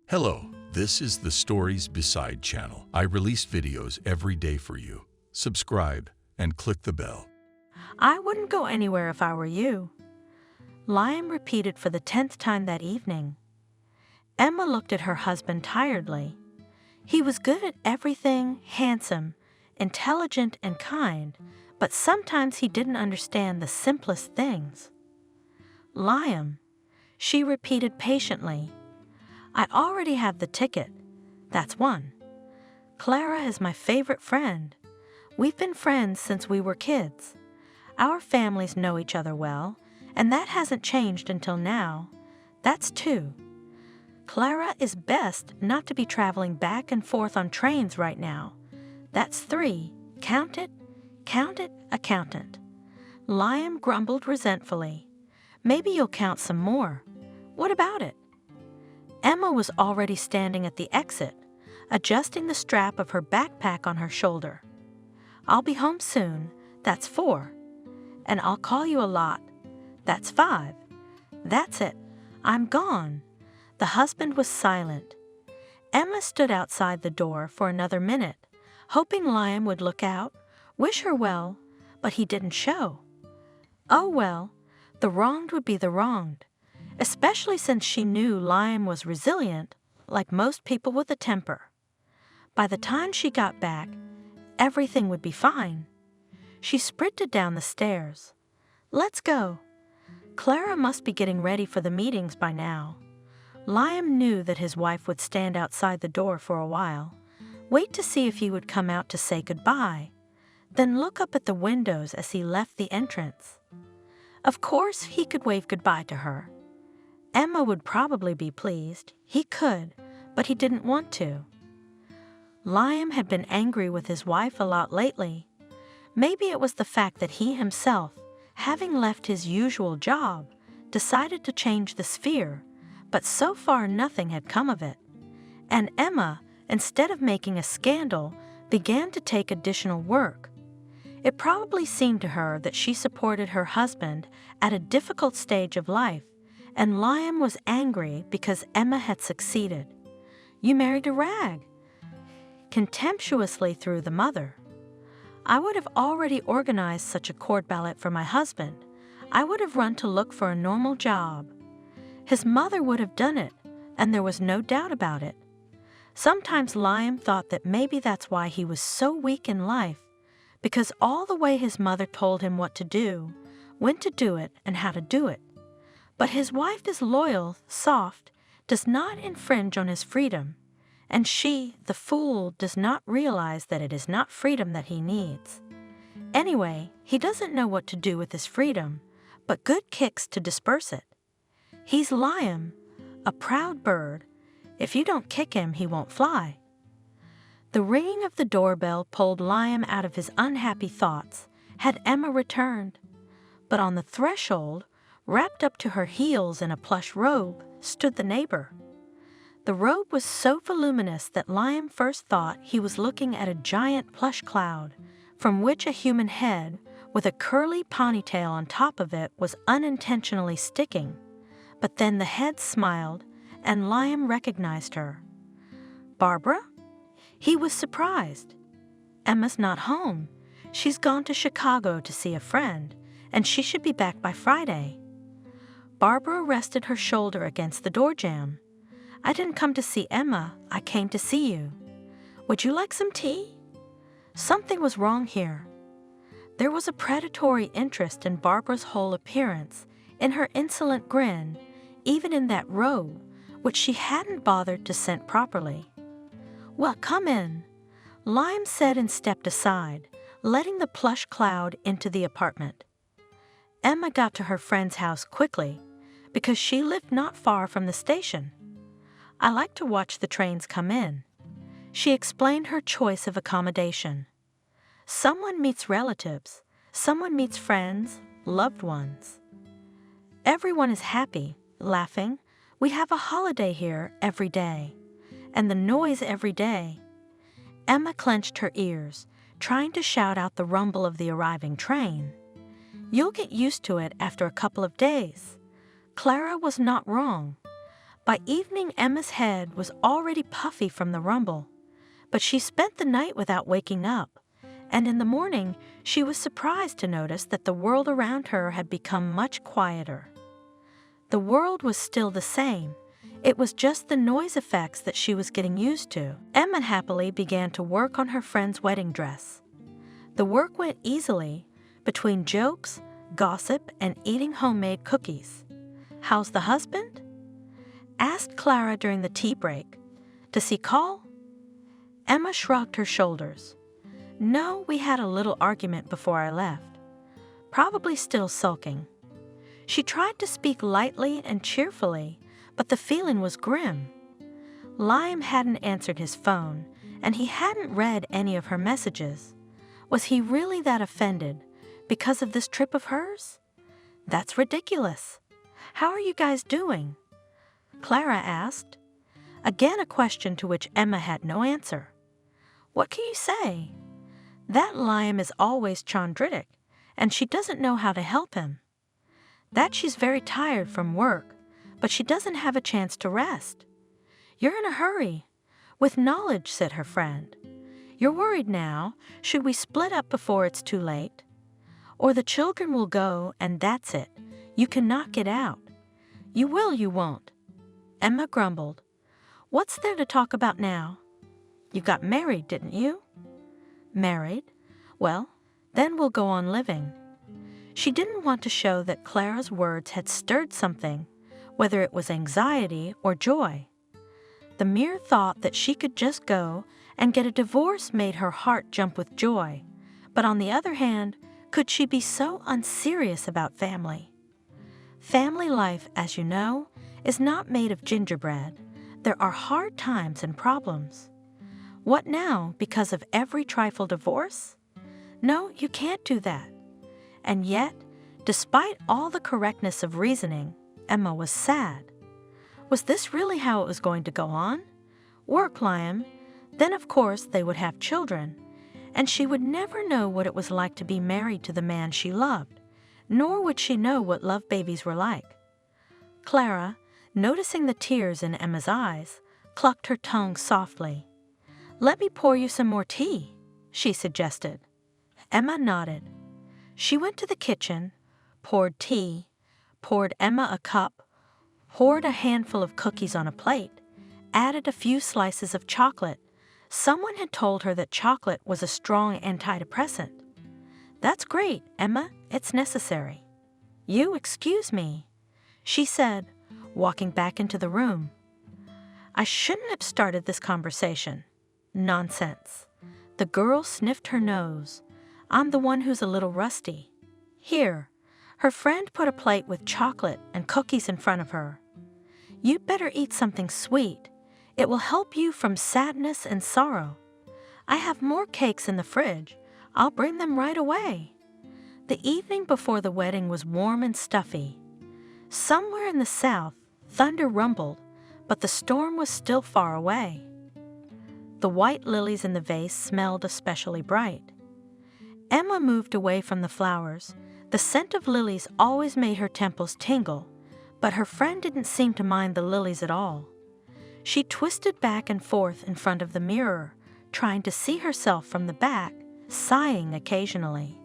Hello, this is the Stories Beside channel. I release videos every day for you. Subscribe and click the bell. I wouldn't go anywhere if I were you. Liam repeated for the 10th time that evening. Emma looked at her husband tiredly. He was good at everything, handsome, intelligent, and kind, but sometimes he didn't understand the simplest things. Liam, she repeated patiently. I already have the ticket. That's one. Clara is my favorite friend. We've been friends since we were kids. Our families know each other well, and that hasn't changed until now. That's two. Clara is best not to be traveling back and forth on trains right now. That's three. Count it, accountant. Liam grumbled resentfully. Maybe you'll count some more. What about it? Emma was already standing at the exit, adjusting the strap of her backpack on her shoulder. I'll be home soon. That's 4. And I'll call you a lot. That's 5. That's it. I'm gone. The husband was silent. Emma stood outside the door for another minute, hoping Liam would look out, wish her well, but he didn't show. Oh well, the wronged would be the wronged, especially since she knew Liam was resilient, like most people with a temper. By the time she got back, everything would be fine. She sprinted down the stairs. Let's go. Clara must be getting ready for the meetings by now. Liam knew that his wife would stand outside the door for a while, wait to see if he would come out to say goodbye, then look up at the windows as he left the entrance. Of course, he could wave goodbye to her. Emma would probably be pleased. He could, but he didn't want to. Liam had been angry with his wife a lot lately. Maybe it was the fact that he himself, having left his usual job, decided to change the sphere, but so far nothing had come of it. And Emma, instead of making a scandal, began to take additional work. It probably seemed to her that she supported her husband at a difficult stage of life, and Liam was angry because Emma had succeeded. You married a rag. Contemptuously through the mother. I would have already organized such a court ballot for my husband. I would have run to look for a normal job. His mother would have done it, and there was no doubt about it. Sometimes Liam thought that maybe that's why he was so weak in life, because all the way his mother told him what to do, when to do it, and how to do it. But his wife is loyal, soft, does not infringe on his freedom, and she, the fool, does not realize that it is not freedom that he needs. Anyway, he doesn't know what to do with his freedom, but good kicks to disperse it. He's Liam, a proud bird. If you don't kick him, he won't fly. The ringing of the doorbell pulled Liam out of his unhappy thoughts, had Emma returned. But on the threshold, wrapped up to her heels in a plush robe, stood the neighbor. The robe was so voluminous that Liam first thought he was looking at a giant plush cloud, from which a human head, with a curly ponytail on top of it, was unintentionally sticking. But then the head smiled, and Liam recognized her. Barbara? He was surprised. Emma's not home. She's gone to Chicago to see a friend, and she should be back by Friday. Barbara rested her shoulder against the door jamb. I didn't come to see Emma. I came to see you. Would you like some tea? Something was wrong here. There was a predatory interest in Barbara's whole appearance, in her insolent grin, even in that robe, which she hadn't bothered to scent properly. Well, come in, Liam said and stepped aside, letting the plush cloud into the apartment. Emma got to her friend's house quickly, because she lived not far from the station. I like to watch the trains come in. She explained her choice of accommodation. Someone meets relatives, someone meets friends, loved ones. Everyone is happy, laughing. We have a holiday here every day, and the noise every day. Emma clenched her ears, trying to shout out the rumble of the arriving train. You'll get used to it after a couple of days. Clara was not wrong. By evening, Emma's head was already puffy from the rumble, but she spent the night without waking up, and in the morning she was surprised to notice that the world around her had become much quieter. The world was still the same. It was just the noise effects that she was getting used to. Emma happily began to work on her friend's wedding dress. The work went easily, between jokes, gossip, and eating homemade cookies. "How's the husband?" asked Clara during the tea break. "Does he call?" Emma shrugged her shoulders. "No, we had a little argument before I left. Probably still sulking." She tried to speak lightly and cheerfully, but the feeling was grim. Liam hadn't answered his phone, and he hadn't read any of her messages. Was he really that offended because of this trip of hers? That's ridiculous. "How are you guys doing?" Clara asked. Again a question to which Emma had no answer. What can you say? That Liam is always chondritic, and she doesn't know how to help him. That she's very tired from work, but she doesn't have a chance to rest. "You're in a hurry." "With knowledge," said her friend. "You're worried now. Should we split up before it's too late? Or the children will go, and that's it. You cannot get out." "You will, you won't." Emma grumbled. "What's there to talk about now?" "You got married, didn't you?" "Married? Well, then we'll go on living." She didn't want to show that Clara's words had stirred something, whether it was anxiety or joy. The mere thought that she could just go and get a divorce made her heart jump with joy. But on the other hand, could she be so unserious about family? Family life, as you know, is not made of gingerbread. There are hard times and problems. What now, because of every trifle divorce? No, you can't do that. And yet, despite all the correctness of reasoning, Emma was sad. Was this really how it was going to go on? Work, Liam. Then, of course, they would have children, and she would never know what it was like to be married to the man she loved, nor would she know what love babies were like. Clara, noticing the tears in Emma's eyes, clucked her tongue softly. "Let me pour you some more tea," she suggested. Emma nodded. She went to the kitchen, poured tea, poured Emma a cup, poured a handful of cookies on a plate, added a few slices of chocolate. Someone had told her that chocolate was a strong antidepressant. "That's great, Emma. It's necessary." "You excuse me," she said, walking back into the room. "I shouldn't have started this conversation." "Nonsense." The girl sniffed her nose. "I'm the one who's a little rusty." "Here." Her friend put a plate with chocolate and cookies in front of her. "You'd better eat something sweet. It will help you from sadness and sorrow. I have more cakes in the fridge. I'll bring them right away." The evening before the wedding was warm and stuffy. Somewhere in the south, thunder rumbled, but the storm was still far away. The white lilies in the vase smelled especially bright. Emma moved away from the flowers. The scent of lilies always made her temples tingle, but her friend didn't seem to mind the lilies at all. She twisted back and forth in front of the mirror, trying to see herself from the back, sighing occasionally.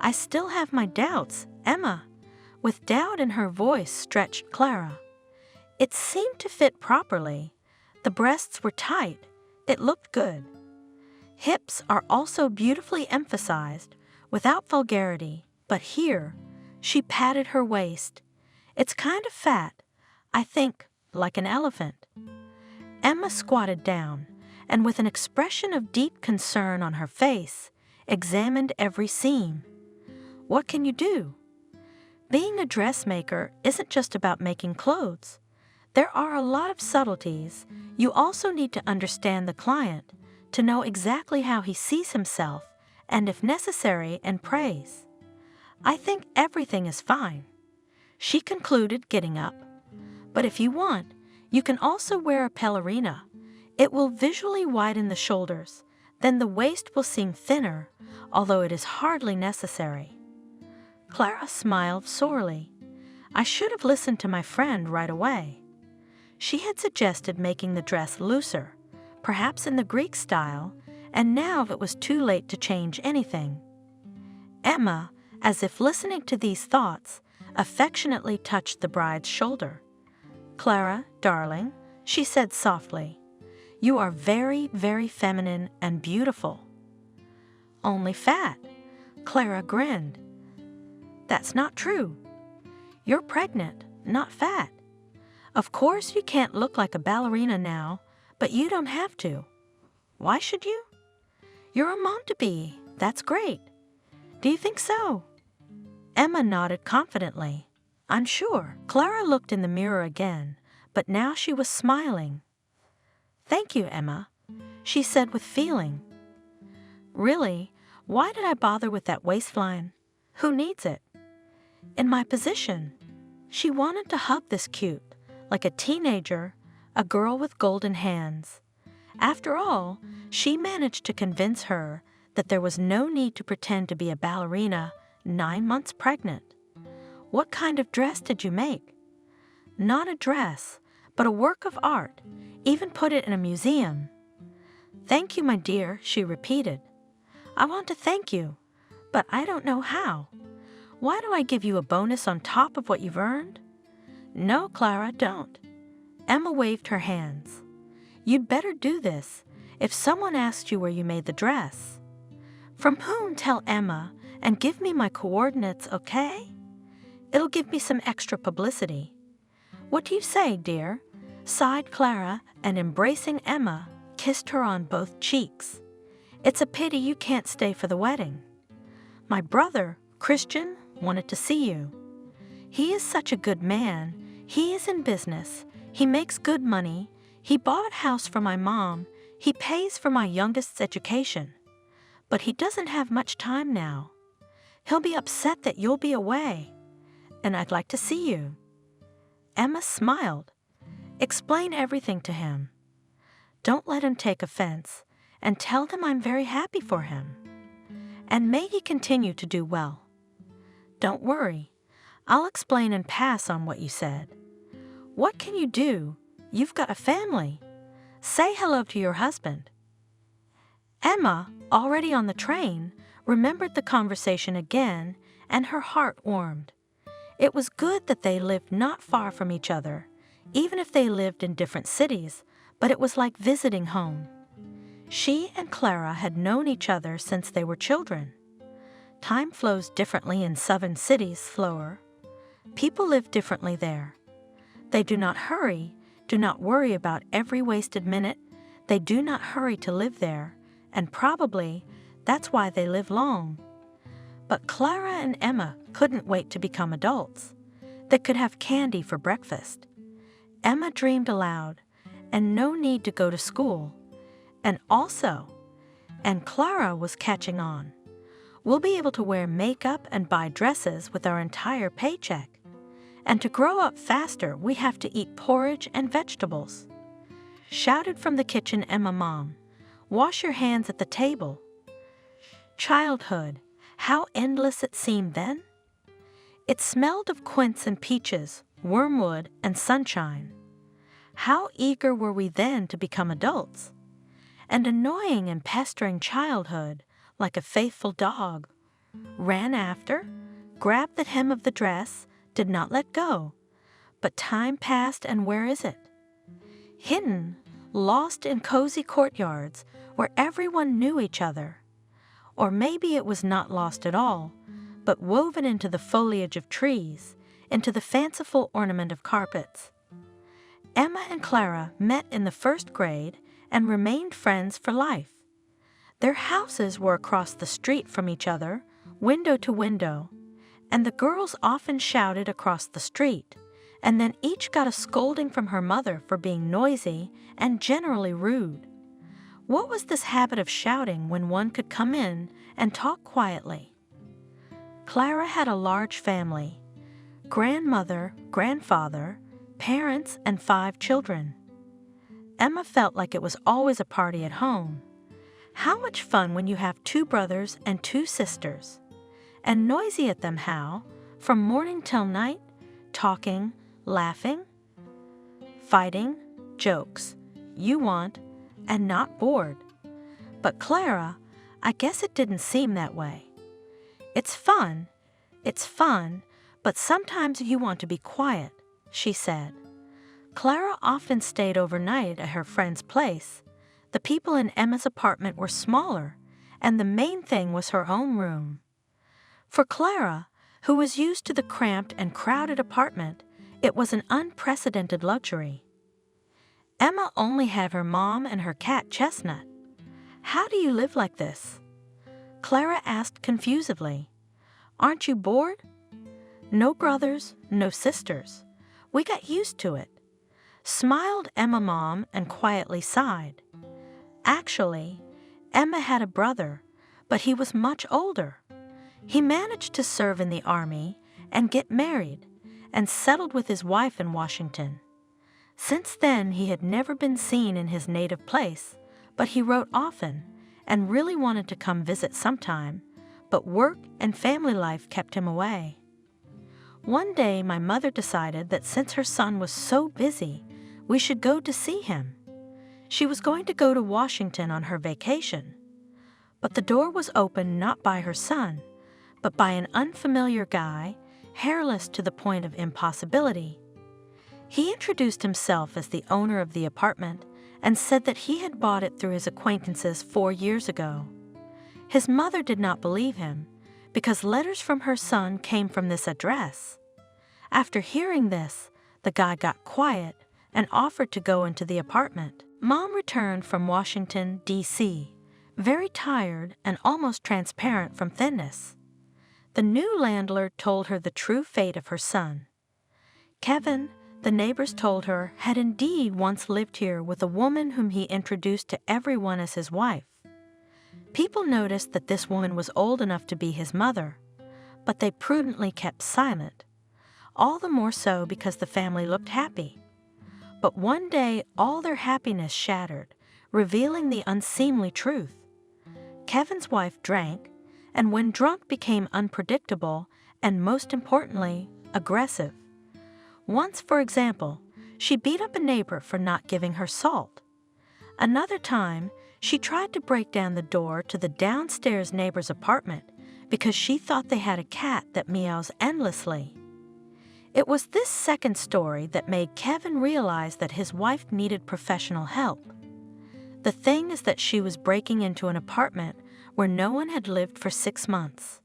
"I still have my doubts, Emma." With doubt in her voice stretched Clara. It seemed to fit properly. The breasts were tight. It looked good. Hips are also beautifully emphasized, without vulgarity, but here, she patted her waist. "It's kind of fat, I think, like an elephant." Emma squatted down, and with an expression of deep concern on her face, examined every seam. "What can you do? Being a dressmaker isn't just about making clothes. There are a lot of subtleties. You also need to understand the client, to know exactly how he sees himself, and if necessary, and praise. I think everything is fine," she concluded, getting up. "But if you want, you can also wear a pelerina. It will visually widen the shoulders. Then the waist will seem thinner, although it is hardly necessary." Clara smiled sorely. "I should have listened to my friend right away." She had suggested making the dress looser, perhaps in the Greek style, and now it was too late to change anything. Emma, as if listening to these thoughts, affectionately touched the bride's shoulder. "Clara, darling," she said softly, "you are very, very feminine and beautiful." "Only fat." Clara grinned. "That's not true. You're pregnant, not fat. Of course you can't look like a ballerina now, but you don't have to. Why should you? You're a mom to be. That's great. Do you think so?" Emma nodded confidently. "I'm sure." Clara looked in the mirror again, but now she was smiling. "Thank you, Emma," she said with feeling. "Really, why did I bother with that waistline? Who needs it? In my position." She wanted to hug this cute, like a teenager, a girl with golden hands. After all, she managed to convince her that there was no need to pretend to be a ballerina 9 months pregnant. "What kind of dress did you make?" "Not a dress, but a work of art. Even put it in a museum." "Thank you, my dear," she repeated. "I want to thank you, but I don't know how. Why do I give you a bonus on top of what you've earned?" "No, Clara, don't." Emma waved her hands. "You'd better do this if someone asks you where you made the dress. From whom, tell Emma, and give me my coordinates, okay? It'll give me some extra publicity." "What do you say, dear?" sighed Clara, and embracing Emma, kissed her on both cheeks. "It's a pity you can't stay for the wedding. My brother, Christian, wanted to see you. He is such a good man. He is in business. He makes good money. He bought a house for my mom. He pays for my youngest's education. But he doesn't have much time now. He'll be upset that you'll be away. And I'd like to see you." Emma smiled. "Explain everything to him. Don't let him take offense, and tell him I'm very happy for him. And may he continue to do well. Don't worry. I'll explain and pass on what you said. What can you do? You've got a family. Say hello to your husband." Emma, already on the train, remembered the conversation again, and her heart warmed. It was good that they lived not far from each other, even if they lived in different cities, but it was like visiting home. She and Clara had known each other since they were children. Time flows differently in southern cities, slower. People live differently there. They do not hurry, do not worry about every wasted minute. They do not hurry to live there, and probably that's why they live long. But Clara and Emma couldn't wait to become adults. They could have candy for breakfast. Emma dreamed aloud, and no need to go to school. And Clara was catching on. We'll be able to wear makeup and buy dresses with our entire paycheck. And to grow up faster, we have to eat porridge and vegetables. Shouted from the kitchen Emma Mom, "Wash your hands at the table." Childhood, how endless it seemed then. It smelled of quince and peaches, wormwood and sunshine. How eager were we then to become adults? And annoying and pestering childhood, like a faithful dog, ran after, grabbed the hem of the dress, did not let go. But time passed, and where is it? Hidden, lost in cozy courtyards where everyone knew each other. Or maybe it was not lost at all, but woven into the foliage of trees, into the fanciful ornament of carpets. Emma and Clara met in the 1st grade and remained friends for life. Their houses were across the street from each other, window to window, and the girls often shouted across the street, and then each got a scolding from her mother for being noisy and generally rude. What was this habit of shouting when one could come in and talk quietly? Clara had a large family: grandmother, grandfather, parents, and 5 children. Emma felt like it was always a party at home. How much fun when you have 2 brothers and 2 sisters. And noisy at them how, from morning till night, talking, laughing. fighting, jokes, you want, and not bored. But Clara, I guess it didn't seem that way. It's fun, but sometimes you want to be quiet, she said. Clara often stayed overnight at her friend's place. The people in Emma's apartment were smaller, and the main thing was her own room. For Clara, who was used to the cramped and crowded apartment, it was an unprecedented luxury. Emma only had her mom and her cat Chestnut. How do you live like this? Clara asked confusedly. Aren't you bored? No brothers, no sisters. We got used to it. Smiled Emma mom and quietly sighed. Actually, Emma had a brother, but he was much older. He managed to serve in the army and get married and settled with his wife in Washington. Since then, he had never been seen in his native place, but he wrote often and really wanted to come visit sometime, but work and family life kept him away. One day, my mother decided that since her son was so busy, we should go to see him. She was going to go to Washington on her vacation. But the door was opened not by her son, but by an unfamiliar guy, hairless to the point of impossibility. He introduced himself as the owner of the apartment and said that he had bought it through his acquaintances 4 years ago. His mother did not believe him because letters from her son came from this address. After hearing this, the guy got quiet and offered to go into the apartment. Mom returned from Washington, D.C., very tired and almost transparent from thinness. The new landlord told her the true fate of her son. Kevin, the neighbors told her, had indeed once lived here with a woman whom he introduced to everyone as his wife. People noticed that this woman was old enough to be his mother, but they prudently kept silent, all the more so because the family looked happy. But one day all their happiness shattered, revealing the unseemly truth. Kevin's wife drank, and when drunk became unpredictable and, most importantly, aggressive. Once, for example, she beat up a neighbor for not giving her salt. Another time, she tried to break down the door to the downstairs neighbor's apartment because she thought they had a cat that meows endlessly. It was this second story that made Kevin realize that his wife needed professional help. The thing is that she was breaking into an apartment where no one had lived for 6 months.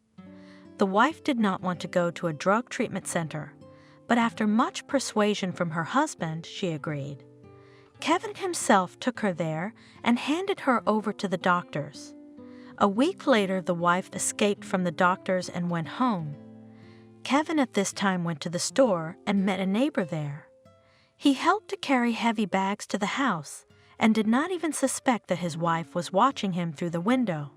The wife did not want to go to a drug treatment center, but after much persuasion from her husband, she agreed. Kevin himself took her there and handed her over to the doctors. A week later, the wife escaped from the doctors and went home. Kevin at this time went to the store and met a neighbor there. He helped to carry heavy bags to the house and did not even suspect that his wife was watching him through the window.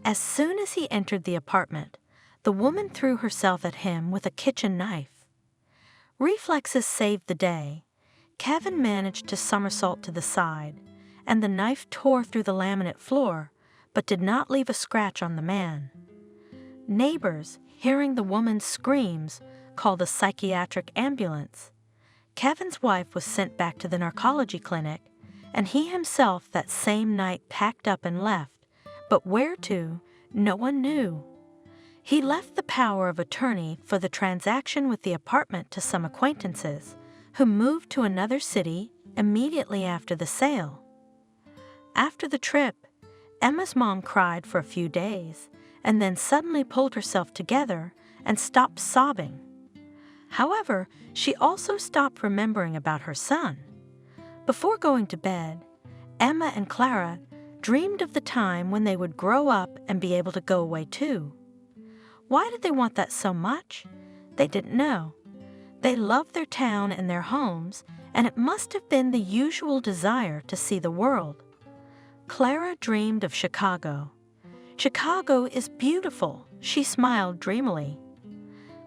As soon as he entered the apartment, the woman threw herself at him with a kitchen knife. Reflexes saved the day. Kevin managed to somersault to the side, and the knife tore through the laminate floor, but did not leave a scratch on the man. Neighbors, hearing the woman's screams, called a psychiatric ambulance. Kevin's wife was sent back to the narcology clinic, and he himself that same night packed up and left, but where to, no one knew. He left the power of attorney for the transaction with the apartment to some acquaintances, who moved to another city immediately after the sale. After the trip, Emma's mom cried for a few days, and then suddenly pulled herself together and stopped sobbing. However, she also stopped remembering about her son. Before going to bed, Emma and Clara dreamed of the time when they would grow up and be able to go away too. Why did they want that so much? They didn't know. They loved their town and their homes, and it must have been the usual desire to see the world. Clara dreamed of Chicago. Chicago is beautiful, she smiled dreamily.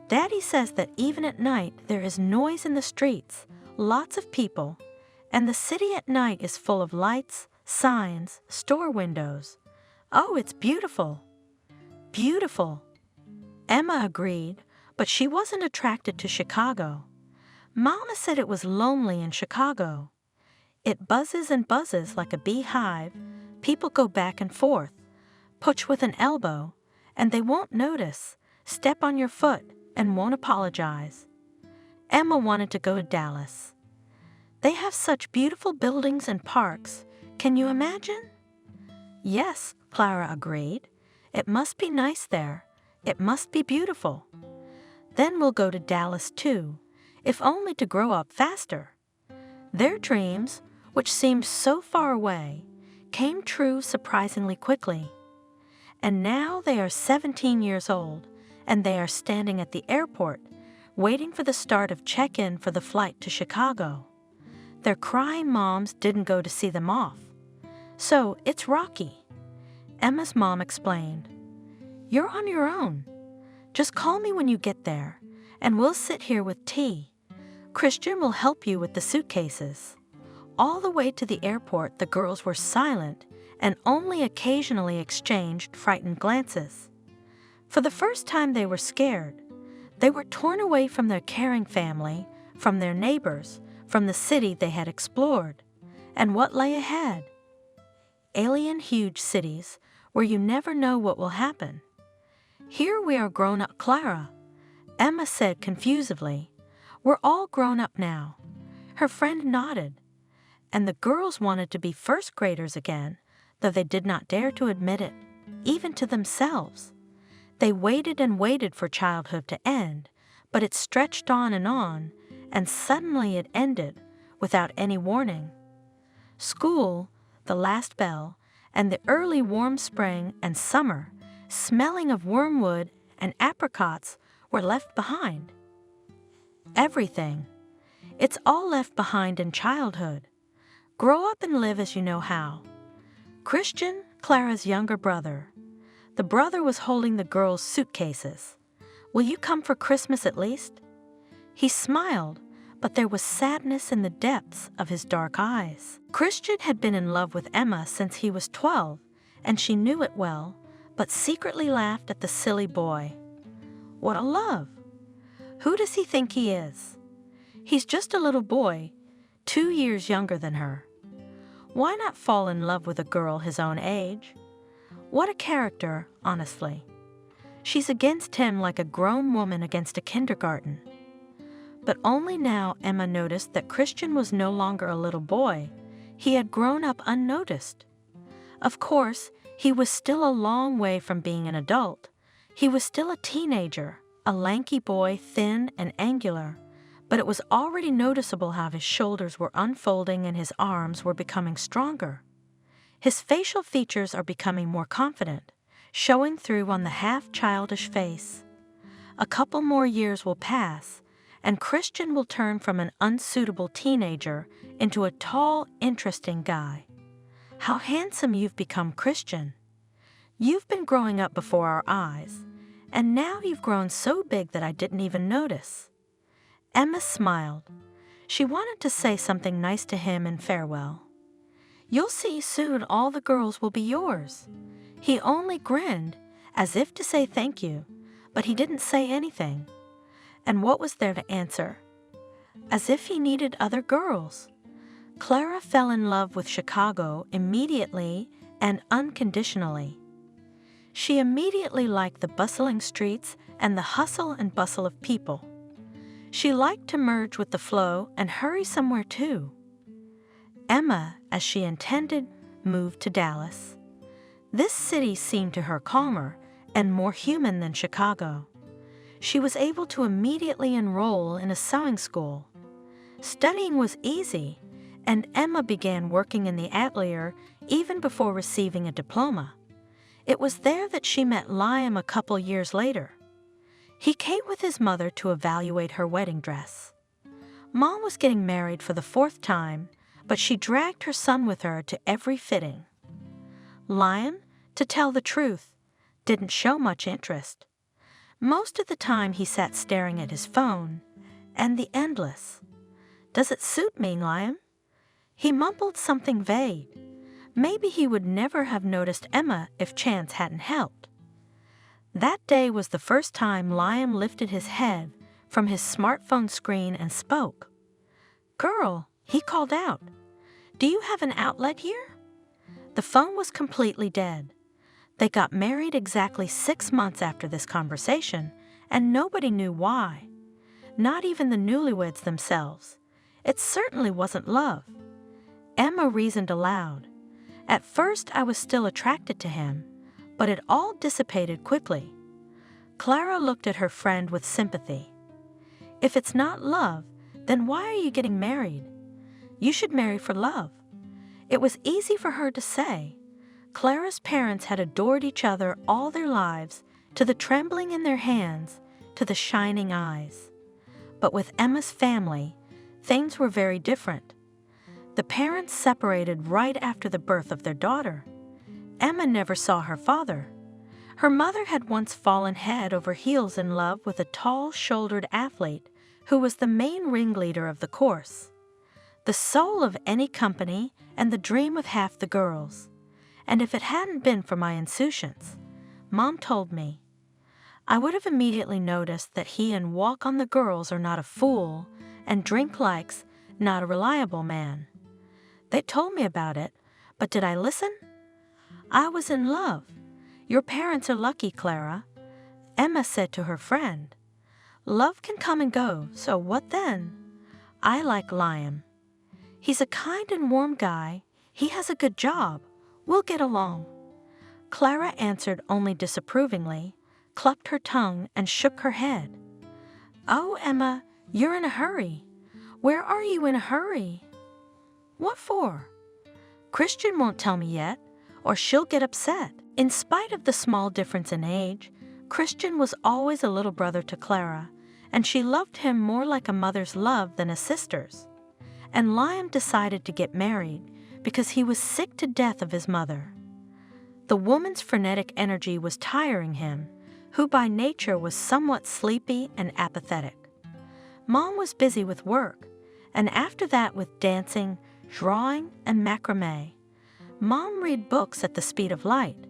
Daddy says that even at night there is noise in the streets, lots of people, and the city at night is full of lights, signs, store windows. Oh, it's beautiful. Beautiful. Emma agreed, but she wasn't attracted to Chicago. Mama said it was lonely in Chicago. It buzzes and buzzes like a beehive. People go back and forth, push with an elbow, and they won't notice, step on your foot, and won't apologize. Emma wanted to go to Dallas. They have such beautiful buildings and parks. Can you imagine? Yes, Clara agreed. It must be nice there. It must be beautiful. Then we'll go to Dallas too, if only to grow up faster. Their dreams, which seemed so far away, came true surprisingly quickly. And now they are 17 years old, and they are standing at the airport, waiting for the start of check-in for the flight to Chicago. Their crying moms didn't go to see them off. So it's rocky. Emma's mom explained. You're on your own. Just call me when you get there, and we'll sit here with tea. Christian will help you with the suitcases. All the way to the airport, the girls were silent and only occasionally exchanged frightened glances. For the first time, they were scared. They were torn away from their caring family, from their neighbors, from the city they had explored. And what lay ahead? Alien, huge cities where you never know what will happen. Here we are grown up, Clara, Emma said confusedly. We're all grown up now. Her friend nodded. And the girls wanted to be first graders again, though they did not dare to admit it, even to themselves. They waited and waited for childhood to end, but it stretched on, and suddenly it ended, without any warning. School, the last bell, and the early warm spring and summer, smelling of wormwood and apricots, were left behind. Everything. It's all left behind in childhood. Grow up and live as you know how. Christian, Clara's younger brother. The brother was holding the girls' suitcases. Will you come for Christmas at least? He smiled, but there was sadness in the depths of his dark eyes. Christian had been in love with Emma since he was 12, and she knew it well, but secretly laughed at the silly boy. What a love! Who does he think he is? He's just a little boy, 2 years younger than her. Why not fall in love with a girl his own age? What a character, honestly. She's against him like a grown woman against a kindergarten. But only now Emma noticed that Christian was no longer a little boy. He had grown up unnoticed. Of course, he was still a long way from being an adult. He was still a teenager, a lanky boy, thin and angular. But it was already noticeable how his shoulders were unfolding and his arms were becoming stronger. His facial features are becoming more confident, showing through on the half-childish face. A couple more years will pass, and Christian will turn from an unsuitable teenager into a tall, interesting guy. How handsome you've become, Christian. You've been growing up before our eyes, and now you've grown so big that I didn't even notice. Emma smiled. She wanted to say something nice to him in farewell. You'll see soon all the girls will be yours. He only grinned, as if to say thank you, but he didn't say anything. And what was there to answer? As if he needed other girls. Clara fell in love with Chicago immediately and unconditionally. She immediately liked the bustling streets and the hustle and bustle of people. She liked to merge with the flow and hurry somewhere too. Emma, as she intended, moved to Dallas. This city seemed to her calmer and more human than Chicago. She was able to immediately enroll in a sewing school. Studying was easy, and Emma began working in the atelier even before receiving a diploma. It was there that she met Liam a couple years later. He came with his mother to evaluate her wedding dress. Mom was getting married for the 4th time, but she dragged her son with her to every fitting. Liam, to tell the truth, didn't show much interest. Most of the time he sat staring at his phone, and the endless. Does it suit me, Liam? He mumbled something vague. Maybe he would never have noticed Emma if chance hadn't helped. That day was the first time Liam lifted his head from his smartphone screen and spoke. "Girl," he called out, "do you have an outlet here?" The phone was completely dead. They got married exactly 6 months after this conversation, and nobody knew why. Not even the newlyweds themselves. It certainly wasn't love. Emma reasoned aloud. At first I was still attracted to him, but it all dissipated quickly. Clara looked at her friend with sympathy. "If it's not love, then why are you getting married? You should marry for love." It was easy for her to say. Clara's parents had adored each other all their lives, to the trembling in their hands, to the shining eyes. But with Emma's family, things were very different. The parents separated right after the birth of their daughter. Emma never saw her father. Her mother had once fallen head over heels in love with a tall-shouldered athlete who was the main ringleader of the course. The soul of any company and the dream of half the girls. And if it hadn't been for my insouciance, Mom told me, I would have immediately noticed that he and walk on the girls are not a fool, and drink likes not a reliable man. They told me about it, but did I listen? I was in love. Your parents are lucky, Clara, Emma said to her friend. Love can come and go, so what then? I like Liam. He's a kind and warm guy. He has a good job. We'll get along. Clara answered only disapprovingly, clucked her tongue, and shook her head. Oh, Emma, you're in a hurry. Where are you in a hurry? What for? Christian won't tell me yet, or she'll get upset. In spite of the small difference in age, Christian was always a little brother to Clara, and she loved him more like a mother's love than a sister's. And Liam decided to get married because he was sick to death of his mother. The woman's frenetic energy was tiring him, who by nature was somewhat sleepy and apathetic. Mom was busy with work, and after that with dancing, drawing, and macrame. Mom read books at the speed of light.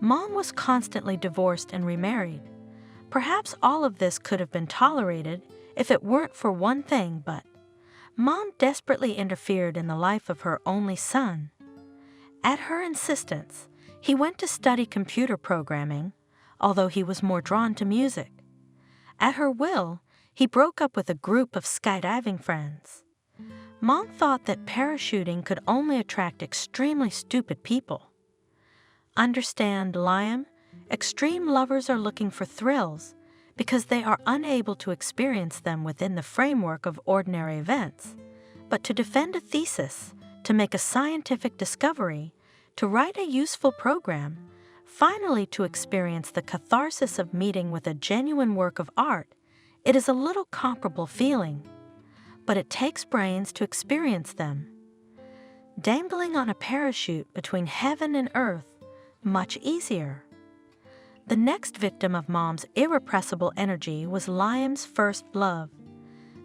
Mom was constantly divorced and remarried. Perhaps all of this could have been tolerated if it weren't for one thing, but Mom desperately interfered in the life of her only son. At her insistence, he went to study computer programming, although he was more drawn to music. At her will, he broke up with a group of skydiving friends. Mom thought that parachuting could only attract extremely stupid people. Understand, Liam, extreme lovers are looking for thrills because they are unable to experience them within the framework of ordinary events. But to defend a thesis, to make a scientific discovery, to write a useful program, finally to experience the catharsis of meeting with a genuine work of art, it is a little comparable feeling. But it takes brains to experience them. Dangling on a parachute between heaven and earth, much easier. The next victim of Mom's irrepressible energy was Liam's first love.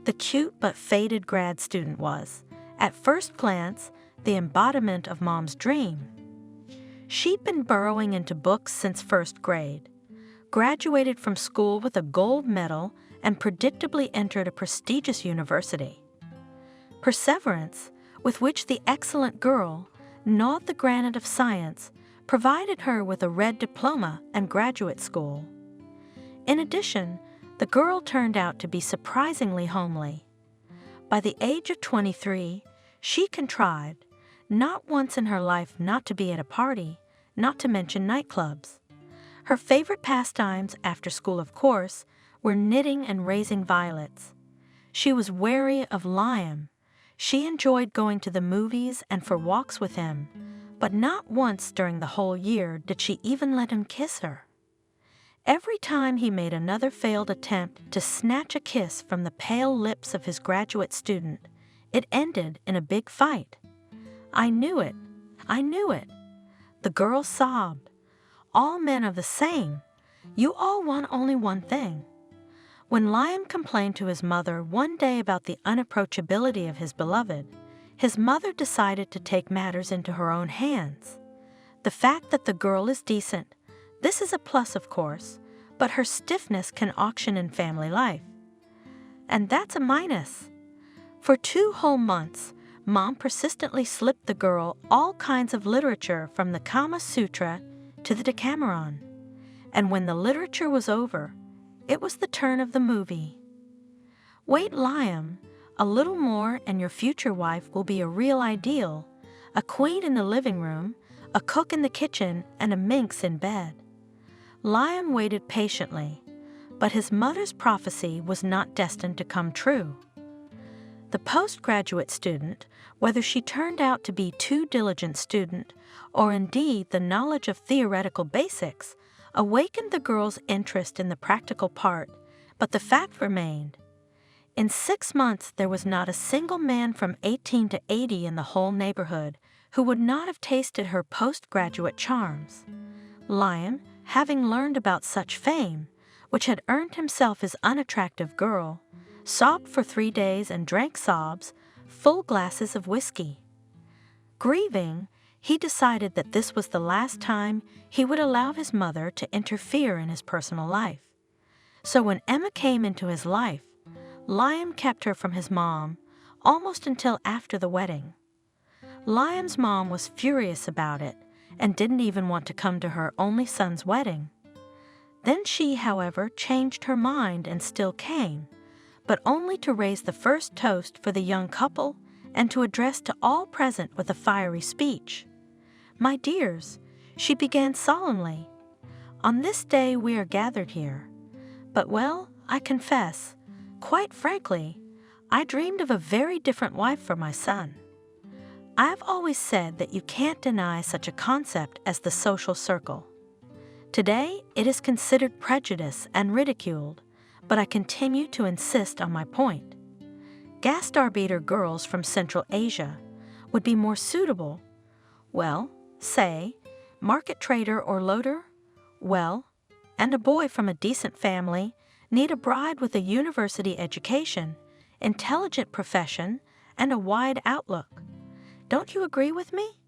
The cute but faded grad student was, at first glance, the embodiment of Mom's dream. She'd been burrowing into books since first grade, graduated from school with a gold medal, and predictably entered a prestigious university. Perseverance, with which the excellent girl gnawed the granite of science, provided her with a red diploma and graduate school. In addition, the girl turned out to be surprisingly homely. By the age of 23, she contrived, not once in her life, not to be at a party, not to mention nightclubs. Her favorite pastimes after school, of course, were knitting and raising violets. She was wary of Liam. She enjoyed going to the movies and for walks with him, but not once during the whole year did she even let him kiss her. Every time he made another failed attempt to snatch a kiss from the pale lips of his graduate student, it ended in a big fight. I knew it. I knew it. The girl sobbed. All men are the same. You all want only one thing. When Liam complained to his mother one day about the unapproachability of his beloved, his mother decided to take matters into her own hands. The fact that the girl is decent, this is a plus, of course, but her stiffness can auction in family life. And that's a minus. For 2 whole months, Mom persistently slipped the girl all kinds of literature from the Kama Sutra to the Decameron. And when the literature was over, it was the turn of the movie. Wait, Liam, a little more and your future wife will be a real ideal, a queen in the living room, a cook in the kitchen, and a minx in bed. Liam waited patiently, but his mother's prophecy was not destined to come true. The postgraduate student, whether she turned out to be too diligent student or indeed the knowledge of theoretical basics, awakened the girl's interest in the practical part, but the fact remained. In 6 months there was not a single man from 18 to 80 in the whole neighborhood who would not have tasted her postgraduate charms. Liam, having learned about such fame, which had earned himself his unattractive girl, sobbed for 3 days and drank sobs, full glasses of whiskey. Grieving, he decided that this was the last time he would allow his mother to interfere in his personal life. So when Emma came into his life, Liam kept her from his mom almost until after the wedding. Liam's mom was furious about it and didn't even want to come to her only son's wedding. Then she, however, changed her mind and still came, but only to raise the first toast for the young couple and to address to all present with a fiery speech. "My dears," she began solemnly, "on this day we are gathered here. But well, I confess, quite frankly, I dreamed of a very different wife for my son. I've always said that you can't deny such a concept as the social circle. Today, it is considered prejudice and ridiculed, but I continue to insist on my point. Gastarbeiter girls from Central Asia would be more suitable. Well, say, market trader or loader? Well, and a boy from a decent family need a bride with a university education, intelligent profession, and a wide outlook. Don't you agree with me?"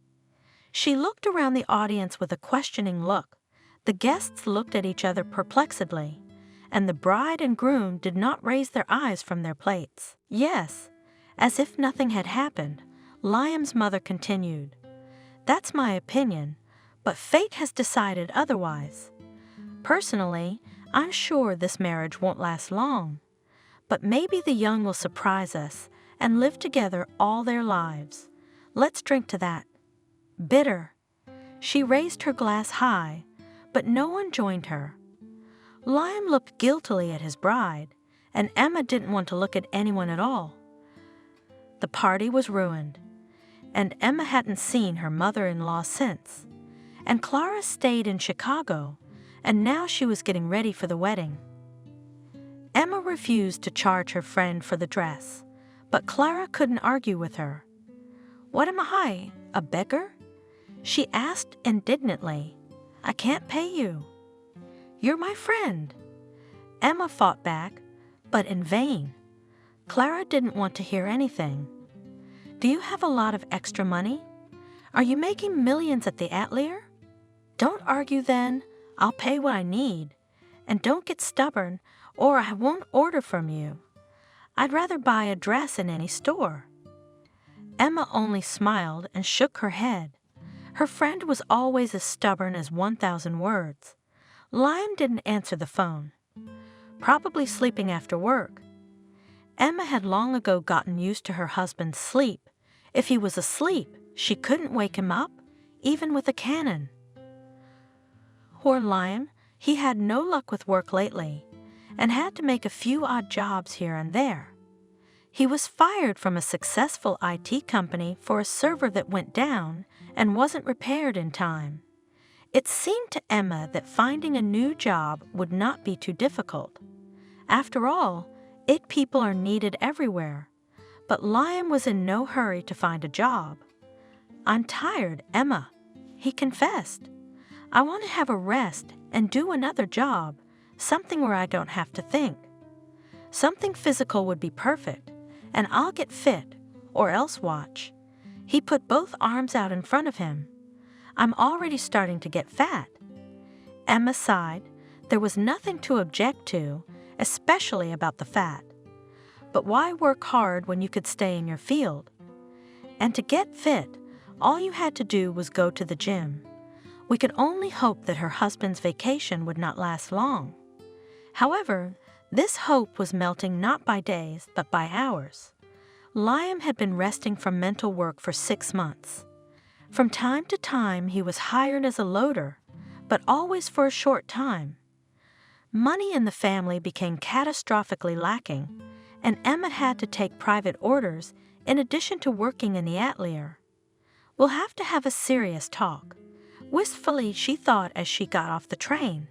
She looked around the audience with a questioning look. The guests looked at each other perplexedly, and the bride and groom did not raise their eyes from their plates. "Yes," as if nothing had happened, Liam's mother continued. "That's my opinion, but fate has decided otherwise. Personally, I'm sure this marriage won't last long, but maybe the young will surprise us and live together all their lives. Let's drink to that. Bitter." She raised her glass high, but no one joined her. Liam looked guiltily at his bride, and Emma didn't want to look at anyone at all. The party was ruined, and Emma hadn't seen her mother-in-law since, and Clara stayed in Chicago, and now she was getting ready for the wedding. Emma refused to charge her friend for the dress, but Clara couldn't argue with her. "What am I, a beggar?" she asked indignantly. "I can't pay you." "You're my friend." Emma fought back, but in vain. Clara didn't want to hear anything. "Do you have a lot of extra money? Are you making millions at the Atelier? Don't argue then. I'll pay what I need. And don't get stubborn, or I won't order from you. I'd rather buy a dress in any store." Emma only smiled and shook her head. Her friend was always as stubborn as 1,000 words. Liam didn't answer the phone. Probably sleeping after work. Emma had long ago gotten used to her husband's sleep. If he was asleep, she couldn't wake him up, even with a cannon. Poor Liam, he had no luck with work lately, and had to make a few odd jobs here and there. He was fired from a successful IT company for a server that went down and wasn't repaired in time. It seemed to Emma that finding a new job would not be too difficult. After all, IT people are needed everywhere. But Liam was in no hurry to find a job. "I'm tired, Emma," he confessed. "I want to have a rest and do another job, something where I don't have to think. Something physical would be perfect, and I'll get fit, or else watch." He put both arms out in front of him. "I'm already starting to get fat." Emma sighed. There was nothing to object to, especially about the fat. but why work hard when you could stay in your field? And to get fit, all you had to do was go to the gym. We could only hope that her husband's vacation would not last long. However, this hope was melting not by days, but by hours. Liam had been resting from mental work for 6 months. From time to time, he was hired as a loader, but always for a short time. Money in the family became catastrophically lacking, and Emma had to take private orders in addition to working in the atelier. "We'll have to have a serious talk," wistfully she thought as she got off the train.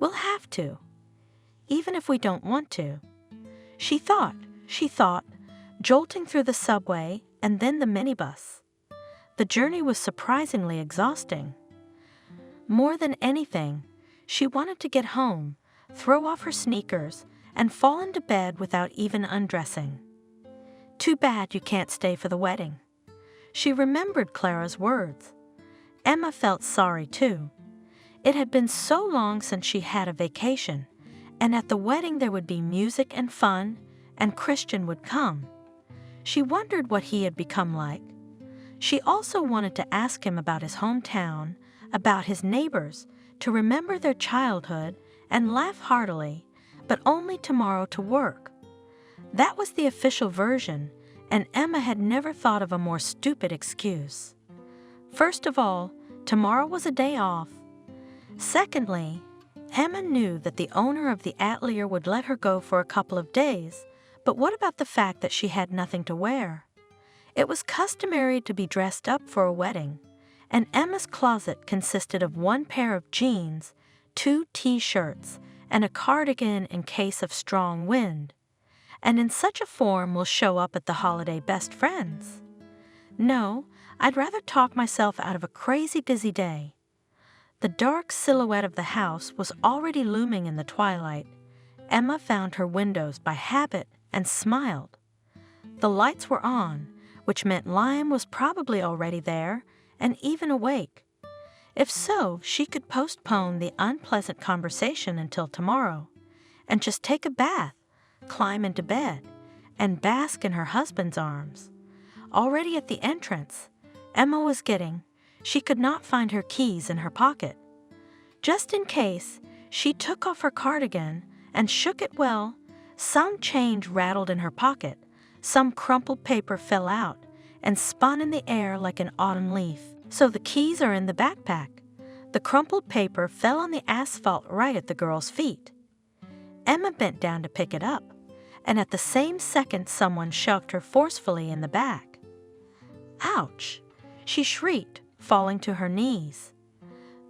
"We'll have to, even if we don't want to." She thought, jolting through the subway and then the minibus. The journey was surprisingly exhausting. More than anything, she wanted to get home, throw off her sneakers, and fall into bed without even undressing. "Too bad you can't stay for the wedding." She remembered Clara's words. Emma felt sorry too. It had been so long since she had a vacation, and at the wedding there would be music and fun, and Christian would come. She wondered what he had become like. She also wanted to ask him about his hometown, about his neighbors, to remember their childhood and laugh heartily, but only tomorrow to work. That was the official version, and Emma had never thought of a more stupid excuse. First of all, tomorrow was a day off. Secondly, Emma knew that the owner of the atelier would let her go for a couple of days, but what about the fact that she had nothing to wear? It was customary to be dressed up for a wedding, and Emma's closet consisted of 1 pair of jeans, 2 t-shirts, and a cardigan in case of strong wind. And in such a form will show up at the holiday best friends. No, I'd rather talk myself out of a crazy busy day. The dark silhouette of the house was already looming in the twilight. Emma found her windows by habit and smiled. The lights were on, which meant Liam was probably already there and even awake. If so, she could postpone the unpleasant conversation until tomorrow and just take a bath, climb into bed, and bask in her husband's arms. Already at the entrance, Emma was she could not find her keys in her pocket. Just in case, she took off her cardigan and shook it well. Some change rattled in her pocket, some crumpled paper fell out and spun in the air like an autumn leaf. So the keys are in the backpack. The crumpled paper fell on the asphalt right at the girl's feet. Emma bent down to pick it up, and at the same second someone shoved her forcefully in the back. "Ouch!" she shrieked, falling to her knees.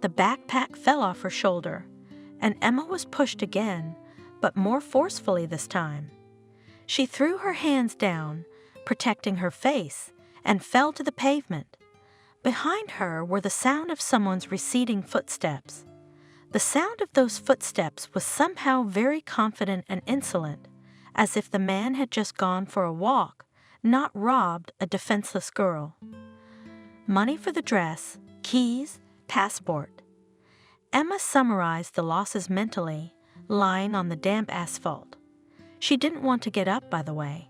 The backpack fell off her shoulder, and Emma was pushed again, but more forcefully this time. She threw her hands down, protecting her face, and fell to the pavement. Behind her were the sound of someone's receding footsteps. The sound of those footsteps was somehow very confident and insolent, as if the man had just gone for a walk, not robbed a defenseless girl. Money for the dress, keys, passport. Emma summarized the losses mentally, lying on the damp asphalt. She didn't want to get up, by the way.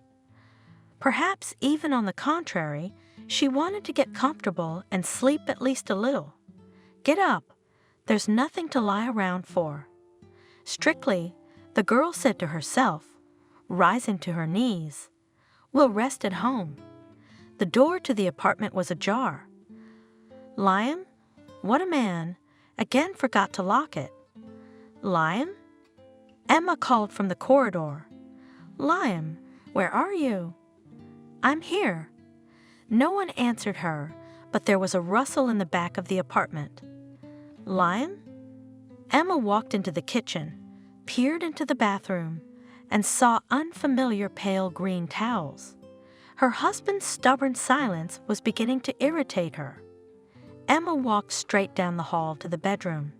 Perhaps even on the contrary, she wanted to get comfortable and sleep at least a little. Get up. There's nothing to lie around for. Strictly, the girl said to herself, rising to her knees. We'll rest at home. The door to the apartment was ajar. Liam? What a man. Again forgot to lock it. Liam? Emma called from the corridor. Liam, where are you? I'm here. No one answered her, but there was a rustle in the back of the apartment. Liam? Emma walked into the kitchen, peered into the bathroom, and saw unfamiliar pale green towels. Her husband's stubborn silence was beginning to irritate her. Emma walked straight down the hall to the bedroom.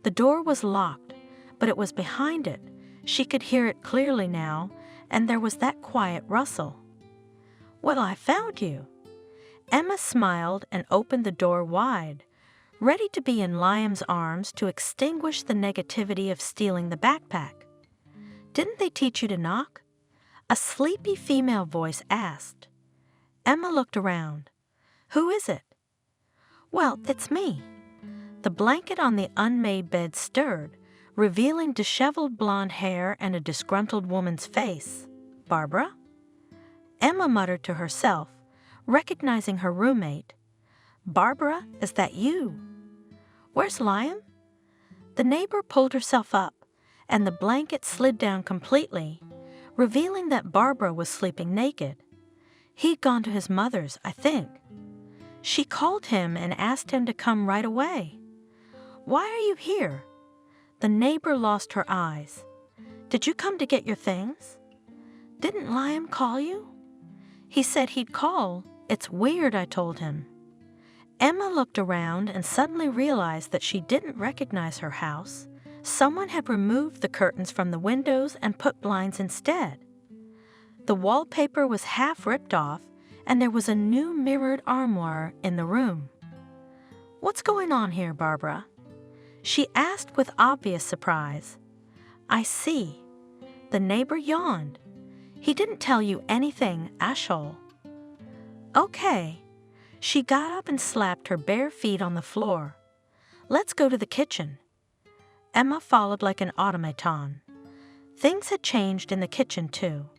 The door was locked, but it was behind it. She could hear it clearly now, and there was that quiet rustle. Well, I found you. Emma smiled and opened the door wide, ready to be in Liam's arms to extinguish the negativity of stealing the backpack. Didn't they teach you to knock? A sleepy female voice asked. Emma looked around. Who is it? Well, it's me. The blanket on the unmade bed stirred, revealing disheveled blonde hair and a disgruntled woman's face. Barbara? Emma muttered to herself, recognizing her roommate. Barbara, is that you? Where's Liam? The neighbor pulled herself up, and the blanket slid down completely, revealing that Barbara was sleeping naked. He'd gone to his mother's, I think. She called him and asked him to come right away. Why are you here? The neighbor lost her eyes. Did you come to get your things? Didn't Liam call you? He said he'd call. It's weird, I told him. Emma looked around and suddenly realized that she didn't recognize her house. Someone had removed the curtains from the windows and put blinds instead. The wallpaper was half ripped off, and there was a new mirrored armoire in the room. What's going on here, Barbara? She asked with obvious surprise. I see. The neighbor yawned. He didn't tell you anything, Ashol. Okay. She got up and slapped her bare feet on the floor. Let's go to the kitchen. Emma followed like an automaton. Things had changed in the kitchen, too.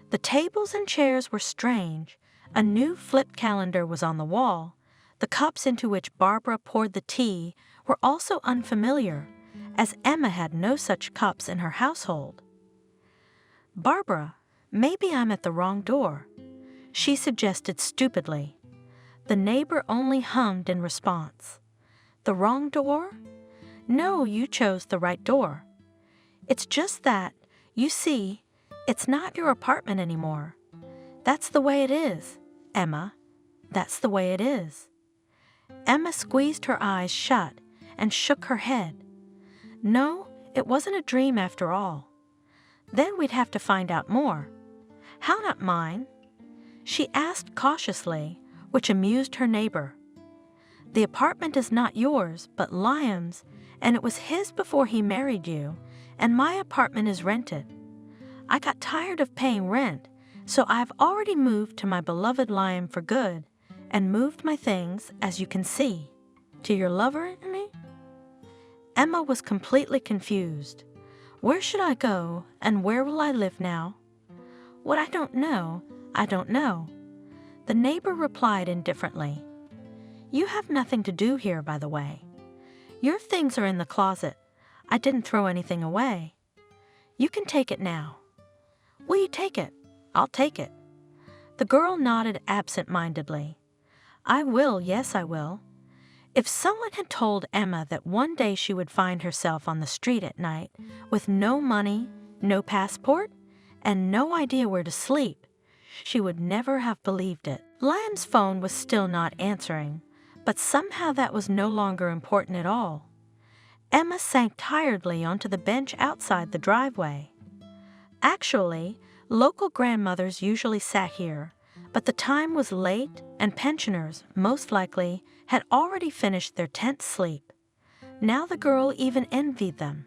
The tables and chairs were strange. A new flipped calendar was on the wall. The cups into which Barbara poured the tea were also unfamiliar, as Emma had no such cups in her household. Barbara, maybe I'm at the wrong door, she suggested stupidly. The neighbor only hummed in response. The wrong door? No, you chose the right door. It's just that, you see, it's not your apartment anymore. That's the way it is, Emma. That's the way it is. Emma squeezed her eyes shut and shook her head. No, it wasn't a dream after all. Then we'd have to find out more. How not mine? She asked cautiously, which amused her neighbor. The apartment is not yours, but Liam's, and it was his before he married you, and my apartment is rented. I got tired of paying rent, so I've already moved to my beloved Liam for good, and moved my things, as you can see. To your lover and me? Emma was completely confused. Where should I go, and where will I live now? What I don't know, I don't know. The neighbor replied indifferently. You have nothing to do here, by the way. Your things are in the closet. I didn't throw anything away. You can take it now. Will you take it? I'll take it. The girl nodded absent-mindedly. I will, yes, I will. If someone had told Emma that one day she would find herself on the street at night with no money, no passport, and no idea where to sleep, she would never have believed it. Liam's phone was still not answering, but somehow that was no longer important at all. Emma sank tiredly onto the bench outside the driveway. Actually, local grandmothers usually sat here, but the time was late and pensioners, most likely, had already finished their tent sleep. Now the girl even envied them.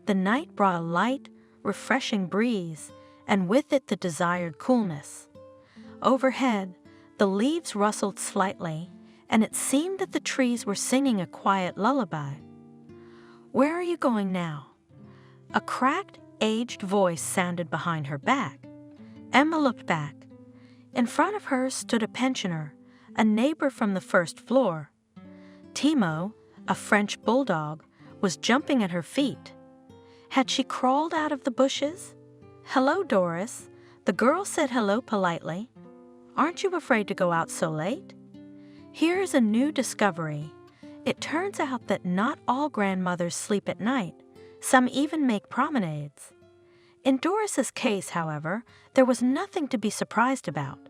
The night brought a light, refreshing breeze, and with it the desired coolness. Overhead, the leaves rustled slightly, and it seemed that the trees were singing a quiet lullaby. Where are you going now? A cracked, aged voice sounded behind her back. Emma looked back. In front of her stood a pensioner, a neighbor from the first floor. Timo, a French bulldog, was jumping at her feet. Had she crawled out of the bushes? Hello, Doris. The girl said hello politely. Aren't you afraid to go out so late? Here is a new discovery. It turns out that not all grandmothers sleep at night. Some even make promenades. In Doris's case, however, there was nothing to be surprised about.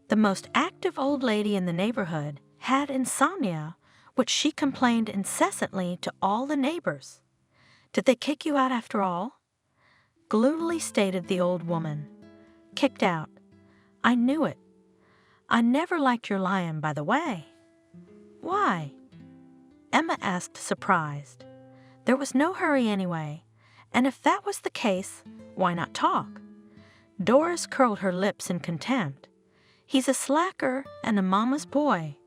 The most active old lady in the neighborhood had insomnia, which she complained incessantly to all the neighbors. Did they kick you out after all? Gloomily stated the old woman. Kicked out. I knew it. I never liked your Liam, by the way. Why? Emma asked, surprised. There was no hurry anyway, and if that was the case, why not talk? Doris curled her lips in contempt. "He's a slacker and a mama's boy,"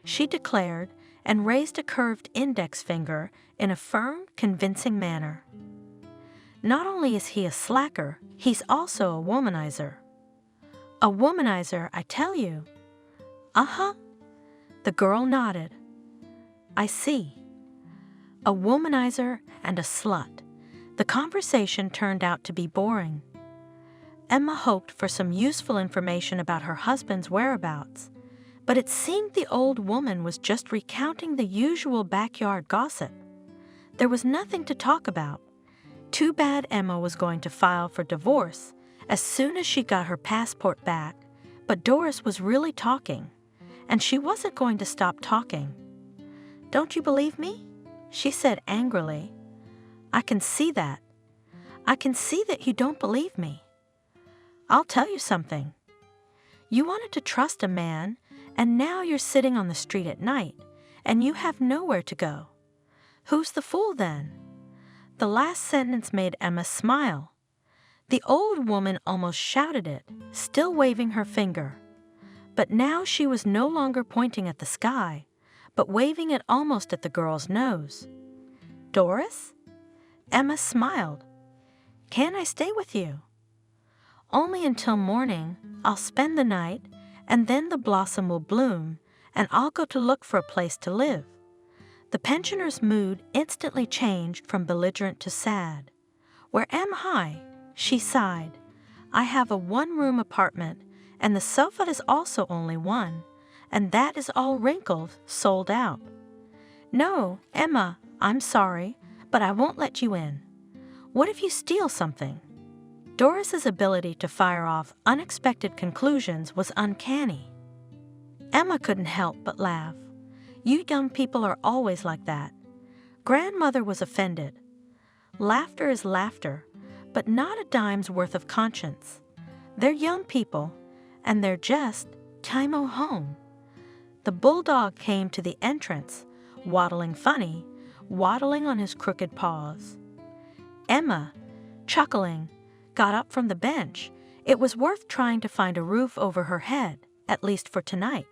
she declared and raised a curved index finger in a firm, convincing manner. "Not only is he a slacker, he's also a womanizer." "A womanizer, I tell you." "Uh-huh." The girl nodded. "I see. A womanizer and a slut." The conversation turned out to be boring. Emma hoped for some useful information about her husband's whereabouts, but it seemed the old woman was just recounting the usual backyard gossip. There was nothing to talk about. Too bad Emma was going to file for divorce as soon as she got her passport back, but Doris was really talking, and she wasn't going to stop talking. "Don't you believe me?" she said angrily. "I can see that. I can see that you don't believe me. I'll tell you something. You wanted to trust a man, and now you're sitting on the street at night, and you have nowhere to go. Who's the fool then?" The last sentence made Emma smile. The old woman almost shouted it, still waving her finger. But now she was no longer pointing at the sky, but waving it almost at the girl's nose. "Doris?" Emma smiled. "Can I stay with you?" "Only until morning. I'll spend the night, and then the blossom will bloom, and I'll go to look for a place to live." The pensioner's mood instantly changed from belligerent to sad. "Where am I?" she sighed. "I have a one-room apartment, and the sofa is also only one, and that is all wrinkled, sold out." "No, Emma, I'm sorry, but I won't let you in. What if you steal something?" Doris's ability to fire off unexpected conclusions was uncanny. Emma couldn't help but laugh. You young people are always like that. Grandmother was offended. Laughter is laughter, but not a dime's worth of conscience. They're young people, and they're just time-o home. The bulldog came to the entrance, waddling funny, waddling on his crooked paws. Emma, chuckling, got up from the bench. It was worth trying to find a roof over her head, at least for tonight.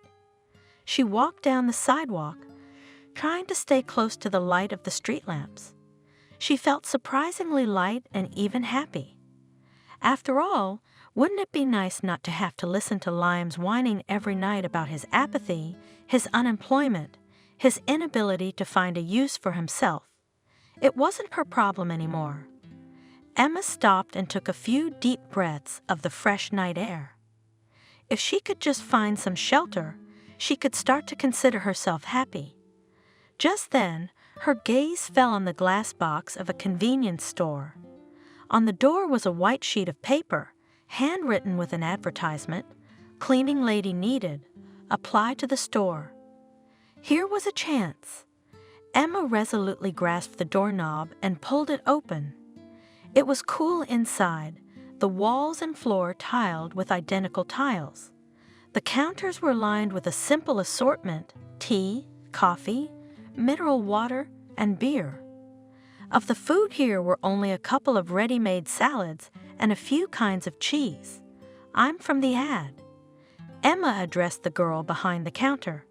She walked down the sidewalk, trying to stay close to the light of the street lamps. She felt surprisingly light and even happy. After all, wouldn't it be nice not to have to listen to Liam's whining every night about his apathy, his unemployment, his inability to find a use for himself? It wasn't her problem anymore. Emma stopped and took a few deep breaths of the fresh night air. If she could just find some shelter, she could start to consider herself happy. Just then, her gaze fell on the glass box of a convenience store. On the door was a white sheet of paper, handwritten with an advertisement, "Cleaning lady needed. Apply to the store." Here was a chance. Emma resolutely grasped the doorknob and pulled it open. It was cool inside, the walls and floor tiled with identical tiles. The counters were lined with a simple assortment: tea, coffee, mineral water, and beer. Of the food here were only a couple of ready-made salads and a few kinds of cheese. "I'm from the ad." Emma addressed the girl behind the counter.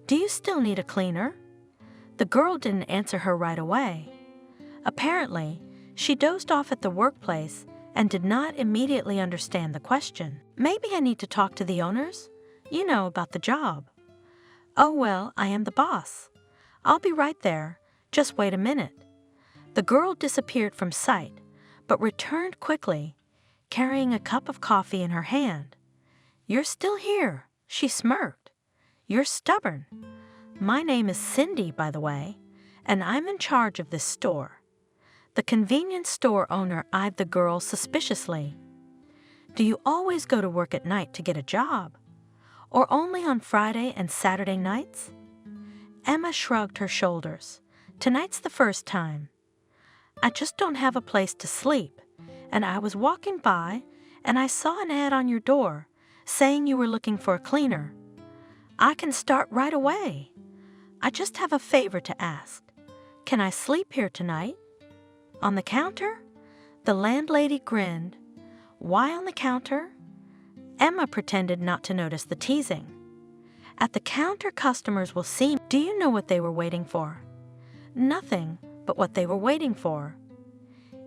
"Do you still need a cleaner?" The girl didn't answer her right away. Apparently, she dozed off at the workplace and did not immediately understand the question. "Maybe I need to talk to the owners? You know, about the job." "Oh, well, I am the boss. I'll be right there. Just wait a minute." The girl disappeared from sight, but returned quickly, carrying a cup of coffee in her hand. "You're still here," she smirked. "You're stubborn. My name is Cindy, by the way, and I'm in charge of this store." The convenience store owner eyed the girl suspiciously. "Do you always go to work at night to get a job? Or only on Friday and Saturday nights?" Emma shrugged her shoulders. "Tonight's the first time. I just don't have a place to sleep, and I was walking by, and I saw an ad on your door saying you were looking for a cleaner. I can start right away. I just have a favor to ask. Can I sleep here tonight?" On the counter? The landlady grinned. why on the counter? Emma pretended not to notice the teasing. At the counter, customers will see. Do you know what they were waiting for? Nothing but what they were waiting for.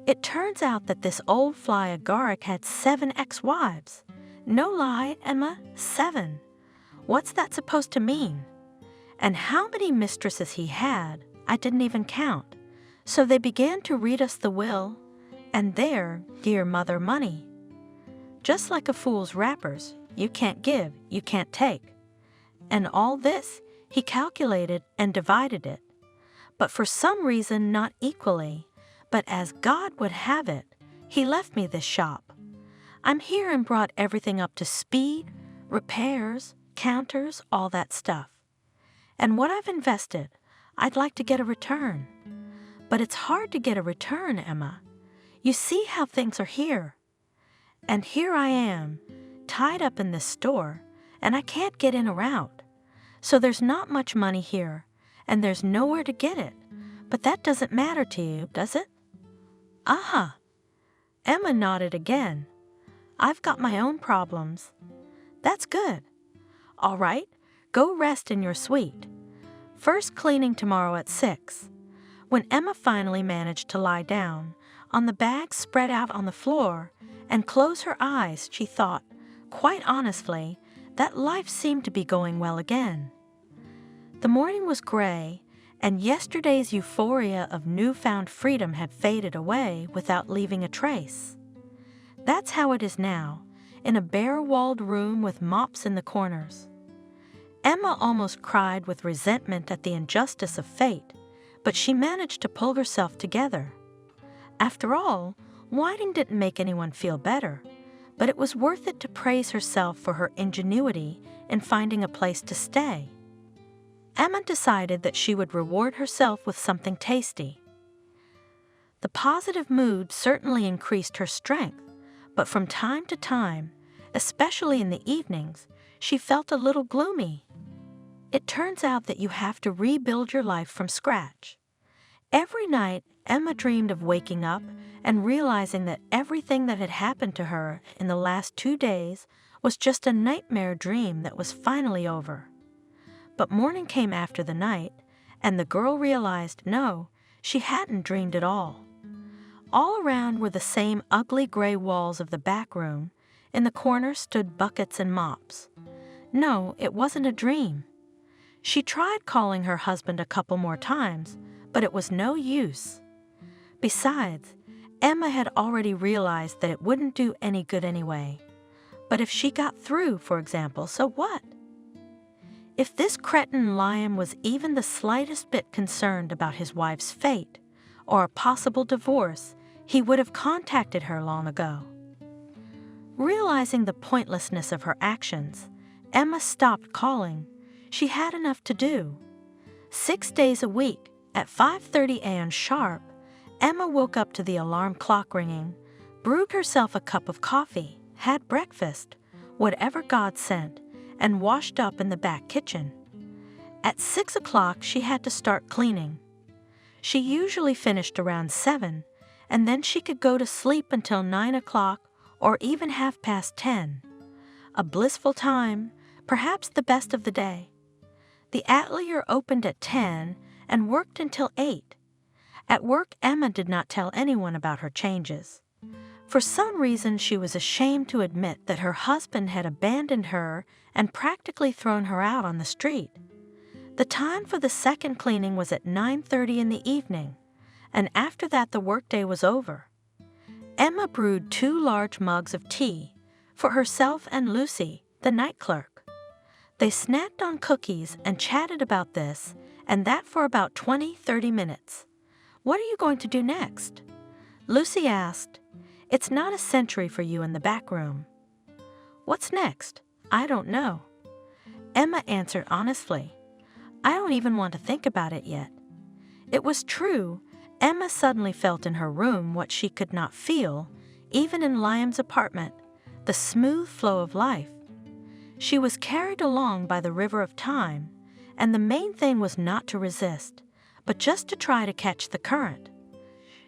It turns out that this old fly Oligarch had 7 ex-wives. No lie, Emma, 7. What's that supposed to mean? And how many mistresses he had, I didn't even count. So they began to read us the will, and there, dear mother, money. Just like a fool's wrappers, you can't give, you can't take. And all this, he calculated and divided it. But for some reason, not equally, but as God would have it, he left me this shop. I'm here and brought everything up to speed, repairs, counters, all that stuff. And what I've invested, I'd like to get a return. But it's hard to get a return, Emma. You see how things are here. And here I am, tied up in this store, and I can't get in or out. So there's not much money here, and there's nowhere to get it. But that doesn't matter to you, does it? Aha! Emma nodded again. I've got my own problems. That's good. All right, go rest in your suite. First cleaning tomorrow at 6. When Emma finally managed to lie down, on the bag spread out on the floor, and close her eyes, she thought, quite honestly, that life seemed to be going well again. The morning was gray, and yesterday's euphoria of newfound freedom had faded away without leaving a trace. That's how it is now, in a bare-walled room with mops in the corners. Emma almost cried with resentment at the injustice of fate, but she managed to pull herself together. After all, whining didn't make anyone feel better, but it was worth it to praise herself for her ingenuity in finding a place to stay. Emma decided that she would reward herself with something tasty. The positive mood certainly increased her strength, but from time to time, especially in the evenings, she felt a little gloomy. It turns out that you have to rebuild your life from scratch. Every night, Emma dreamed of waking up and realizing that everything that had happened to her in the last 2 days was just a nightmare dream that was finally over. But morning came after the night, and the girl realized, no, she hadn't dreamed at all. All around were the same ugly gray walls of the back room. In the corner stood buckets and mops. No, it wasn't a dream. She tried calling her husband a couple more times, but it was no use. Besides, Emma had already realized that it wouldn't do any good anyway. But if she got through, for example, so what? If this cretin Liam was even the slightest bit concerned about his wife's fate or a possible divorce, he would have contacted her long ago. Realizing the pointlessness of her actions, Emma stopped calling. She had enough to do. 6 days a week, at 5:30 a.m. sharp, Emma woke up to the alarm clock ringing, brewed herself a cup of coffee, had breakfast, whatever God sent, and washed up in the back kitchen. At 6 o'clock, she had to start cleaning. She usually finished around 7, and then she could go to sleep until 9 o'clock or even 10:30. A blissful time, perhaps the best of the day. The atelier opened at 10 and worked until 8. At work, Emma did not tell anyone about her changes. For some reason, she was ashamed to admit that her husband had abandoned her and practically thrown her out on the street. The time for the second cleaning was at 9:30 in the evening, and after that the workday was over. Emma brewed 2 large mugs of tea for herself and Lucy, the night clerk. They snacked on cookies and chatted about this and that for about 20-30 minutes. What are you going to do next? Lucy asked. It's not a century for you in the back room. What's next? I don't know. Emma answered honestly. I don't even want to think about it yet. It was true. Emma suddenly felt in her room what she could not feel, even in Liam's apartment, the smooth flow of life. She was carried along by the river of time, and the main thing was not to resist, but just to try to catch the current.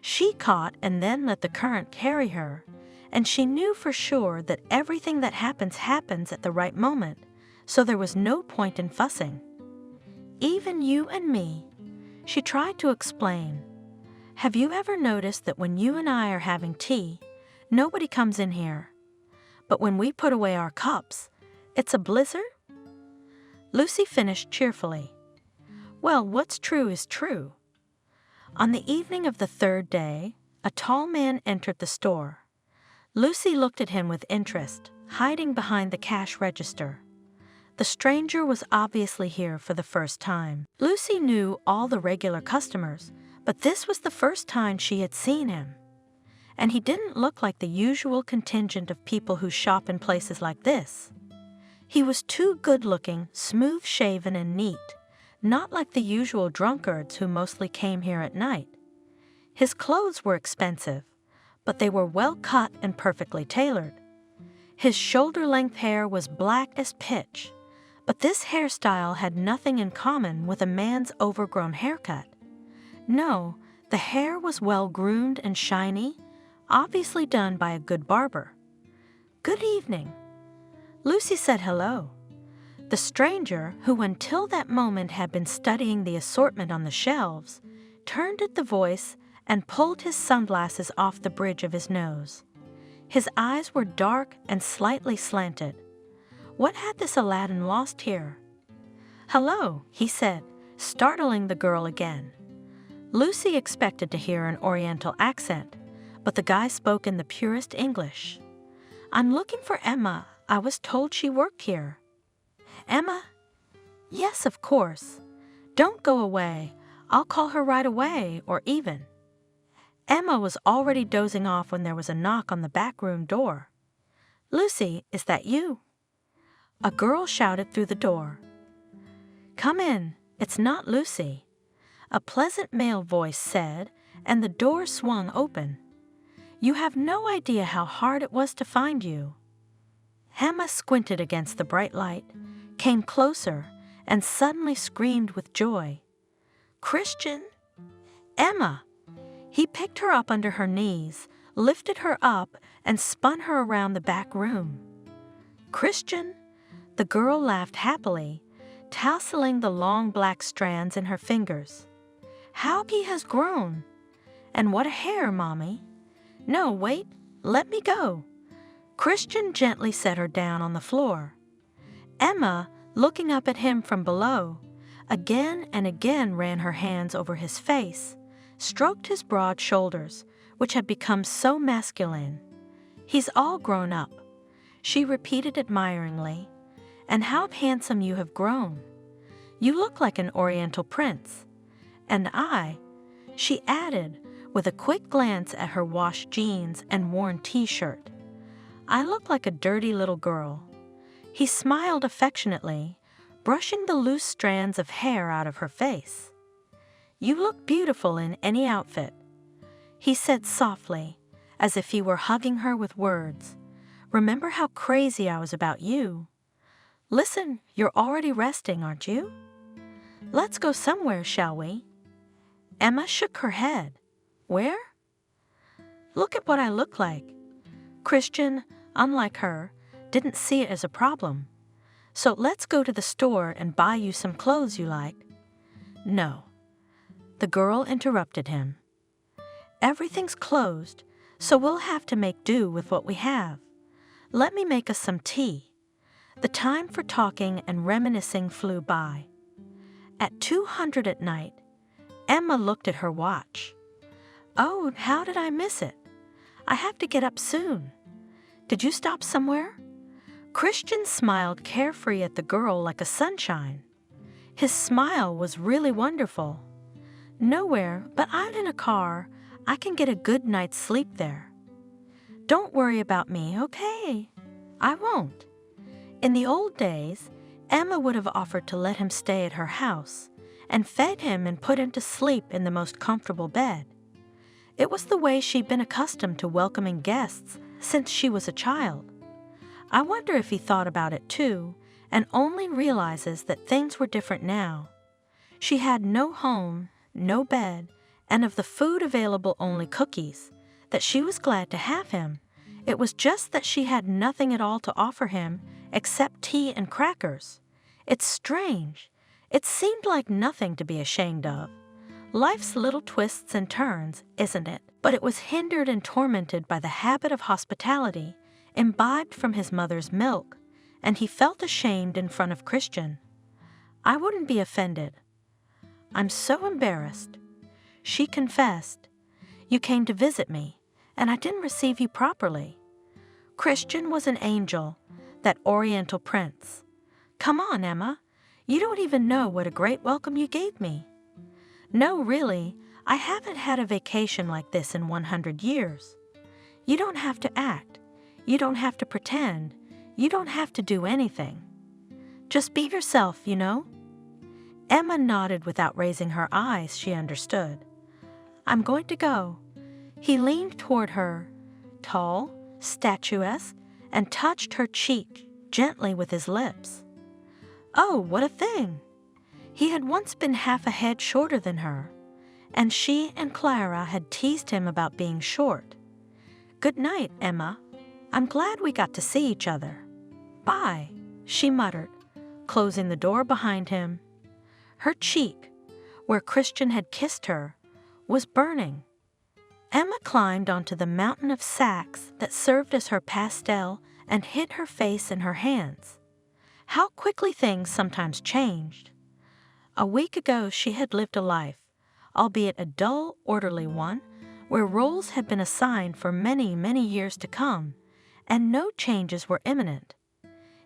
She caught and then let the current carry her, and she knew for sure that everything that happens at the right moment, so there was no point in fussing. Even you and me, she tried to explain. Have you ever noticed that when you and I are having tea, nobody comes in here? But when we put away our cups, it's a blizzard? Lucy finished cheerfully. Well, what's true is true. On the evening of the third day, a tall man entered the store. Lucy looked at him with interest, hiding behind the cash register. The stranger was obviously here for the first time. Lucy knew all the regular customers, but this was the first time she had seen him. And he didn't look like the usual contingent of people who shop in places like this. He was too good-looking, smooth-shaven, and neat, not like the usual drunkards who mostly came here at night. His clothes were expensive, but they were well cut and perfectly tailored. His shoulder-length hair was black as pitch, but this hairstyle had nothing in common with a man's overgrown haircut. No, the hair was well-groomed and shiny, obviously done by a good barber. Good evening. Lucy said hello. The stranger, who until that moment had been studying the assortment on the shelves, turned at the voice and pulled his sunglasses off the bridge of his nose. His eyes were dark and slightly slanted. What had this Aladdin lost here? Hello, he said, startling the girl again. Lucy expected to hear an Oriental accent, but the guy spoke in the purest English. I'm looking for Emma. I was told she worked here. Emma? Yes, of course. Don't go away. I'll call her right away, or even. Emma was already dozing off when there was a knock on the back room door. Lucy, is that you? A girl shouted through the door. Come in. It's not Lucy. A pleasant male voice said, and the door swung open. You have no idea how hard it was to find you. Emma squinted against the bright light, came closer, and suddenly screamed with joy. Christian? Emma! He picked her up under her knees, lifted her up, and spun her around the back room. Christian? The girl laughed happily, tasseling the long black strands in her fingers. How he has grown! And what a hair, Mommy! No, wait, let me go. Christian gently set her down on the floor. Emma, looking up at him from below, again and again ran her hands over his face, stroked his broad shoulders, which had become so masculine. He's all grown up, she repeated admiringly. And how handsome you have grown. You look like an Oriental prince. And I, she added, with a quick glance at her washed jeans and worn t-shirt, I look like a dirty little girl. He smiled affectionately, brushing the loose strands of hair out of her face. You look beautiful in any outfit, he said softly, as if he were hugging her with words. Remember how crazy I was about you? Listen, you're already resting, aren't you? Let's go somewhere, shall we? Emma shook her head. Where? Look at what I look like. Christian, unlike her, didn't see it as a problem. So let's go to the store and buy you some clothes you like. No. The girl interrupted him. Everything's closed, so we'll have to make do with what we have. Let me make us some tea. The time for talking and reminiscing flew by. At 200 at night, Emma looked at her watch. Oh, how did I miss it? I have to get up soon. Did you stop somewhere? Christian smiled carefree at the girl like a sunshine. His smile was really wonderful. Nowhere, but I'm in a car. I can get a good night's sleep there. Don't worry about me, okay? I won't. In the old days, Emma would have offered to let him stay at her house and fed him and put him to sleep in the most comfortable bed. It was the way she'd been accustomed to welcoming guests since she was a child. I wonder if he thought about it too and only realizes that things were different now. She had no home, no bed, and of the food available only cookies, that she was glad to have him, It was just that she had nothing at all to offer him except tea and crackers. It's strange. It seemed like nothing to be ashamed of. Life's little twists and turns, isn't it? But it was hindered and tormented by the habit of hospitality, imbibed from his mother's milk, and he felt ashamed in front of Christian. I wouldn't be offended. I'm so embarrassed. She confessed. You came to visit me, and I didn't receive you properly. Christian was an angel, that Oriental prince. Come on, Emma. You don't even know what a great welcome you gave me. No, really, I haven't had a vacation like this in 100 years. You don't have to act. You don't have to pretend. You don't have to do anything. Just be yourself, you know? Emma nodded without raising her eyes. She understood. I'm going to go. He leaned toward her, tall, statuesque, and touched her cheek gently with his lips. Oh, what a thing! He had once been half a head shorter than her, and she and Clara had teased him about being short. Good night, Emma. I'm glad we got to see each other. Bye, she muttered, closing the door behind him. Her cheek, where Christian had kissed her, was burning. Emma climbed onto the mountain of sacks that served as her pastel and hid her face in her hands. How quickly things sometimes changed. A week ago she had lived a life, albeit a dull, orderly one, where roles had been assigned for many, many years to come, and no changes were imminent.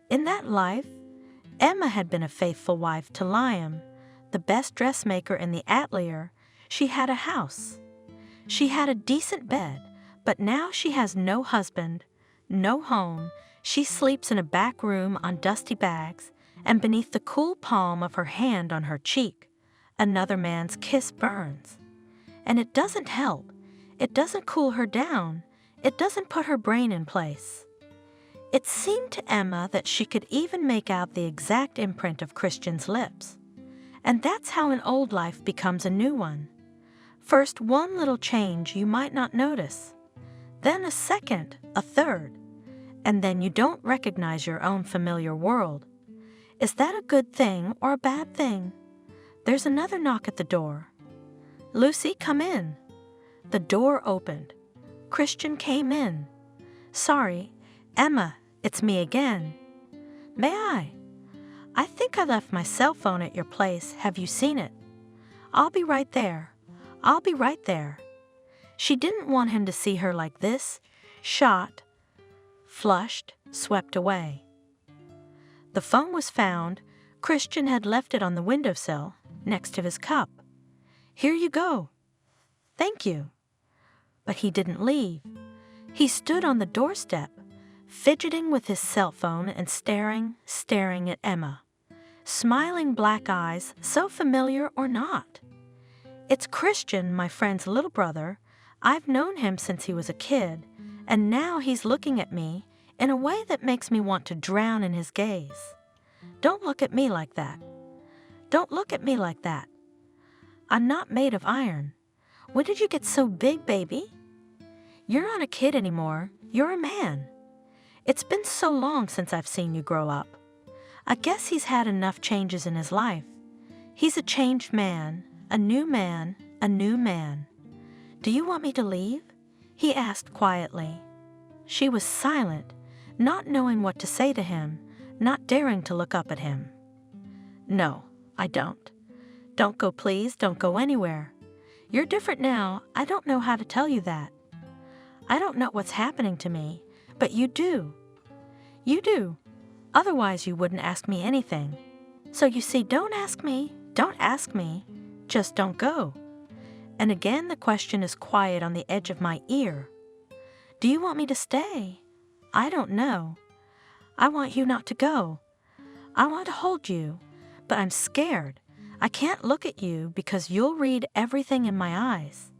In that life, Emma had been a faithful wife to Liam, the best dressmaker in the Atelier. She had a house. She had a decent bed, but now she has no husband, no home. She sleeps in a back room on dusty bags, and beneath the cool palm of her hand on her cheek, another man's kiss burns. And it doesn't help. It doesn't cool her down. It doesn't put her brain in place. It seemed to Emma that she could even make out the exact imprint of Christian's lips. And that's how an old life becomes a new one. First one little change you might not notice, then a second, a third, and then you don't recognize your own familiar world. Is that a good thing or a bad thing? There's another knock at the door. Lucy, come in. The door opened. Christian came in. Sorry, Emma, it's me again. May I? I think I left my cell phone at your place. Have you seen it? I'll be right there. I'll be right there. She didn't want him to see her like this, shot, flushed, swept away. The phone was found. Christian had left it on the windowsill, next to his cup. Here you go. Thank you. But he didn't leave. He stood on the doorstep, fidgeting with his cell phone and staring at Emma. Smiling black eyes, so familiar or not. It's Christian, my friend's little brother. I've known him since he was a kid, and now he's looking at me in a way that makes me want to drown in his gaze. Don't look at me like that. Don't look at me like that. I'm not made of iron. When did you get so big, baby? You're not a kid anymore. You're a man. It's been so long since I've seen you grow up. I guess he's had enough changes in his life. He's a changed man, a new man, a new man. Do you want me to leave? He asked quietly. She was silent, not knowing what to say to him, not daring to look up at him. No, I don't. Don't go, please. Don't go anywhere. You're different now. I don't know how to tell you that. I don't know what's happening to me, but you do. You do. Otherwise, you wouldn't ask me anything. So you see, don't ask me. Don't ask me. Just don't go. And again, the question is quiet on the edge of my ear. Do you want me to stay? I don't know. I want you not to go. I want to hold you, but I'm scared. I can't look at you because you'll read everything in my eyes.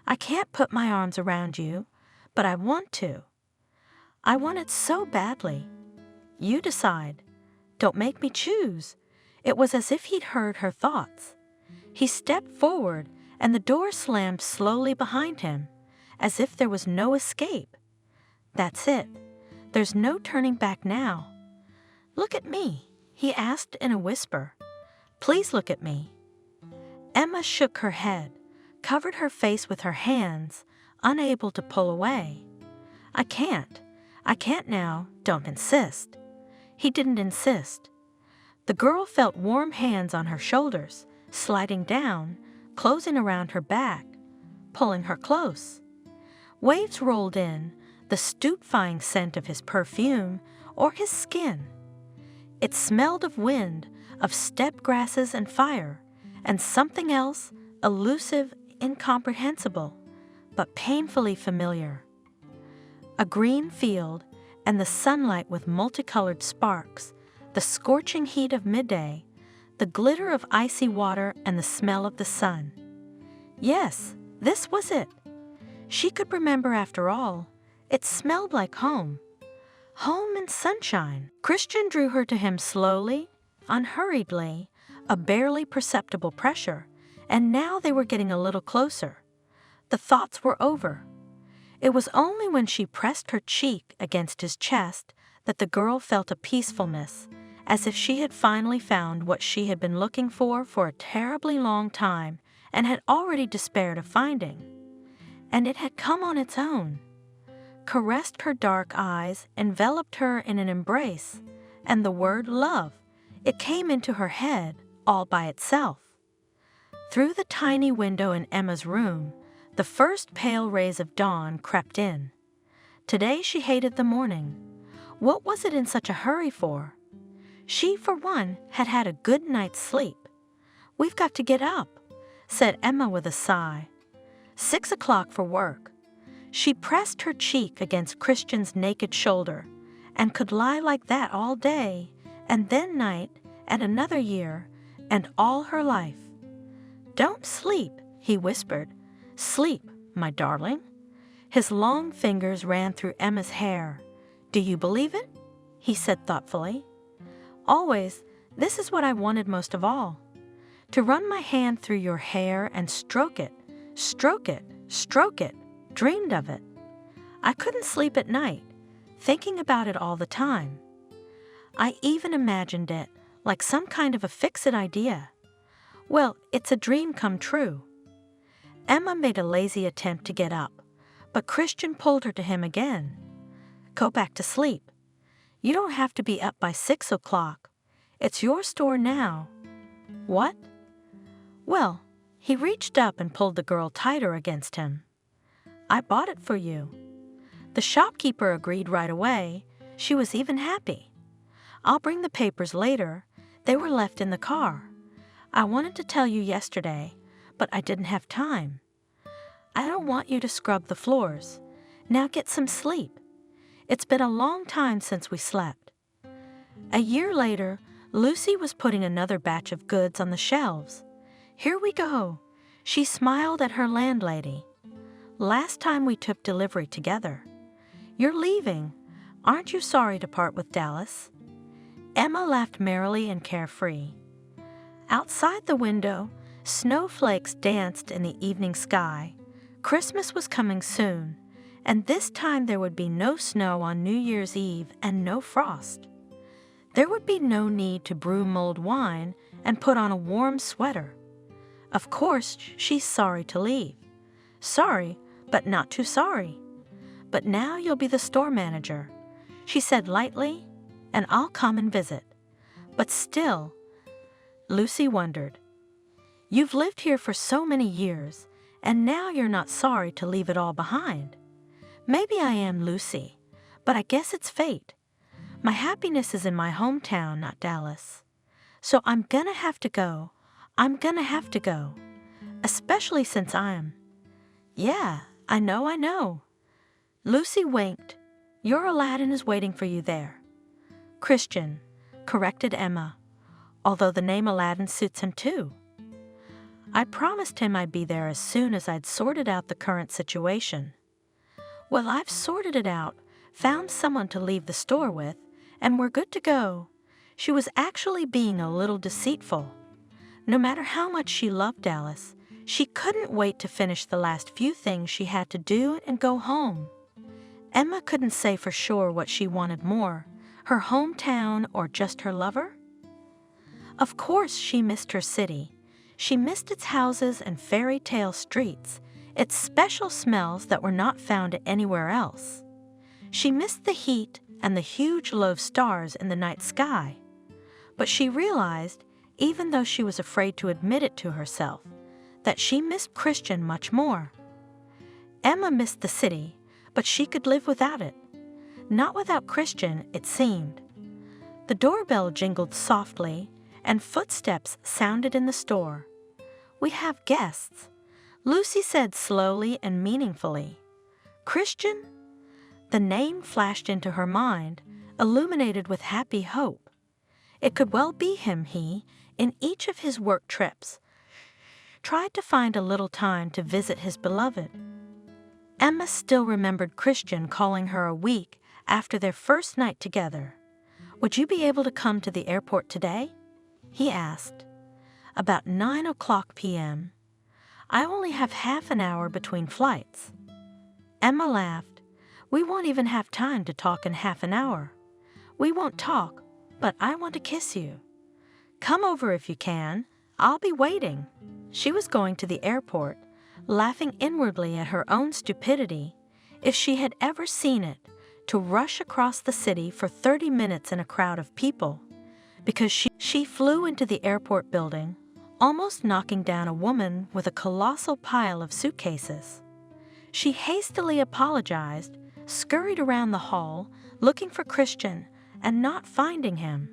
I can't put my arms around you, but I want to. I want it so badly. You decide. Don't make me choose. It was as if he'd heard her thoughts. He stepped forward, and the door slammed slowly behind him, as if there was no escape. That's it. There's no turning back now. Look at me, he asked in a whisper. Please look at me. Emma shook her head, covered her face with her hands, unable to pull away. I can't now, don't insist. He didn't insist. The girl felt warm hands on her shoulders, sliding down, closing around her back, pulling her close. Waves rolled in, the stupefying scent of his perfume or his skin. It smelled of wind, of steppe grasses and fire, and something else, elusive, incomprehensible, but painfully familiar. A green field, and the sunlight with multicolored sparks, the scorching heat of midday, the glitter of icy water and the smell of the sun. Yes, this was it. She could remember after all. It smelled like home. Home and sunshine. Christian drew her to him slowly, unhurriedly, a barely perceptible pressure, and now they were getting a little closer. The thoughts were over. It was only when she pressed her cheek against his chest that the girl felt a peacefulness, as if she had finally found what she had been looking for a terribly long time and had already despaired of finding. And it had come on its own, caressed her dark eyes, enveloped her in an embrace, and the word love, it came into her head all by itself. Through the tiny window in Emma's room, the first pale rays of dawn crept in. Today she hated the morning. What was it in such a hurry for? She, for one, had had a good night's sleep. We've got to get up, said Emma with a sigh. 6 o'clock for work. She pressed her cheek against Christian's naked shoulder and could lie like that all day, and then night, and another year, and all her life. Don't sleep, he whispered. Sleep, my darling. His long fingers ran through Emma's hair. Do you believe it? He said thoughtfully. Always, this is what I wanted most of all. To run my hand through your hair and stroke it, stroke it, stroke it, dreamed of it. I couldn't sleep at night, thinking about it all the time. I even imagined it, like some kind of a fix-it idea. Well, it's a dream come true. Emma made a lazy attempt to get up, but Christian pulled her to him again. Go back to sleep. You don't have to be up by 6 o'clock. It's your store now. What? Well, he reached up and pulled the girl tighter against him. I bought it for you. The shopkeeper agreed right away. She was even happy. I'll bring the papers later. They were left in the car. I wanted to tell you yesterday, but I didn't have time. I don't want you to scrub the floors. Now get some sleep. It's been a long time since we slept. A year later, Lucy was putting another batch of goods on the shelves. Here we go. She smiled at her landlady. Last time we took delivery together. You're leaving. Aren't you sorry to part with Dallas? Emma laughed merrily and carefree. Outside the window, snowflakes danced in the evening sky. Christmas was coming soon, and this time there would be no snow on New Year's Eve and no frost. There would be no need to brew mulled wine and put on a warm sweater. Of course, she's sorry to leave. Sorry, but not too sorry. But now you'll be the store manager, she said lightly, and I'll come and visit. But still, Lucy wondered. You've lived here for so many years, and now you're not sorry to leave it all behind. Maybe I am, Lucy, but I guess it's fate. My happiness is in my hometown, not Dallas. So I'm gonna have to go. I'm gonna have to go. Especially since I'm... Yeah, I know. Lucy winked. Your Aladdin is waiting for you there. Christian, corrected Emma, although the name Aladdin suits him too. I promised him I'd be there as soon as I'd sorted out the current situation. Well, I've sorted it out, found someone to leave the store with, and we're good to go. She was actually being a little deceitful. No matter how much she loved Dallas, she couldn't wait to finish the last few things she had to do and go home. Emma couldn't say for sure what she wanted more, her hometown or just her lover. Of course she missed her city. She missed its houses and fairy tale streets, its special smells that were not found anywhere else. She missed the heat and the huge low stars in the night sky. But she realized, even though she was afraid to admit it to herself, that she missed Christian much more. Emma missed the city, but she could live without it. Not without Christian, it seemed. The doorbell jingled softly, and footsteps sounded in the store. "We have guests," Lucy said slowly and meaningfully. "Christian?" The name flashed into her mind, illuminated with happy hope. It could well be him. He, in each of his work trips, tried to find a little time to visit his beloved. Emma still remembered Christian calling her a week after their first night together. "Would you be able to come to the airport today?" he asked. "About 9:00 p.m. I only have half an hour between flights." Emma laughed. "We won't even have time to talk in half an hour. We won't talk, but I want to kiss you. Come over if you can. I'll be waiting." She was going to the airport, laughing inwardly at her own stupidity, if she had ever seen it, to rush across the city for 30 minutes in a crowd of people, because she flew into the airport building, almost knocking down a woman with a colossal pile of suitcases. She hastily apologized, scurried around the hall, looking for Christian, and not finding him.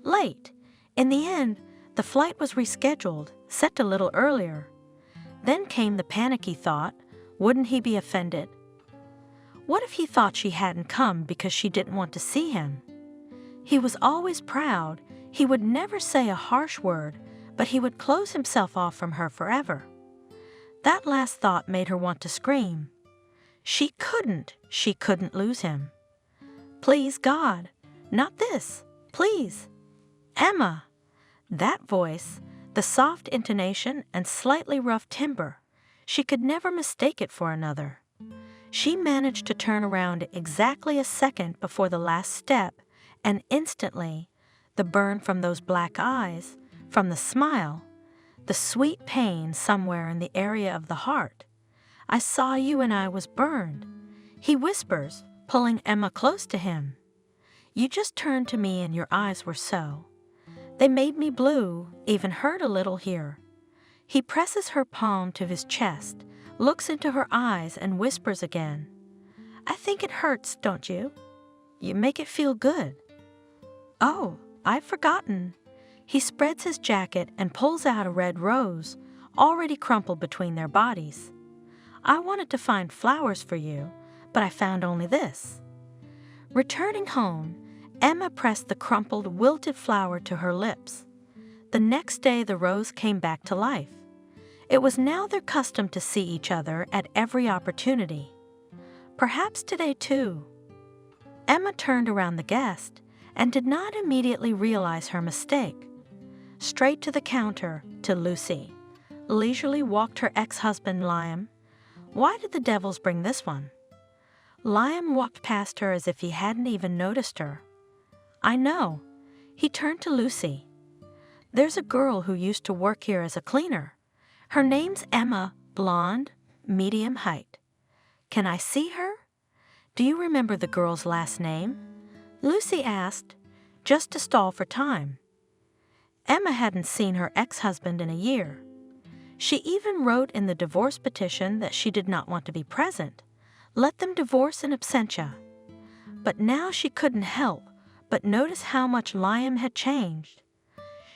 Late. In the end, the flight was rescheduled, set a little earlier. Then came the panicky thought, wouldn't he be offended? What if he thought she hadn't come because she didn't want to see him? He was always proud. He would never say a harsh word, but he would close himself off from her forever. That last thought made her want to scream. She couldn't lose him. "Please, God, not this, please. Emma." That voice, the soft intonation and slightly rough timbre, she could never mistake it for another. She managed to turn around exactly a second before the last step, and instantly, the burn from those black eyes, from the smile, the sweet pain somewhere in the area of the heart. "I saw you and I was burned," he whispers, pulling Emma close to him. "You just turned to me and your eyes were so. They made me blue, even hurt a little here." He presses her palm to his chest, looks into her eyes and whispers again, "I think it hurts, don't you? You make it feel good." "Oh, I've forgotten." He spreads his jacket and pulls out a red rose, already crumpled between their bodies. "I wanted to find flowers for you, but I found only this." Returning home, Emma pressed the crumpled, wilted flower to her lips. The next day the rose came back to life. It was now their custom to see each other at every opportunity. Perhaps today too. Emma turned around the guest and did not immediately realize her mistake. Straight to the counter, to Lucy, leisurely walked her ex-husband Liam. Why did the devils bring this one? Liam walked past her as if he hadn't even noticed her. "I know." He turned to Lucy. "There's a girl who used to work here as a cleaner. Her name's Emma, blonde, medium height. Can I see her?" "Do you remember the girl's last name?" Lucy asked, just to stall for time. Emma hadn't seen her ex-husband in a year. She even wrote in the divorce petition that she did not want to be present. Let them divorce in absentia. But now she couldn't help but notice how much Liam had changed.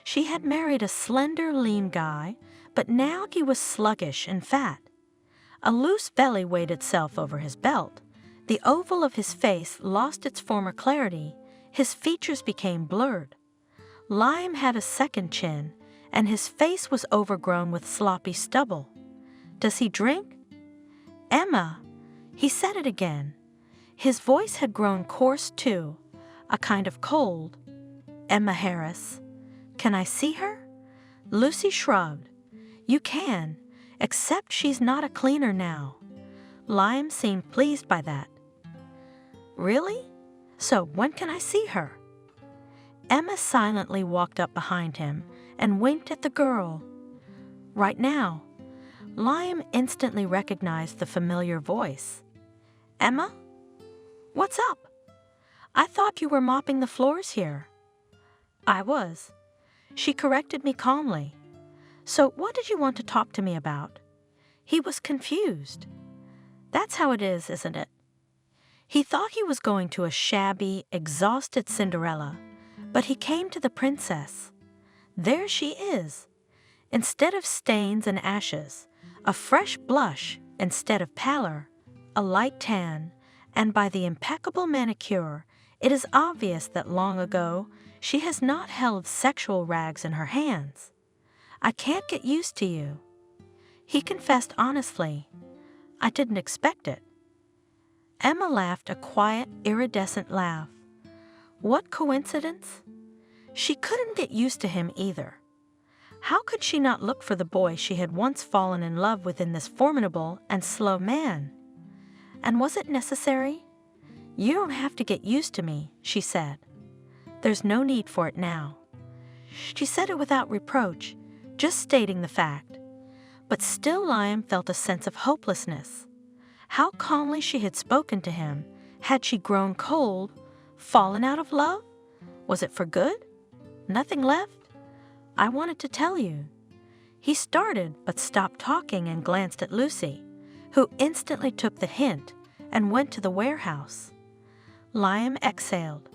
She had married a slender, lean guy, but now he was sluggish and fat. A loose belly weighed itself over his belt. The oval of his face lost its former clarity. His features became blurred. Liam had a second chin, and his face was overgrown with sloppy stubble. "Does he drink?" "Emma," he said it again. His voice had grown coarse too, a kind of cold. "Emma Harris. Can I see her?" Lucy shrugged. "You can, except she's not a cleaner now." Liam seemed pleased by that. Really? So when can I see her? Emma silently walked up behind him and winked at the girl. Right now. Liam instantly recognized the familiar voice. Emma? What's up? I thought you were mopping the floors here. I was. She corrected me calmly. So what did you want to talk to me about? He was confused. That's how it is, isn't it? He thought he was going to a shabby, exhausted Cinderella, but he came to the princess. There she is. Instead of stains and ashes, a fresh blush instead of pallor, a light tan, and by the impeccable manicure, it is obvious that long ago she has not held sexual rags in her hands. I can't get used to you. He confessed honestly. I didn't expect it. Emma laughed a quiet, iridescent laugh. What coincidence? She couldn't get used to him either. How could she not look for the boy she had once fallen in love with in this formidable and slow man? And was it necessary? You don't have to get used to me, she said. There's no need for it now. She said it without reproach, just stating the fact. But still Liam felt a sense of hopelessness. How calmly she had spoken to him. Had she grown cold, fallen out of love? Was it for good? Nothing left? I wanted to tell you. He started but stopped talking and glanced at Lucy, who instantly took the hint and went to the warehouse. Liam exhaled.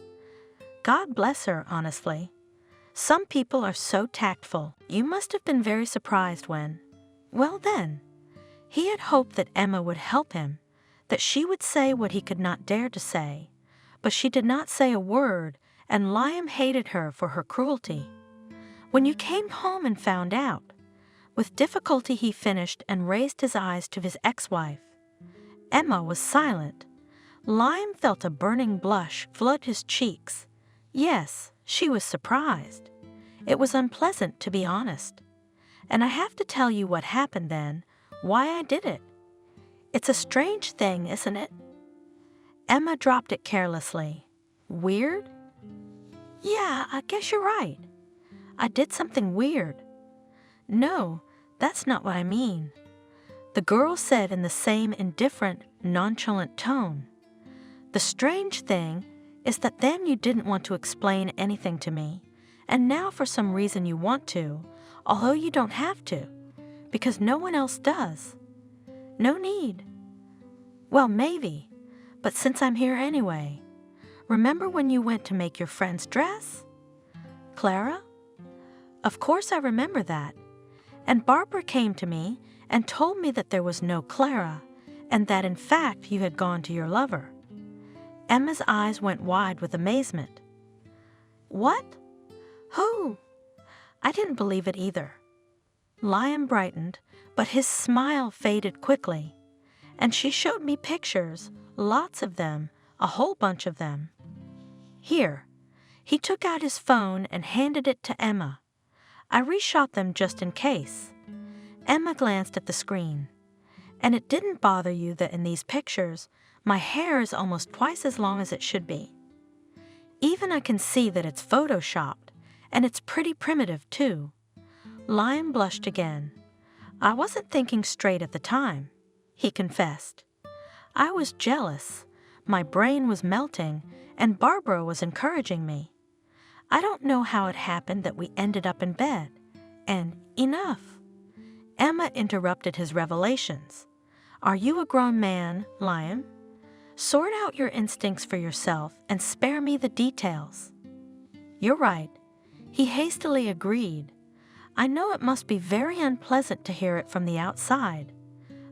God bless her, honestly. Some people are so tactful. You must have been very surprised when... Well then, he had hoped that Emma would help him, that she would say what he could not dare to say. But she did not say a word, and Liam hated her for her cruelty. When you came home and found out, with difficulty he finished and raised his eyes to his ex-wife. Emma was silent. Liam felt a burning blush flood his cheeks. Yes, she was surprised. It was unpleasant, to be honest. And I have to tell you what happened then, why I did it. It's a strange thing, isn't it? Emma dropped it carelessly. Weird? Yeah, I guess you're right. I did something weird. No, that's not what I mean. The girl said in the same indifferent, nonchalant tone. The strange thing is that then you didn't want to explain anything to me, and now for some reason you want to, although you don't have to, because no one else does. No need. Well, maybe, but since I'm here anyway, remember when you went to make your friend's dress? Clara? Of course I remember that. And Barbara came to me and told me that there was no Clara, and that in fact you had gone to your lover. Emma's eyes went wide with amazement. What? Who? I didn't believe it either. Liam brightened, but his smile faded quickly, and she showed me pictures, lots of them, a whole bunch of them. Here. He took out his phone and handed it to Emma. I reshot them just in case. Emma glanced at the screen. And it didn't bother you that in these pictures, my hair is almost twice as long as it should be. Even I can see that it's photoshopped, and it's pretty primitive too. Liam blushed again. I wasn't thinking straight at the time, he confessed. I was jealous. My brain was melting, and Barbara was encouraging me. I don't know how it happened that we ended up in bed. And enough. Emma interrupted his revelations. Are you a grown man, Liam? Sort out your instincts for yourself and spare me the details. You're right. He hastily agreed. I know it must be very unpleasant to hear it from the outside.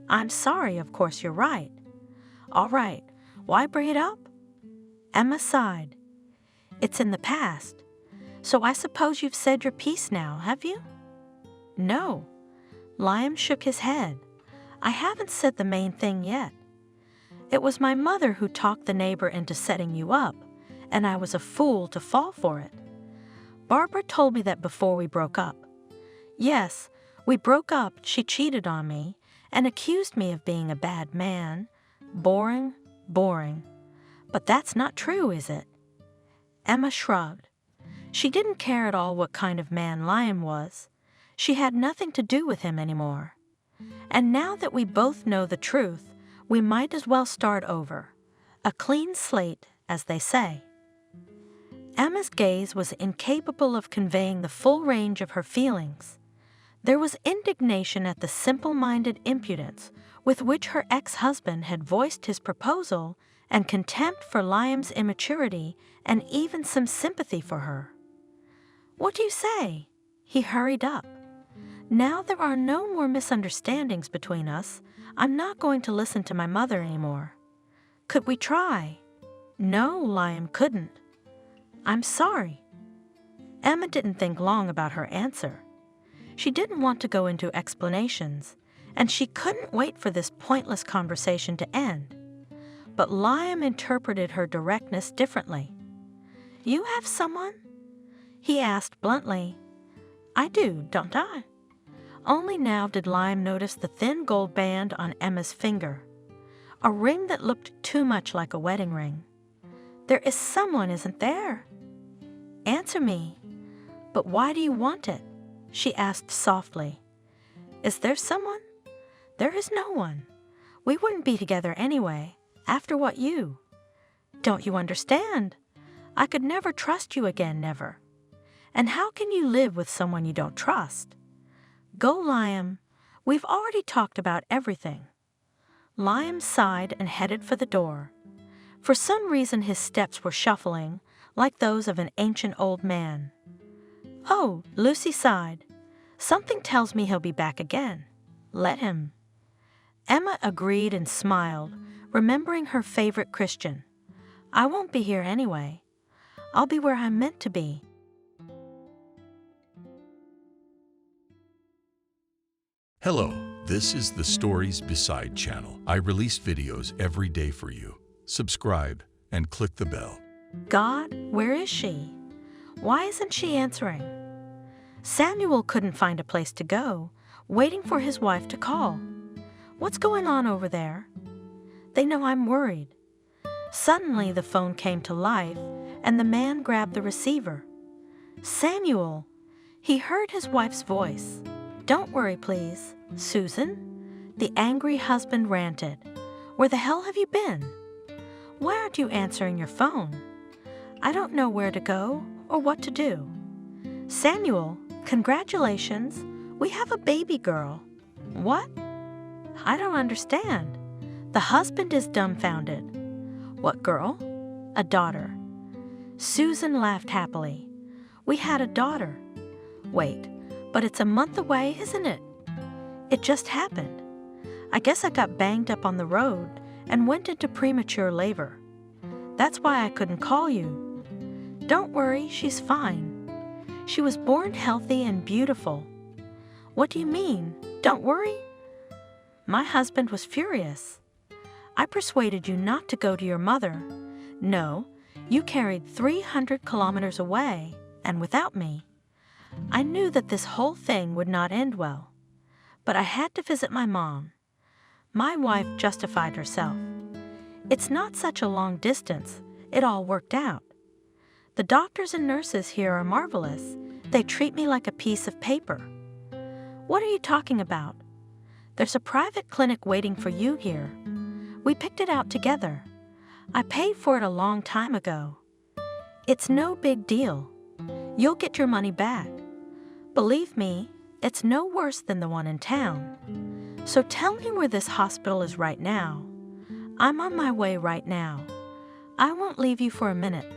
I'm sorry, of course you're right. All right, why bring it up? Emma sighed. It's in the past. So I suppose you've said your piece now, have you? No. Liam shook his head. I haven't said the main thing yet. It was my mother who talked the neighbor into setting you up, and I was a fool to fall for it. Barbara told me that before we broke up. Yes, we broke up, she cheated on me, and accused me of being a bad man. Boring. But that's not true, is it? Emma shrugged. She didn't care at all what kind of man Liam was. She had nothing to do with him anymore. And now that we both know the truth, we might as well start over. A clean slate, as they say. Emma's gaze was incapable of conveying the full range of her feelings. There was indignation at the simple-minded impudence with which her ex-husband had voiced his proposal, and contempt for Liam's immaturity, and even some sympathy for her. "What do you say?" He hurried up. "Now there are no more misunderstandings between us. I'm not going to listen to my mother anymore. Could we try?" No, Liam couldn't. "I'm sorry." Emma didn't think long about her answer. She didn't want to go into explanations, and she couldn't wait for this pointless conversation to end. But Liam interpreted her directness differently. "You have someone?" he asked bluntly. "I do, don't I?" Only now did Liam notice the thin gold band on Emma's finger, a ring that looked too much like a wedding ring. "There is someone, isn't there?" "Answer me." "But why do you want it?" she asked softly. "Is there someone?" "There is no one. We wouldn't be together anyway, after what you—" "Don't you understand? I could never trust you again, never. And how can you live with someone you don't trust? Go, Liam. We've already talked about everything." Liam sighed and headed for the door. For some reason his steps were shuffling, like those of an ancient old man. "Oh," Lucy sighed. "Something tells me he'll be back again. Let him." Emma agreed and smiled, remembering her favorite Christian. "I won't be here anyway. I'll be where I'm meant to be." Hello, this is the Stories Beside channel. I release videos every day for you. Subscribe and click the bell. "God, where is she? Why isn't she answering?" Samuel couldn't find a place to go, waiting for his wife to call. "What's going on over there?" "They know I'm worried." Suddenly the phone came to life, and the man grabbed the receiver. "Samuel!" He heard his wife's voice. "Don't worry, please. Susan?" The angry husband ranted. "Where the hell have you been? Why aren't you answering your phone? I don't know where to go or what to do." "Samuel, congratulations. We have a baby girl." "What?" "I don't understand." The husband is dumbfounded. "What girl?" "A daughter." Susan laughed happily. "We had a daughter." "Wait, but it's a month away, isn't it?" "It just happened. I guess I got banged up on the road and went into premature labor. That's why I couldn't call you." "Don't worry, she's fine. She was born healthy and beautiful." "What do you mean? Don't worry?" My husband was furious. "I persuaded you not to go to your mother. No, you carried 300 kilometers away, and without me. I knew that this whole thing would not end well. But I had to visit my mom." My wife justified herself. "It's not such a long distance. It all worked out. The doctors and nurses here are marvelous. They treat me like a piece of paper." "What are you talking about?" "There's a private clinic waiting for you here. We picked it out together. I paid for it a long time ago. It's no big deal. You'll get your money back. Believe me, it's no worse than the one in town. So tell me where this hospital is right now. I'm on my way right now. I won't leave you for a minute.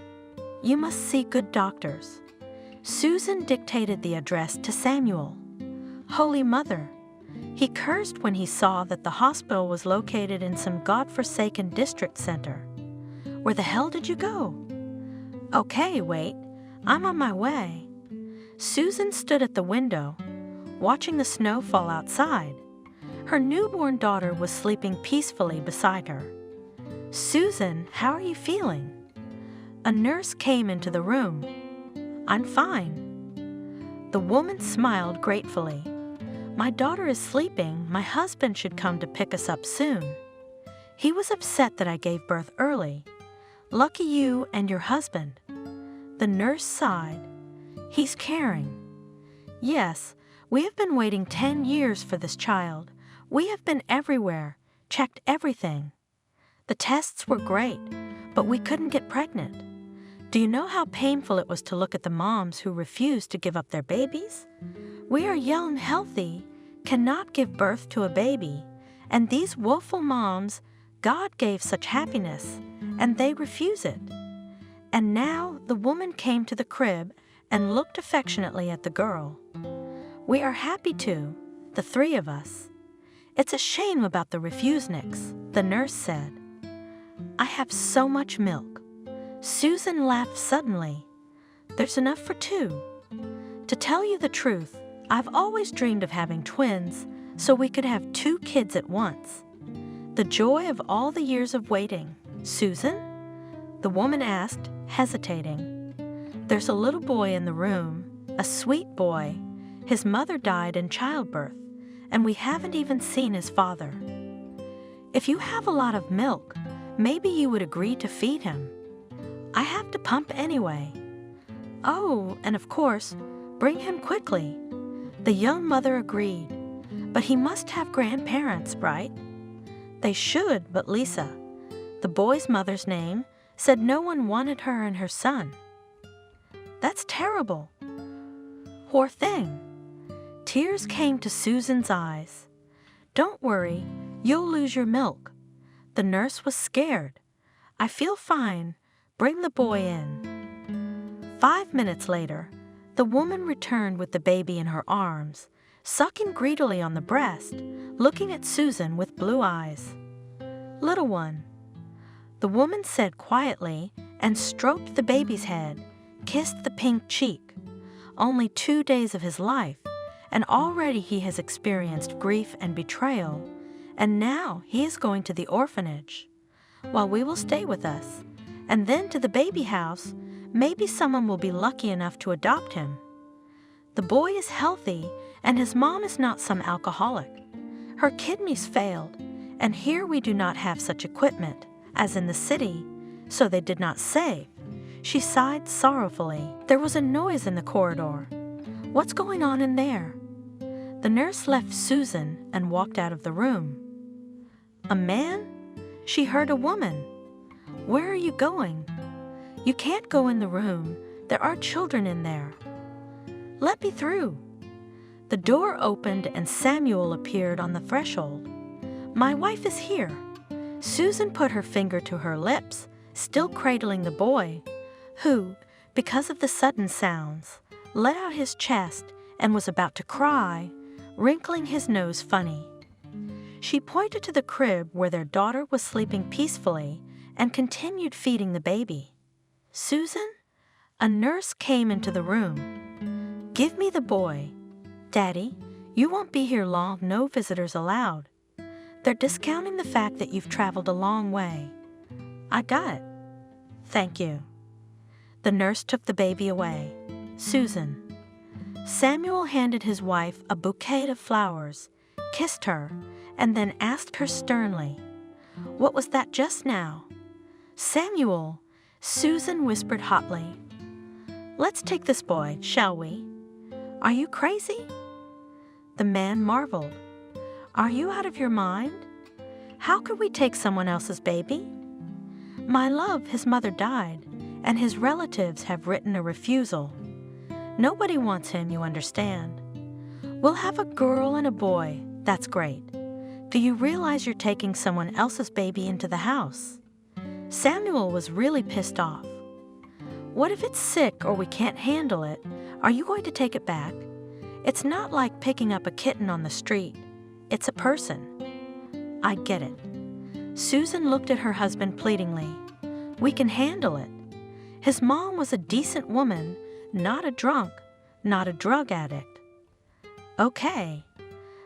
You must see good doctors." Susan dictated the address to Samuel. Holy Mother! He cursed when he saw that the hospital was located in some godforsaken district center. "Where the hell did you go?" "Okay, wait. I'm on my way." Susan stood at the window, watching the snow fall outside. Her newborn daughter was sleeping peacefully beside her. "Susan, how are you feeling?" A nurse came into the room. "I'm fine." The woman smiled gratefully. "My daughter is sleeping. My husband should come to pick us up soon. He was upset that I gave birth early. Lucky you and your husband. The nurse sighed. He's caring. Yes, we have been waiting 10 years for this child. We have been everywhere, checked everything. The tests were great, but we couldn't get pregnant. Do you know how painful it was to look at the moms who refused to give up their babies? We are young, healthy, cannot give birth to a baby, and these woeful moms, God gave such happiness, and they refuse it. And now the woman came to the crib and looked affectionately at the girl. We are happy to, the three of us. It's a shame about the refuseniks, the nurse said. I have so much milk. Susan laughed suddenly. There's enough for two. To tell you the truth, I've always dreamed of having twins so we could have 2 kids at once. The joy of all the years of waiting. Susan? The woman asked, hesitating. There's a little boy in the room, a sweet boy. His mother died in childbirth, and we haven't even seen his father. If you have a lot of milk, maybe you would agree to feed him. I have to pump anyway. Oh, and of course, bring him quickly. The young mother agreed. But he must have grandparents, right? They should, but Lisa, the boy's mother's name, said no one wanted her and her son. That's terrible. Poor thing. Tears came to Susan's eyes. Don't worry, you'll lose your milk. The nurse was scared. I feel fine. Bring the boy in. 5 minutes later, the woman returned with the baby in her arms, sucking greedily on the breast, looking at Susan with blue eyes. Little one. The woman said quietly and stroked the baby's head, kissed the pink cheek. Only 2 days of his life, and already he has experienced grief and betrayal, and now he is going to the orphanage. While we will stay with us, and then to the baby house, maybe someone will be lucky enough to adopt him. The boy is healthy, and his mom is not some alcoholic. Her kidneys failed, and here we do not have such equipment as in the city, so they did not save. She sighed sorrowfully. There was a noise in the corridor. What's going on in there? The nurse left Susan and walked out of the room. A man? She heard a woman. Where are you going? You can't go in the room. There are children in there. Let me through. The door opened and Samuel appeared on the threshold. My wife is here. Susan put her finger to her lips, still cradling the boy, who, because of the sudden sounds, let out his chest and was about to cry, wrinkling his nose funny. She pointed to the crib where their daughter was sleeping peacefully and continued feeding the baby. Susan? A nurse came into the room. Give me the boy. Daddy, you won't be here long, no visitors allowed. They're discounting the fact that you've traveled a long way. I got it. Thank you. The nurse took the baby away. Susan. Samuel handed his wife a bouquet of flowers, kissed her, and then asked her sternly, What was that just now? Samuel, Susan whispered hotly. Let's take this boy, shall we? Are you crazy? The man marveled. Are you out of your mind? How could we take someone else's baby? My love, his mother died, and his relatives have written a refusal. Nobody wants him, you understand. We'll have a girl and a boy. That's great. Do you realize you're taking someone else's baby into the house? Samuel was really pissed off. What if it's sick or we can't handle it? Are you going to take it back? It's not like picking up a kitten on the street. It's a person. I get it. Susan looked at her husband pleadingly. We can handle it. His mom was a decent woman, not a drunk, not a drug addict. Okay.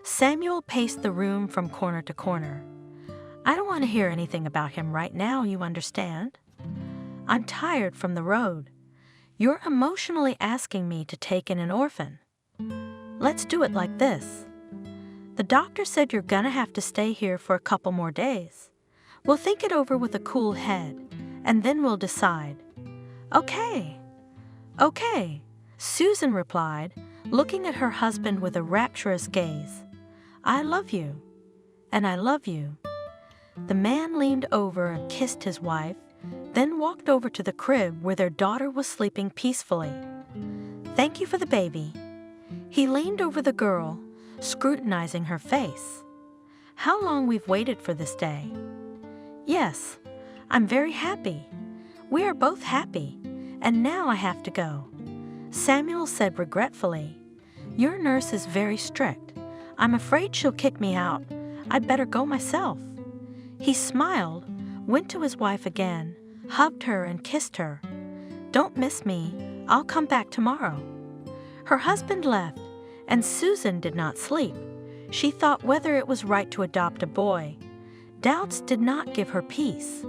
Samuel paced the room from corner to corner. I don't want to hear anything about him right now, you understand? I'm tired from the road. You're emotionally asking me to take in an orphan. Let's do it like this. The doctor said you're gonna have to stay here for a couple more days. We'll think it over with a cool head, and then we'll decide." "Okay, okay," Susan replied, looking at her husband with a rapturous gaze. "I love you, and I love you." The man leaned over and kissed his wife, then walked over to the crib where their daughter was sleeping peacefully. "Thank you for the baby." He leaned over the girl, scrutinizing her face. "How long we've waited for this day." "Yes, I'm very happy. We are both happy, and now I have to go." Samuel said regretfully, "Your nurse is very strict. I'm afraid she'll kick me out. I'd better go myself." He smiled, went to his wife again, hugged her and kissed her. "Don't miss me. I'll come back tomorrow." Her husband left, and Susan did not sleep. She thought whether it was right to adopt a boy. Doubts did not give her peace.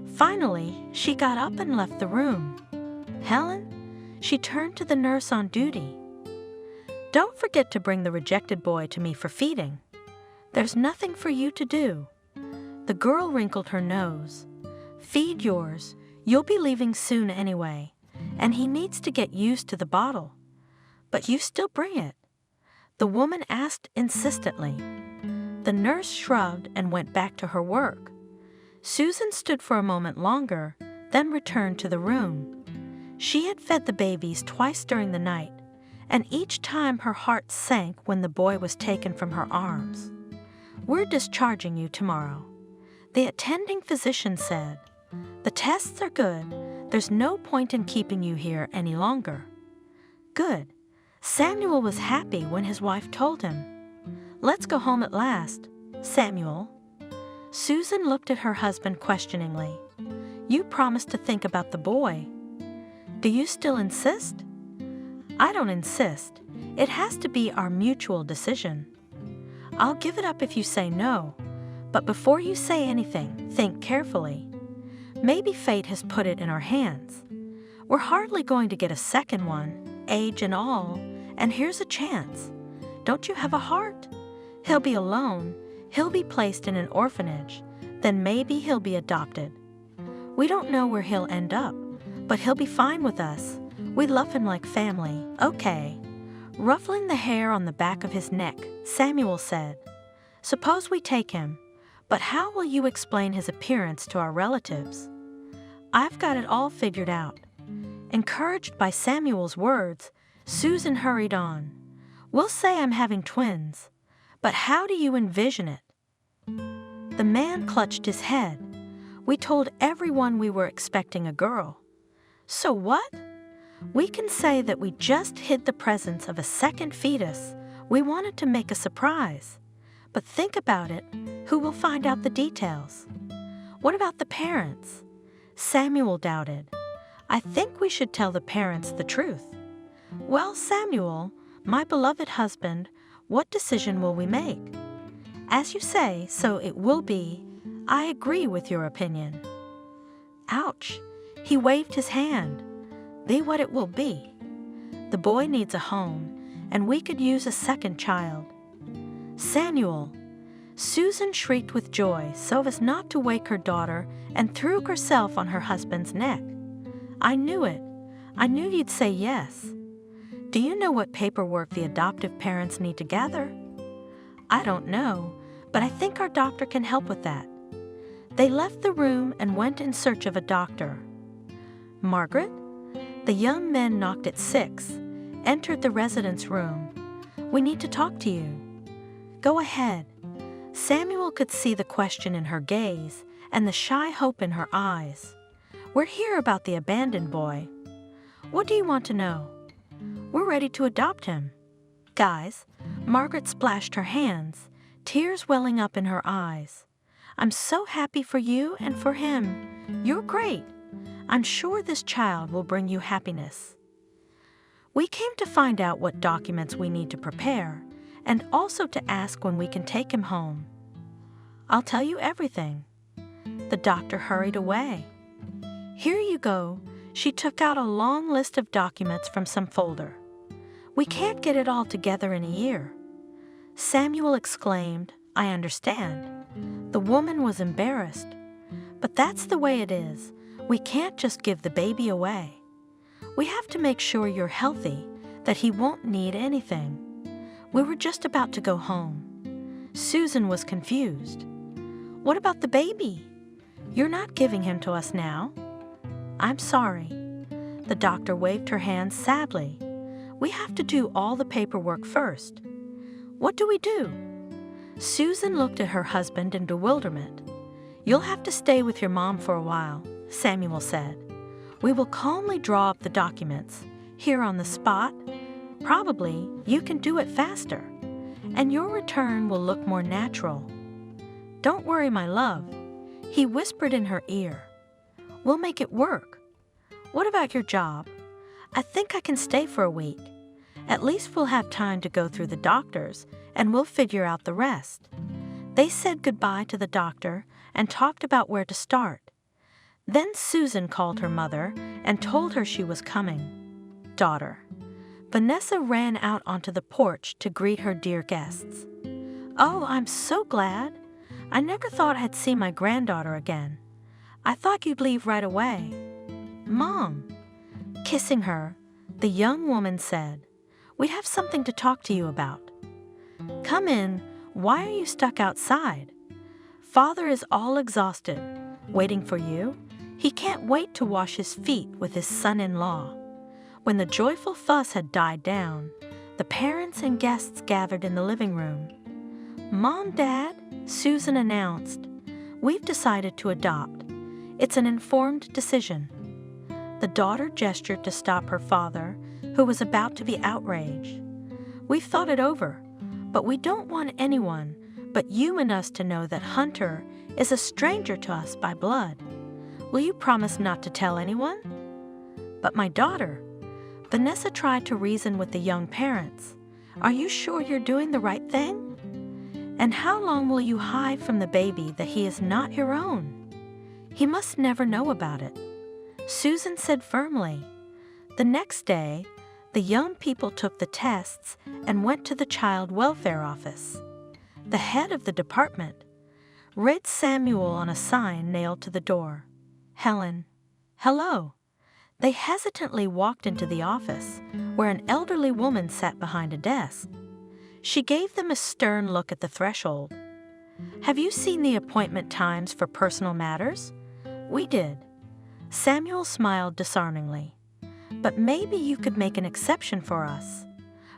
Finally, she got up and left the room. "Helen," she turned to the nurse on duty, "don't forget to bring the rejected boy to me for feeding. There's nothing for you to do." The girl wrinkled her nose. "Feed yours. You'll be leaving soon anyway, and he needs to get used to the bottle. But you still bring it." The woman asked insistently. The nurse shrugged and went back to her work. Susan stood for a moment longer, then returned to the room. She had fed the babies twice during the night, and each time her heart sank when the boy was taken from her arms. "We're discharging you tomorrow," the attending physician said. "The tests are good. There's no point in keeping you here any longer." Good. Samuel was happy when his wife told him. "Let's go home at last, Samuel." Susan looked at her husband questioningly. "You promised to think about the boy. Do you still insist?" "I don't insist. It has to be our mutual decision. I'll give it up if you say no, but before you say anything, think carefully. Maybe fate has put it in our hands. We're hardly going to get a second one, age and all, and here's a chance. Don't you have a heart? He'll be alone. He'll be placed in an orphanage. Then maybe he'll be adopted. We don't know where he'll end up, but he'll be fine with us. We love him like family." "Okay." Ruffling the hair on the back of his neck, Samuel said, "Suppose we take him, but how will you explain his appearance to our relatives?" "I've got it all figured out." Encouraged by Samuel's words, Susan hurried on. "We'll say I'm having twins, but how do you envision it?" The man clutched his head. "We told everyone we were expecting a girl." "So what?" "We can say that we just hid the presence of a second fetus. We wanted to make a surprise. But think about it. Who will find out the details?" "What about the parents?" Samuel doubted. "I think we should tell the parents the truth." "Well, Samuel, my beloved husband, what decision will we make?" "As you say, so it will be. I agree with your opinion." Ouch! He waved his hand. "Be what it will be. The boy needs a home, and we could use a second child." "Samuel!" Susan shrieked with joy so as not to wake her daughter and threw herself on her husband's neck. "I knew it. I knew you'd say yes. Do you know what paperwork the adoptive parents need to gather?" "I don't know, but I think our doctor can help with that." They left the room and went in search of a doctor. "Margaret?" The young men knocked at 6, entered the residence room. "We need to talk to you." "Go ahead." Samuel could see the question in her gaze and the shy hope in her eyes. "We're here about the abandoned boy." "What do you want to know?" "We're ready to adopt him." "Guys," Margaret splashed her hands, tears welling up in her eyes. "I'm so happy for you and for him. You're great. I'm sure this child will bring you happiness. We came to find out what documents we need to prepare, and also to ask when we can take him home." "I'll tell you everything." The doctor hurried away. "Here you go." She took out a long list of documents from some folder. "We can't get it all together in a year." Samuel exclaimed, "I understand." The woman was embarrassed. "But that's the way it is. We can't just give the baby away. We have to make sure you're healthy, that he won't need anything. We were just about to go home. Susan was confused. What about the baby? You're not giving him to us now. I'm sorry. The doctor waved her hand sadly. We have to do all the paperwork first. What do we do? Susan looked at her husband in bewilderment. You'll have to stay with your mom for a while, Samuel said. We will calmly draw up the documents, here on the spot. Probably you can do it faster, and your return will look more natural. Don't worry, my love, he whispered in her ear. We'll make it work. What about your job? I think I can stay for a week. At least we'll have time to go through the doctors, and we'll figure out the rest. They said goodbye to the doctor and talked about where to start. Then Susan called her mother and told her she was coming. Daughter. Vanessa ran out onto the porch to greet her dear guests. Oh, I'm so glad. I never thought I'd see my granddaughter again. I thought you'd leave right away. Mom. Kissing her, the young woman said, We have something to talk to you about. Come in. Why are you stuck outside? Father is all exhausted, waiting for you. He can't wait to wash his feet with his son-in-law. When the joyful fuss had died down, the parents and guests gathered in the living room. Mom, Dad, Susan announced, we've decided to adopt. It's an informed decision. The daughter gestured to stop her father, who was about to be outraged. We've thought it over, but we don't want anyone but you and us to know that Hunter is a stranger to us by blood. Will you promise not to tell anyone? But my daughter, Vanessa tried to reason with the young parents. Are you sure you're doing the right thing? And how long will you hide from the baby that he is not your own? He must never know about it. Susan said firmly. The next day, the young people took the tests and went to the child welfare office. The head of the department read Samuel on a sign nailed to the door. Helen. Hello. They hesitantly walked into the office, where an elderly woman sat behind a desk. She gave them a stern look at the threshold. Have you seen the appointment times for personal matters? We did. Samuel smiled disarmingly. But maybe you could make an exception for us.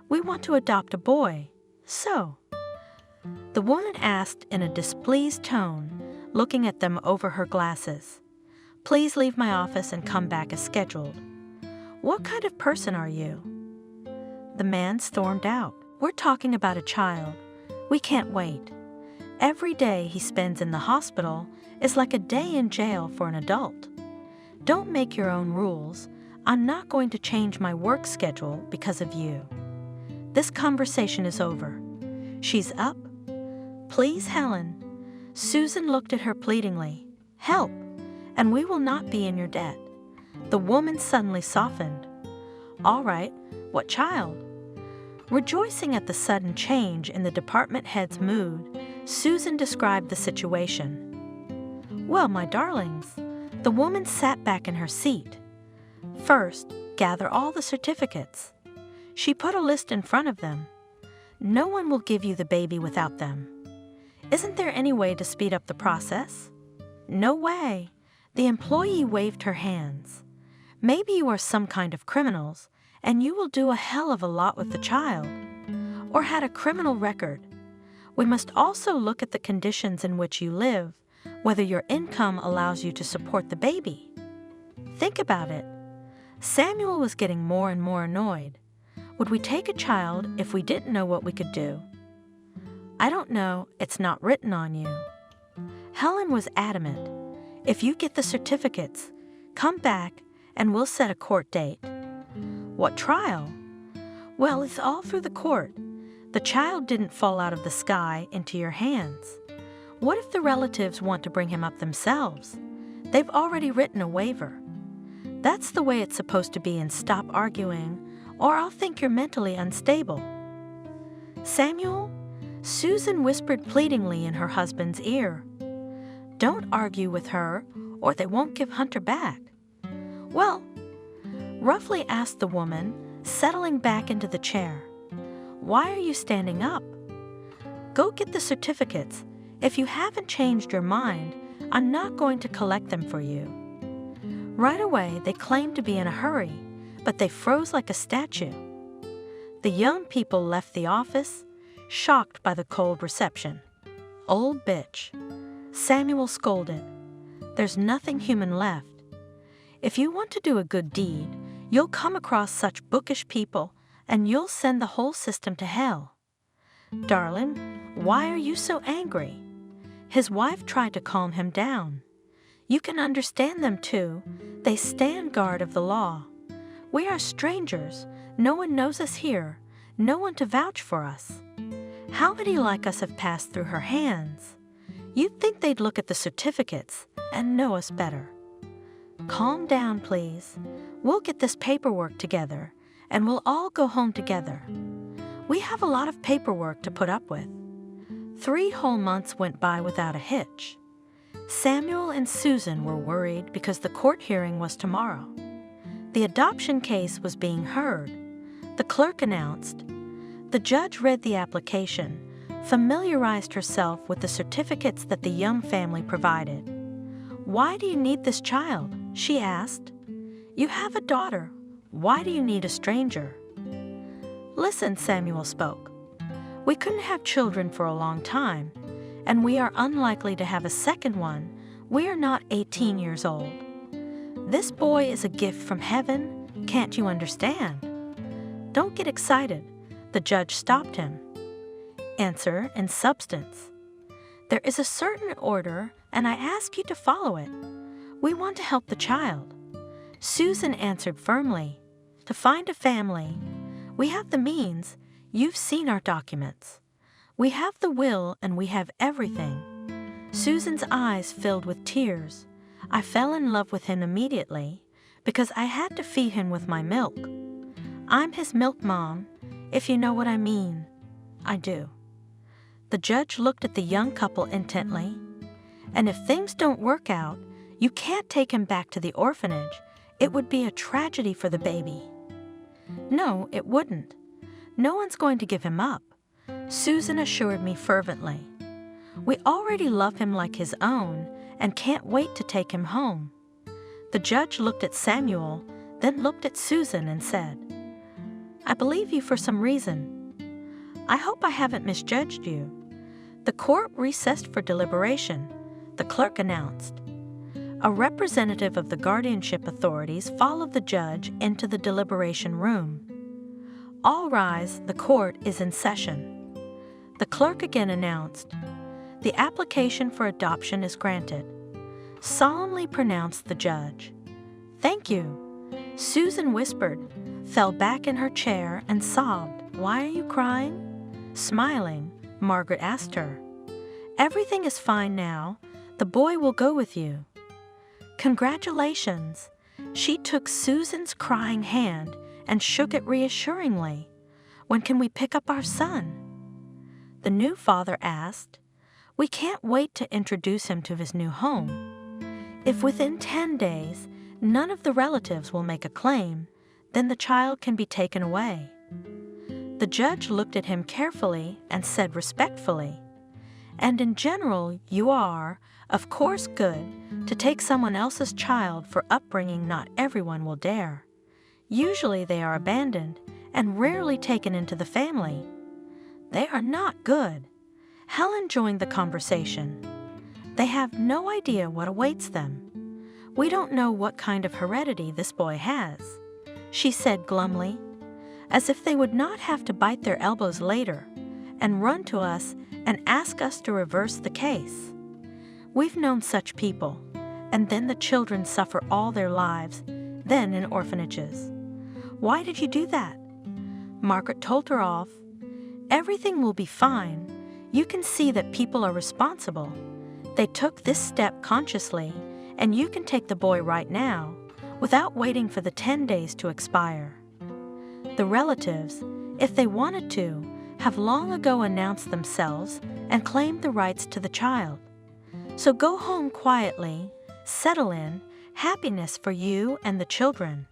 We want to adopt a boy. So. The woman asked in a displeased tone, looking at them over her glasses. Please leave my office and come back as scheduled. What kind of person are you? The man stormed out. We're talking about a child. We can't wait. Every day he spends in the hospital is like a day in jail for an adult. Don't make your own rules. I'm not going to change my work schedule because of you. This conversation is over. She's up. Please, Helen. Susan looked at her pleadingly. Help, and we will not be in your debt. The woman suddenly softened. All right, what child? Rejoicing at the sudden change in the department head's mood, Susan described the situation. Well, my darlings, the woman sat back in her seat. First, gather all the certificates. She put a list in front of them. No one will give you the baby without them. Isn't there any way to speed up the process? No way. The employee waved her hands. Maybe you are some kind of criminals, and you will do a hell of a lot with the child. Or had a criminal record. We must also look at the conditions in which you live, whether your income allows you to support the baby. Think about it. Samuel was getting more and more annoyed. Would we take a child if we didn't know what we could do? I don't know, it's not written on you. Helen was adamant. If you get the certificates, come back and we'll set a court date. What trial? Well, it's all through the court. The child didn't fall out of the sky into your hands. What if the relatives want to bring him up themselves? They've already written a waiver. That's the way it's supposed to be, and stop arguing, or I'll think you're mentally unstable. Samuel? Susan whispered pleadingly in her husband's ear. Don't argue with her, or they won't give Hunter back. Well, roughly asked the woman, settling back into the chair. Why are you standing up? Go get the certificates. If you haven't changed your mind, I'm not going to collect them for you. Right away, they claimed to be in a hurry, but they froze like a statue. The young people left the office, shocked by the cold reception. Old bitch. Samuel scolded. There's nothing human left. If you want to do a good deed, you'll come across such bookish people, and you'll send the whole system to hell. Darling, why are you so angry? His wife tried to calm him down. You can understand them too. They stand guard of the law. We are strangers. No one knows us here. No one to vouch for us. How many like us have passed through her hands? You'd think they'd look at the certificates and know us better. Calm down, please. We'll get this paperwork together, and we'll all go home together. We have a lot of paperwork to put up with. 3 whole months went by without a hitch. Samuel and Susan were worried because the court hearing was tomorrow. The adoption case was being heard. The clerk announced. The judge read the application, familiarized herself with the certificates that the young family provided. Why do you need this child? She asked. You have a daughter. Why do you need a stranger? Listen, Samuel spoke. We couldn't have children for a long time, and we are unlikely to have a second one. We are not 18 years old. This boy is a gift from heaven. Can't you understand? Don't get excited. The judge stopped him. Answer in substance. There is a certain order, and I ask you to follow it. We want to help the child. Susan answered firmly. To find a family. We have the means. You've seen our documents. We have the will and we have everything. Susan's eyes filled with tears. I fell in love with him immediately because I had to feed him with my milk. I'm his milk mom, if you know what I mean. I do. The judge looked at the young couple intently. And if things don't work out, you can't take him back to the orphanage. It would be a tragedy for the baby. No, it wouldn't. No one's going to give him up, Susan assured me fervently. We already love him like his own and can't wait to take him home. The judge looked at Samuel, then looked at Susan and said, I believe you for some reason. I hope I haven't misjudged you. The court recessed for deliberation, the clerk announced. A representative of the guardianship authorities followed the judge into the deliberation room. All rise, the court is in session. The clerk again announced, the application for adoption is granted. Solemnly pronounced the judge. Thank you. Susan whispered, fell back in her chair and sobbed. Why are you crying? Smiling, Margaret asked her. Everything is fine now. The boy will go with you. Congratulations. She took Susan's crying hand and shook it reassuringly. When can we pick up our son? The new father asked. We can't wait to introduce him to his new home. If within 10 days none of the relatives will make a claim, then the child can be taken away. The judge looked at him carefully and said respectfully, and in general you are, of course, good to take someone else's child for upbringing not everyone will dare. Usually they are abandoned and rarely taken into the family. They are not good. Helen joined the conversation. They have no idea what awaits them. We don't know what kind of heredity this boy has, she said glumly, as if they would not have to bite their elbows later and run to us and ask us to reverse the case. We've known such people, and then the children suffer all their lives, then in orphanages. Why did you do that? Margaret told her off. Everything will be fine. You can see that people are responsible. They took this step consciously, and you can take the boy right now, without waiting for the 10 days to expire. The relatives, if they wanted to, have long ago announced themselves and claimed the rights to the child. So go home quietly, Settle in, happiness for you and the children.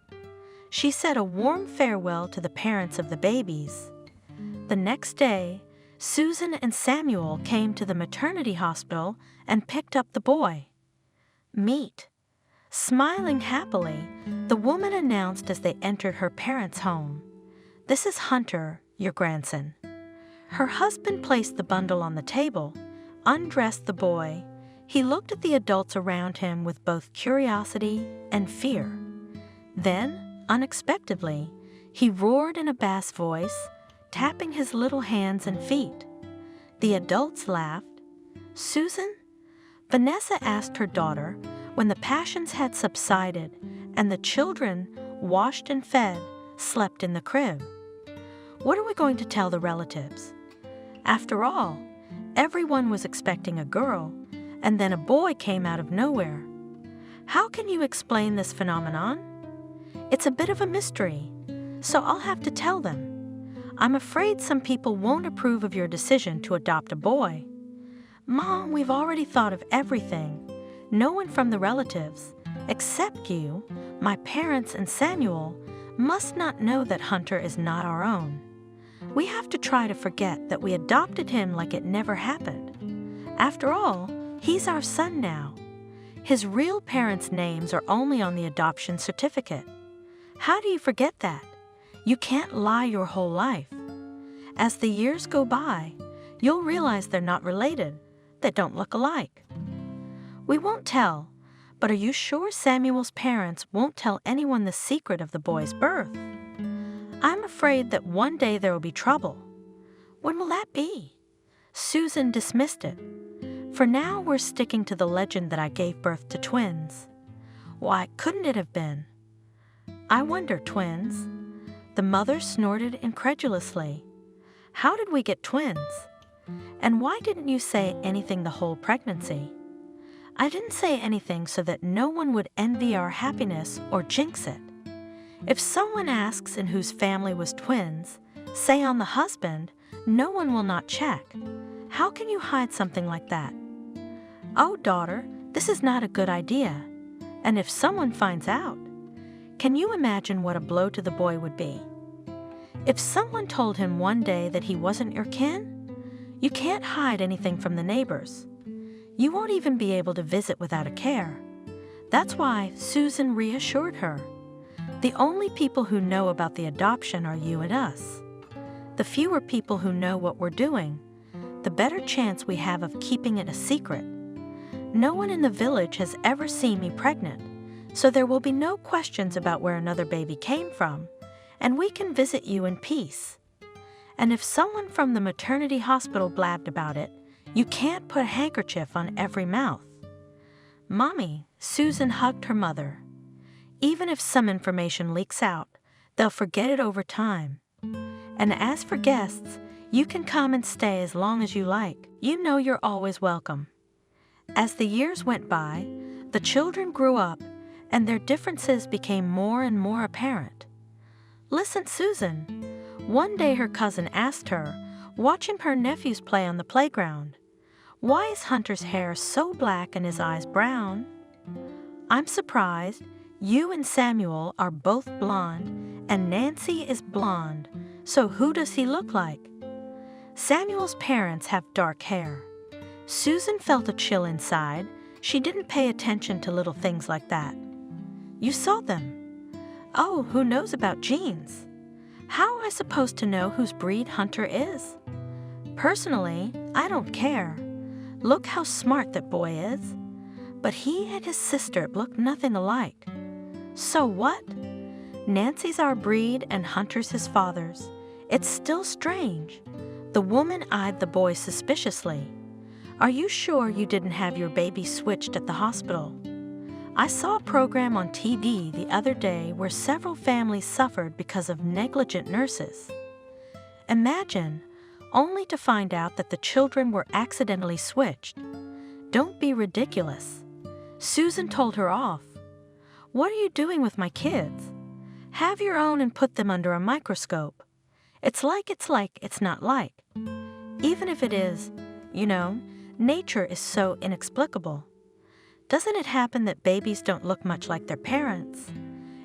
She said a warm farewell to the parents of the babies. The next day, Susan and Samuel came to the maternity hospital and picked up the boy. Meet. Smiling happily, the woman announced as they entered her parents' home, "This is Hunter, your grandson." Her husband placed the bundle on the table, undressed the boy. He looked at the adults around him with both curiosity and fear. Then, unexpectedly, he roared in a bass voice, tapping his little hands and feet. The adults laughed. "Susan?" Vanessa asked her daughter when the passions had subsided and the children, washed and fed, slept in the crib. "What are we going to tell the relatives?" After all, everyone was expecting a girl, and then a boy came out of nowhere. How can you explain this phenomenon? It's a bit of a mystery, so I'll have to tell them. I'm afraid some people won't approve of your decision to adopt a boy. Mom, we've already thought of everything. No one from the relatives, except you, my parents and Samuel, must not know that Hunter is not our own. We have to try to forget that we adopted him like it never happened. After all, he's our son now. His real parents' names are only on the adoption certificate. How do you forget that? You can't lie your whole life. As the years go by, you'll realize they're not related. They don't look alike. We won't tell, but are you sure Samuel's parents won't tell anyone the secret of the boy's birth? I'm afraid that one day there will be trouble. When will that be? Susan dismissed it. For now, we're sticking to the legend that I gave birth to twins. Why couldn't it have been? I wonder, twins. The mother snorted incredulously. How did we get twins? And why didn't you say anything the whole pregnancy? I didn't say anything so that no one would envy our happiness or jinx it. If someone asks in whose family was twins, say on the husband, no one will not check. How can you hide something like that? Oh, daughter, this is not a good idea. And if someone finds out, can you imagine what a blow to the boy would be? If someone told him one day that he wasn't your kin, you can't hide anything from the neighbors. You won't even be able to visit without a care. That's why Susan reassured her. The only people who know about the adoption are you and us. The fewer people who know what we're doing, the better chance we have of keeping it a secret. No one in the village has ever seen me pregnant, so there will be no questions about where another baby came from, and we can visit you in peace. And if someone from the maternity hospital blabbed about it, you can't put a handkerchief on every mouth. Mommy, Susan hugged her mother. Even if some information leaks out, they'll forget it over time. And as for guests, you can come and stay as long as you like. You know you're always welcome. As the years went by, the children grew up, and their differences became more and more apparent. Listen, Susan. One day her cousin asked her, watching her nephews play on the playground, "Why is Hunter's hair so black and his eyes brown?" "I'm surprised. You and Samuel are both blonde, and Nancy is blonde. So who does he look like?" Samuel's parents have dark hair. Susan felt a chill inside. She didn't pay attention to little things like that. You saw them. Oh, who knows about genes? How am I supposed to know whose breed Hunter is? Personally, I don't care. Look how smart that boy is. But he and his sister look nothing alike. So what? Nancy's our breed and Hunter's his father's. It's still strange. The woman eyed the boy suspiciously. Are you sure you didn't have your baby switched at the hospital? I saw a program on TV the other day where several families suffered because of negligent nurses. Imagine, only to find out that the children were accidentally switched. Don't be ridiculous. Susan told her off. What are you doing with my kids? Have your own and put them under a microscope. It's like, it's not like. Even if it is, nature is so inexplicable. Doesn't it happen that babies don't look much like their parents?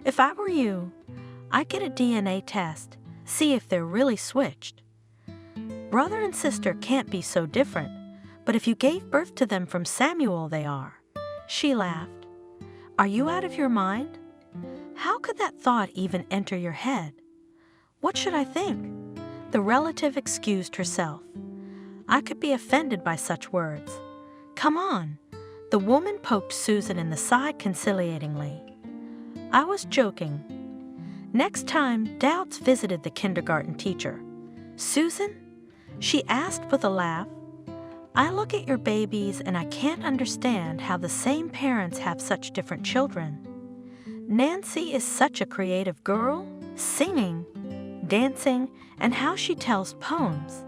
If I were you, I'd get a DNA test, see if they're really switched. Brother and sister can't be so different, but if you gave birth to them from Samuel, they are. She laughed. Are you out of your mind? How could that thought even enter your head? What should I think? The relative excused herself. I could be offended by such words. Come on. The woman poked Susan in the side conciliatingly. I was joking. Next time, doubts visited the kindergarten teacher. Susan? She asked with a laugh. I look at your babies and I can't understand how the same parents have such different children. Nancy is such a creative girl, singing, dancing, and how she tells poems.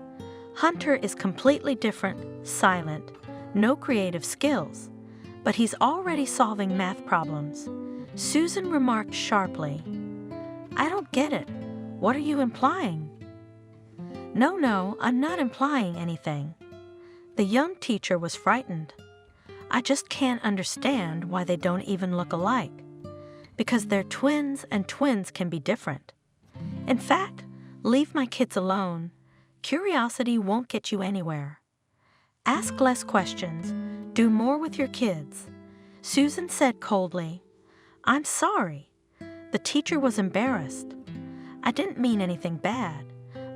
Hunter is completely different, silent, no creative skills, but he's already solving math problems. Susan remarked sharply, I don't get it. What are you implying? No, I'm not implying anything. The young teacher was frightened. I just can't understand why they don't even look alike. Because they're twins and twins can be different. In fact, leave my kids alone. Curiosity won't get you anywhere. Ask less questions. Do more with your kids. Susan said coldly, I'm sorry. The teacher was embarrassed. I didn't mean anything bad,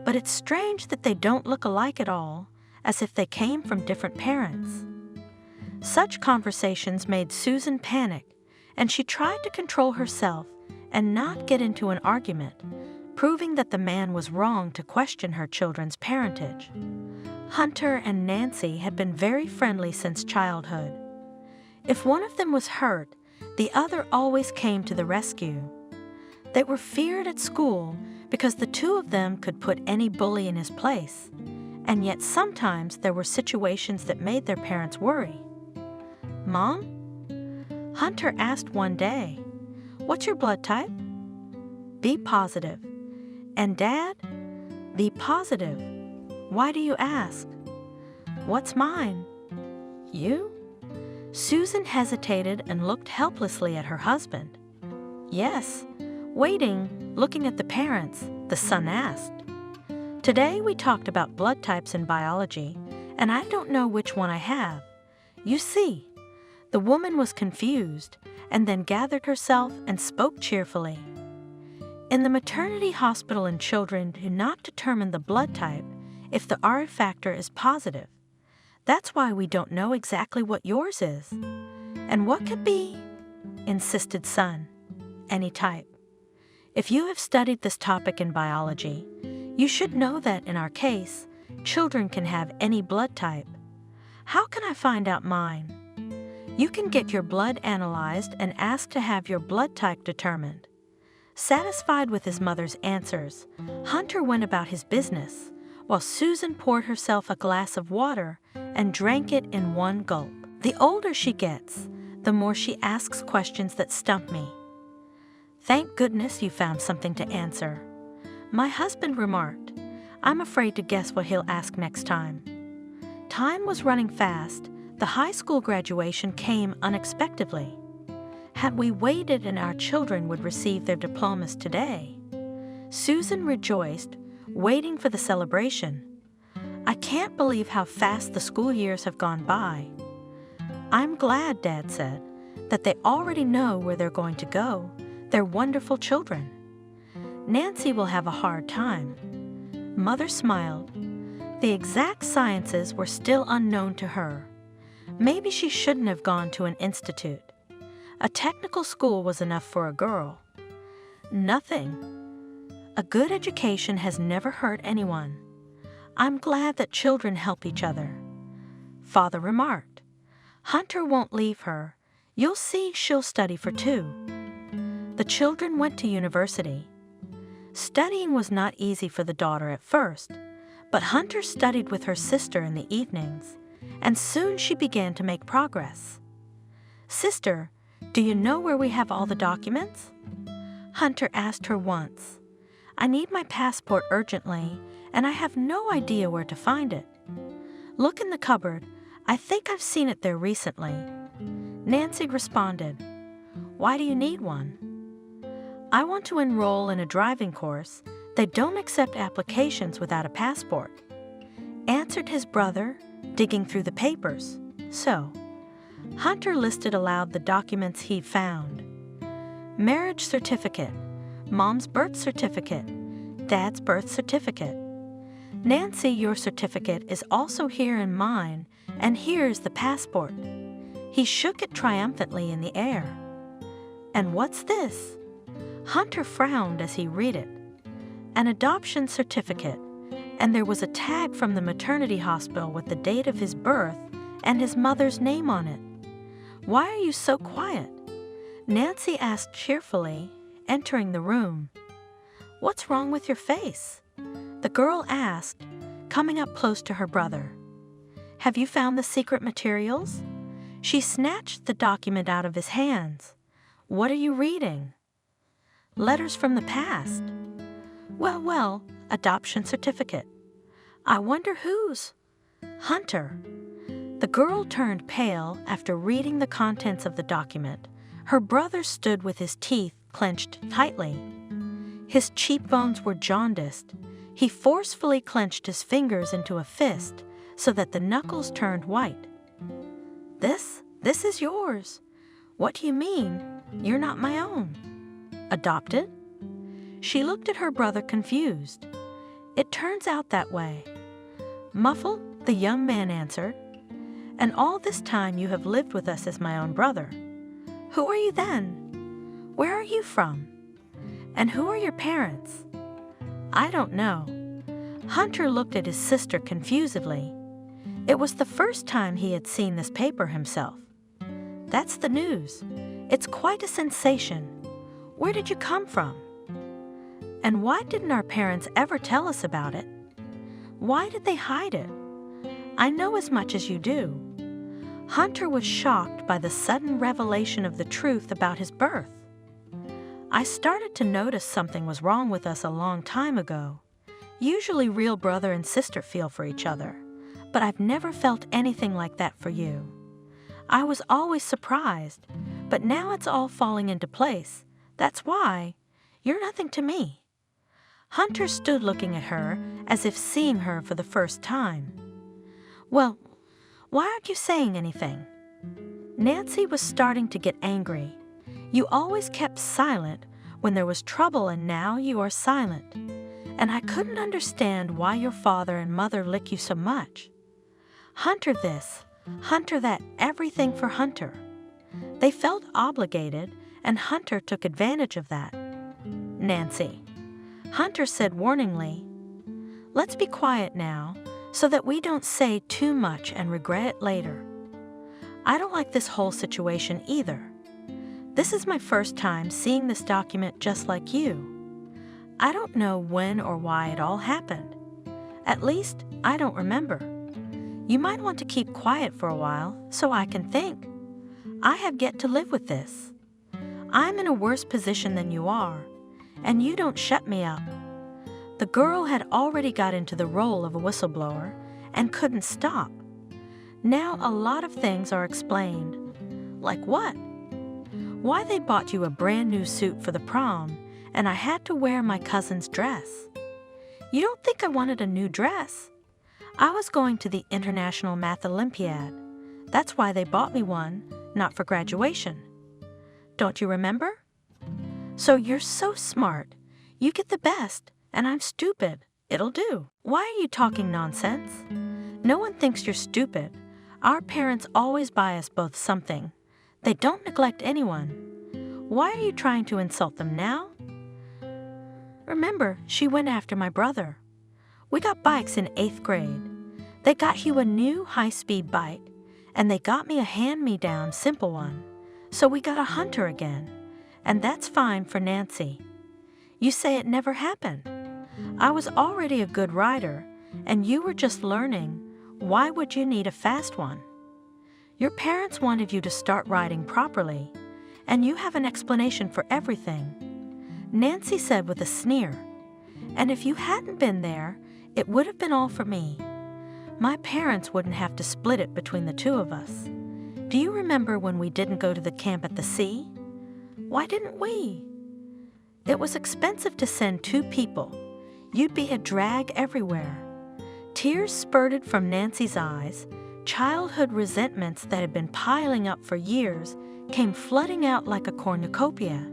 but it's strange that they don't look alike at all, as if they came from different parents. Such conversations made Susan panic, and she tried to control herself and not get into an argument, proving that the man was wrong to question her children's parentage. Hunter and Nancy had been very friendly since childhood. If one of them was hurt, the other always came to the rescue. They were feared at school because the two of them could put any bully in his place, and yet sometimes there were situations that made their parents worry. Mom? Hunter asked one day, what's your blood type? B positive. And Dad? B positive. Why do you ask? What's mine? You? Susan hesitated and looked helplessly at her husband. Yes, waiting, looking at the parents, the son asked. Today we talked about blood types in biology, and I don't know which one I have. You see, the woman was confused and then gathered herself and spoke cheerfully. In the maternity hospital, and children do not determine the blood type if the R factor is positive. That's why we don't know exactly what yours is. And what could be? Insisted son. Any type. If you have studied this topic in biology, you should know that in our case, children can have any blood type. How can I find out mine? You can get your blood analyzed and ask to have your blood type determined. Satisfied with his mother's answers, Hunter went about his business, while Susan poured herself a glass of water and drank it in one gulp. The older she gets, the more she asks questions that stump me. Thank goodness you found something to answer. My husband remarked, I'm afraid to guess what he'll ask next time. Time was running fast. The high school graduation came unexpectedly. Had we waited and our children would receive their diplomas today? Susan rejoiced, waiting for the celebration. I can't believe how fast the school years have gone by. I'm glad, Dad said, that they already know where they're going to go. They're wonderful children. Nancy will have a hard time. Mother smiled. The exact sciences were still unknown to her. Maybe she shouldn't have gone to an institute. A technical school was enough for a girl. Nothing. A good education has never hurt anyone. I'm glad that children help each other. Father remarked, Hunter won't leave her. You'll see she'll study for 2. The children went to university. Studying was not easy for the daughter at first, but Hunter studied with her sister in the evenings, and soon she began to make progress. Sister, do you know where we have all the documents? Hunter asked her once. I need my passport urgently, and I have no idea where to find it. Look in the cupboard. I think I've seen it there recently. Nancy responded, "Why do you need one?" "I want to enroll in a driving course. They don't accept applications without a passport," answered his brother, digging through the papers. So, Hunter listed aloud the documents he'd found. Marriage certificate, Mom's birth certificate, Dad's birth certificate. "Nancy, your certificate is also here in mine, and here's the passport." He shook it triumphantly in the air. "And what's this?" Hunter frowned as he read it. An adoption certificate, and there was a tag from the maternity hospital with the date of his birth and his mother's name on it. "Why are you so quiet?" Nancy asked cheerfully, entering the room. "What's wrong with your face?" the girl asked, coming up close to her brother. "Have you found the secret materials?" She snatched the document out of his hands. "What are you reading?" "Letters from the past." Well, adoption certificate. I wonder whose?" "Hunter." The girl turned pale after reading the contents of the document. Her brother stood with his teeth clenched tightly. His cheekbones were jaundiced. He forcefully clenched his fingers into a fist so that the knuckles turned white. This is yours. What do you mean? You're not my own." "Adopted?" She looked at her brother confused. "It turns out that way." Muffled, the young man answered, "And all this time you have lived with us as my own brother. Who are you then? Where are you from? And who are your parents?" "I don't know." Hunter looked at his sister confusedly. It was the first time he had seen this paper himself. "That's the news. It's quite a sensation. Where did you come from? And why didn't our parents ever tell us about it? Why did they hide it? I know as much as you do." Hunter was shocked by the sudden revelation of the truth about his birth. "I started to notice something was wrong with us a long time ago. Usually real brother and sister feel for each other, but I've never felt anything like that for you. I was always surprised, but now it's all falling into place. That's why you're nothing to me." Hunter stood looking at her as if seeing her for the first time. "Well, why aren't you saying anything?" Nancy was starting to get angry. "You always kept silent when there was trouble, and now you are silent. And I couldn't understand why your father and mother lick you so much. Hunter this, Hunter that, everything for Hunter." They felt obligated, and Hunter took advantage of that. "Nancy," Hunter said warningly, "let's be quiet now so that we don't say too much and regret it later. I don't like this whole situation either. This is my first time seeing this document just like you. I don't know when or why it all happened. At least, I don't remember. You might want to keep quiet for a while so I can think. I have yet to live with this. I'm in a worse position than you are, and you don't shut me up." The girl had already got into the role of a whistleblower and couldn't stop. Now a lot of things are explained. Like what? Why they bought you a brand new suit for the prom, and I had to wear my cousin's dress. You don't think I wanted a new dress? I was going to the International Math Olympiad. That's why they bought me one, not for graduation. Don't you remember? So you're so smart. You get the best, and I'm stupid. It'll do. Why are you talking nonsense? No one thinks you're stupid. Our parents always buy us both something. They don't neglect anyone. Why are you trying to insult them now? Remember, she went after my brother. We got bikes in 8th grade. They got you a new high-speed bike, and they got me a hand-me-down simple one. So we got a Hunter again, and that's fine for Nancy. You say it never happened. I was already a good rider, and you were just learning. Why would you need a fast one? Your parents wanted you to start riding properly, and you have an explanation for everything," Nancy said with a sneer. "And if you hadn't been there, it would have been all for me. My parents wouldn't have to split it between the two of us. Do you remember when we didn't go to the camp at the sea? Why didn't we? It was expensive to send 2 people. You'd be a drag everywhere. Tears spurted from Nancy's eyes. Childhood resentments that had been piling up for years came flooding out like a cornucopia.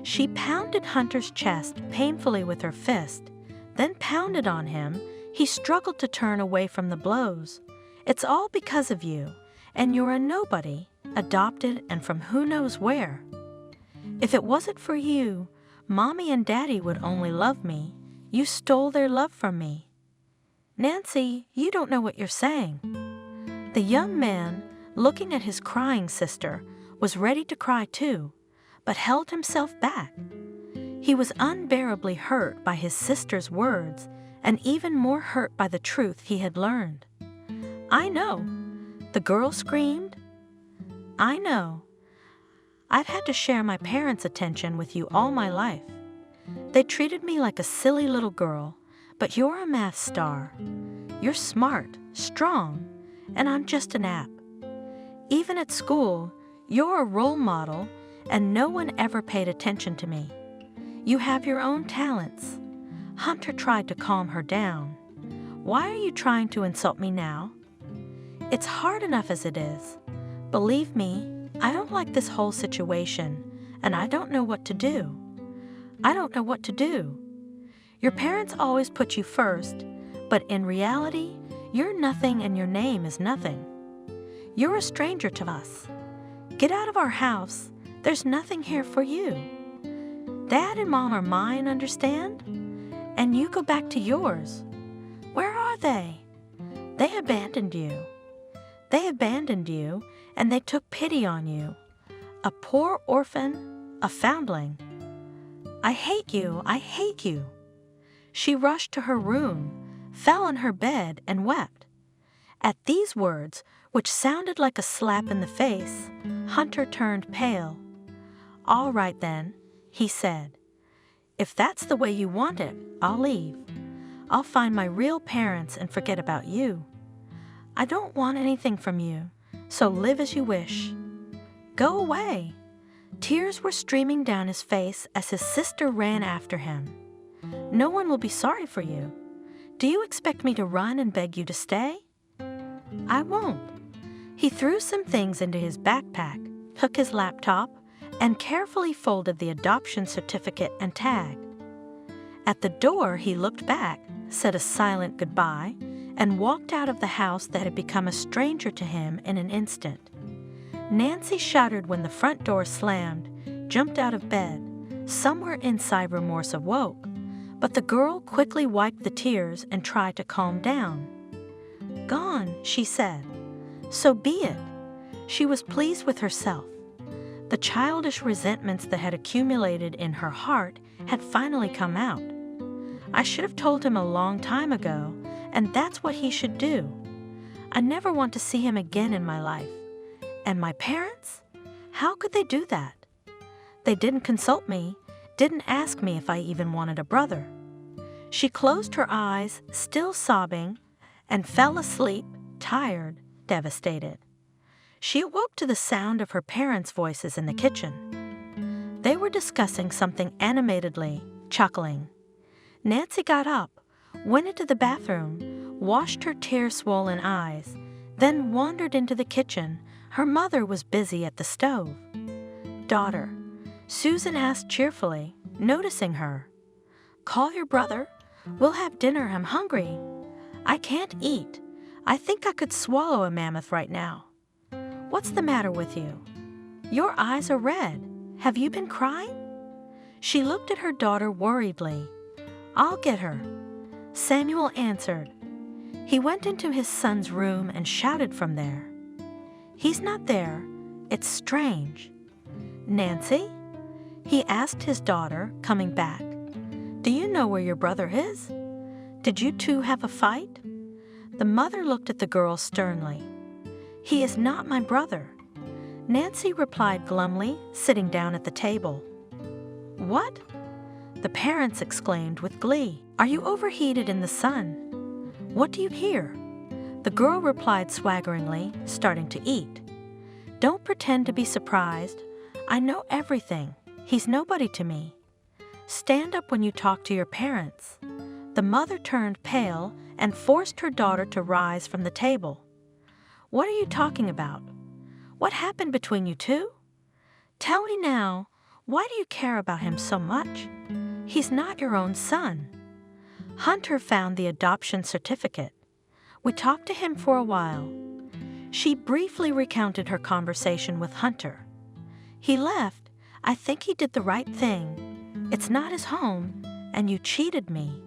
She pounded Hunter's chest painfully with her fist, then pounded on him. He struggled to turn away from the blows. It's all because of you, and you're a nobody, adopted and from who knows where. If it wasn't for you, Mommy and Daddy would only love me. You stole their love from me. Nancy, you don't know what you're saying. The young man, looking at his crying sister, was ready to cry too, but held himself back. He was unbearably hurt by his sister's words and even more hurt by the truth he had learned. I know, the girl screamed. I know. I've had to share my parents' attention with you all my life. They treated me like a silly little girl, but you're a math star. You're smart, strong, and I'm just an app. Even at school, you're a role model, and no one ever paid attention to me. You have your own talents. Hunter tried to calm her down. Why are you trying to insult me now? It's hard enough as it is. Believe me, I don't like this whole situation, and I don't know what to do. I don't know what to do. Your parents always put you first, but in reality, you're nothing and your name is nothing. You're a stranger to us. Get out of our house. There's nothing here for you. Dad and Mom are mine, understand? And you go back to yours. Where are they? They abandoned you. They abandoned you, and they took pity on you. A poor orphan, a foundling. I hate you, I hate you. She rushed to her room, fell on her bed, and wept. At these words, which sounded like a slap in the face, Hunter turned pale. All right then, he said. If that's the way you want it, I'll leave. I'll find my real parents and forget about you. I don't want anything from you, so live as you wish. Go away. Tears were streaming down his face as his sister ran after him. No one will be sorry for you. Do you expect me to run and beg you to stay? I won't. He threw some things into his backpack, took his laptop, and carefully folded the adoption certificate and tag. At the door, he looked back, said a silent goodbye, and walked out of the house that had become a stranger to him in an instant. Nancy shuddered when the front door slammed, jumped out of bed. Somewhere inside remorse awoke, but the girl quickly wiped the tears and tried to calm down. Gone, she said. So be it. She was pleased with herself. The childish resentments that had accumulated in her heart had finally come out. I should have told him a long time ago, and that's what he should do. I never want to see him again in my life. And my parents? How could they do that? They didn't consult me, didn't ask me if I even wanted a brother. She closed her eyes, still sobbing, and fell asleep, tired, devastated. She awoke to the sound of her parents' voices in the kitchen. They were discussing something animatedly, chuckling. Nancy got up, went into the bathroom, washed her tear-swollen eyes, then wandered into the kitchen. Her mother was busy at the stove. Daughter, Susan asked cheerfully, noticing her. Call your brother. We'll have dinner. I'm hungry. I can't eat. I think I could swallow a mammoth right now. What's the matter with you? Your eyes are red. Have you been crying? She looked at her daughter worriedly. I'll get her. Samuel answered. He went into his son's room and shouted from there. He's not there. It's strange. Nancy? He asked his daughter, coming back. Do you know where your brother is? Did you two have a fight? The mother looked at the girl sternly. He is not my brother. Nancy replied glumly, sitting down at the table. What? The parents exclaimed with glee. Are you overheated in the sun? What do you hear? The girl replied swaggeringly, starting to eat. Don't pretend to be surprised. I know everything. He's nobody to me. Stand up when you talk to your parents." The mother turned pale and forced her daughter to rise from the table. "What are you talking about? What happened between you two? Tell me now, why do you care about him so much? He's not your own son." Hunter found the adoption certificate. We talked to him for a while. She briefly recounted her conversation with Hunter. "He left. I think he did the right thing. It's not his home, and you cheated me.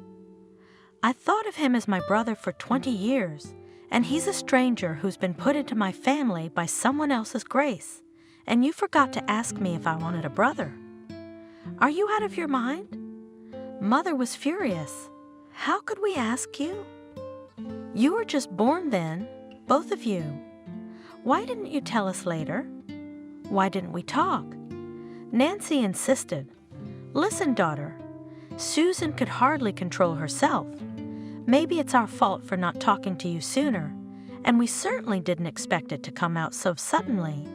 I thought of him as my brother for 20 years, and he's a stranger who's been put into my family by someone else's grace, and you forgot to ask me if I wanted a brother. Are you out of your mind?" Mother was furious. "How could we ask you? You were just born then, both of you. Why didn't you tell us later? Why didn't we talk?" Nancy insisted. "Listen, daughter, Susan could hardly control herself. Maybe it's our fault for not talking to you sooner, and we certainly didn't expect it to come out so suddenly.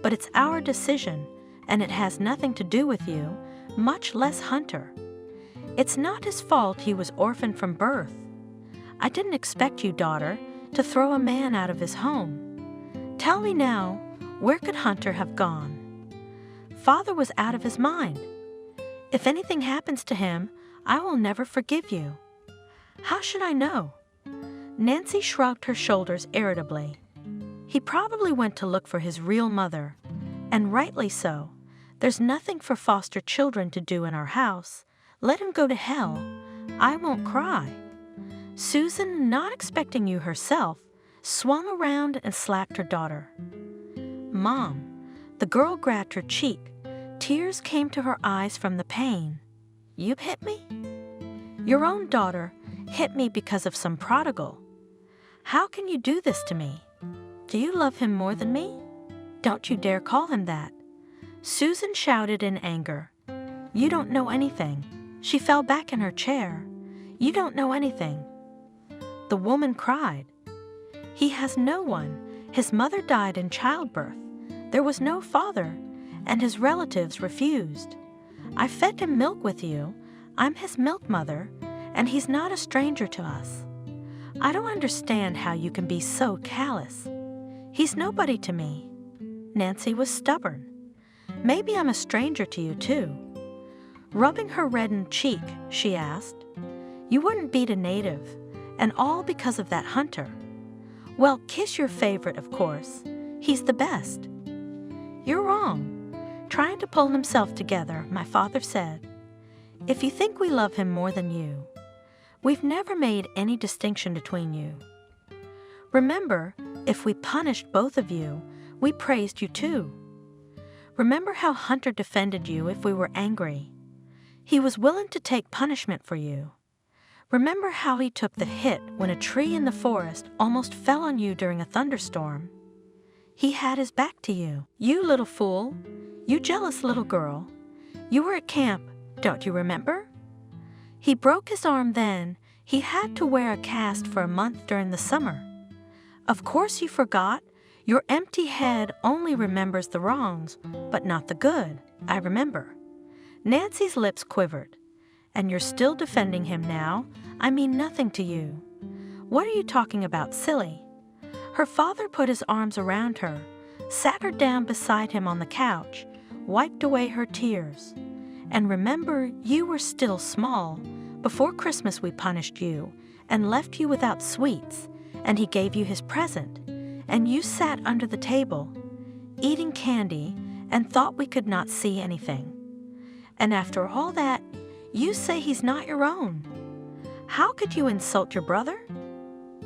But it's our decision, and it has nothing to do with you, much less Hunter. It's not his fault he was orphaned from birth. I didn't expect you, daughter, to throw a man out of his home. Tell me now, where could Hunter have gone?" "Father was out of his mind. If anything happens to him, I will never forgive you." "How should I know?" Nancy shrugged her shoulders irritably. "He probably went to look for his real mother, and rightly so. There's nothing for foster children to do in our house. Let him go to hell. I won't cry." Susan, not expecting you herself, swung around and slapped her daughter. "Mom," the girl grabbed her cheek. Tears came to her eyes from the pain. "You hit me?" "Your own daughter hit me because of some prodigal. How can you do this to me? Do you love him more than me? Don't you dare call him that." Susan shouted in anger. "You don't know anything." She fell back in her chair. "You don't know anything." The woman cried. "He has no one. His mother died in childbirth. There was no father, and his relatives refused. I fed him milk with you. I'm his milk mother, and he's not a stranger to us. I don't understand how you can be so callous. He's nobody to me." Nancy was stubborn. "Maybe I'm a stranger to you, too." Rubbing her reddened cheek, she asked, "You wouldn't beat a native, and all because of that Hunter. Well, kiss your favorite, of course. He's the best." "You're wrong." Trying to pull himself together, my father said, "If you think we love him more than you, we've never made any distinction between you. Remember, if we punished both of you, we praised you too. Remember how Hunter defended you if we were angry. He was willing to take punishment for you. Remember how he took the hit when a tree in the forest almost fell on you during a thunderstorm. He had his back to you. You little fool. You jealous little girl. You were at camp, don't you remember? He broke his arm then. He had to wear a cast for a month during the summer. Of course you forgot. Your empty head only remembers the wrongs, but not the good. I remember." Nancy's lips quivered. "And you're still defending him now? I mean nothing to you. What are you talking about, silly?" Her father put his arms around her, sat her down beside him on the couch, wiped away her tears. "And remember, you were still small. Before Christmas we punished you and left you without sweets, and he gave you his present, and you sat under the table, eating candy, and thought we could not see anything. And after all that, you say he's not your own. How could you insult your brother?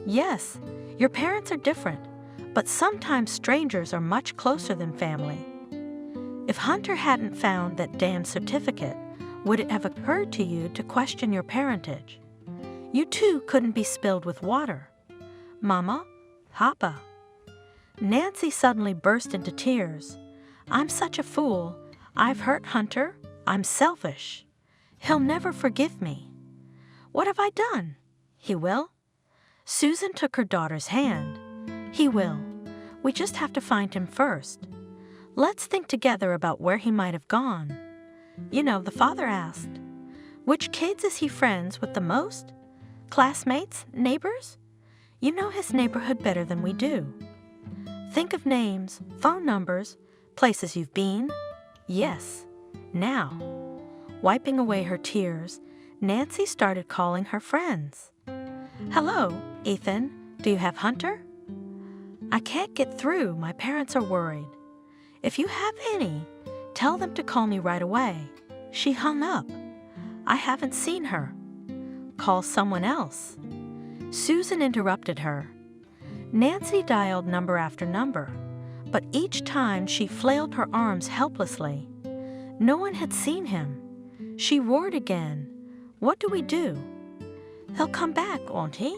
Yes, your parents are different, but sometimes strangers are much closer than family. If Hunter hadn't found that damn certificate, would it have occurred to you to question your parentage? You too couldn't be spilled with water. Mama, Papa." Nancy suddenly burst into tears. "I'm such a fool. I've hurt Hunter. I'm selfish. He'll never forgive me. What have I done? He will?" Susan took her daughter's hand. "He will. We just have to find him first. Let's think together about where he might have gone. The father asked. Which kids is he friends with the most? Classmates? Neighbors? You know his neighborhood better than we do. Think of names, phone numbers, places you've been. Yes. Now, wiping away her tears, Nancy started calling her friends. Hello, Ethan. Do you have Hunter? I can't get through. My parents are worried. If you have any, tell them to call me right away. She hung up. I haven't seen her. Call someone else. Susan interrupted her. Nancy dialed number after number, but each time she flailed her arms helplessly. No one had seen him. She roared again. What do we do? He'll come back, won't he?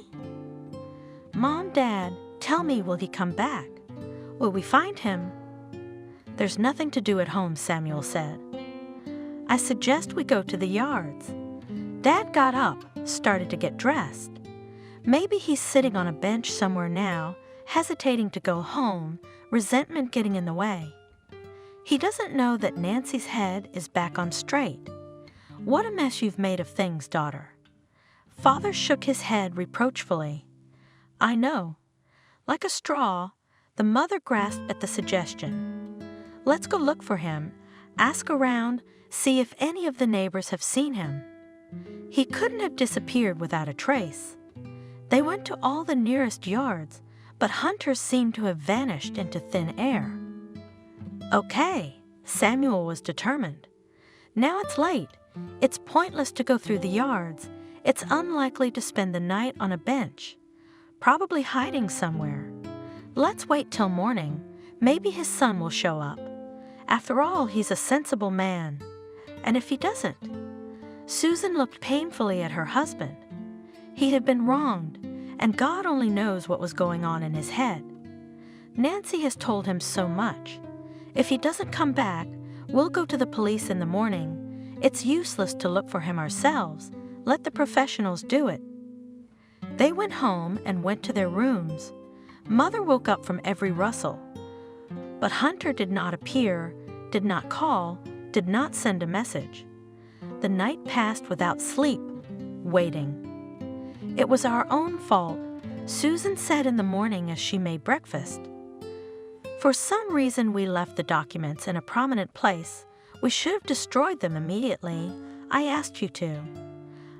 Mom, Dad, tell me, will he come back? Will we find him? There's nothing to do at home, Samuel said. I suggest we go to the yards. Dad got up, started to get dressed. Maybe he's sitting on a bench somewhere now, hesitating to go home, resentment getting in the way. He doesn't know that Nancy's head is back on straight. What a mess you've made of things, daughter. Father shook his head reproachfully. I know. Like a straw, the mother grasped at the suggestion. Let's go look for him, ask around, see if any of the neighbors have seen him. He couldn't have disappeared without a trace. They went to all the nearest yards, but Hunter seemed to have vanished into thin air. Okay, Samuel was determined. Now it's late. It's pointless to go through the yards. It's unlikely to spend the night on a bench. Probably hiding somewhere. Let's wait till morning. Maybe his son will show up. After all, he's a sensible man. And if he doesn't? Susan looked painfully at her husband. He had been wronged, and God only knows what was going on in his head. Nancy has told him so much. If he doesn't come back, we'll go to the police in the morning. It's useless to look for him ourselves. Let the professionals do it. They went home and went to their rooms. Mother woke up from every rustle. But Hunter did not appear, did not call, did not send a message. The night passed without sleep, waiting. It was our own fault, Susan said in the morning as she made breakfast. For some reason we left the documents in a prominent place. We should have destroyed them immediately. I asked you to.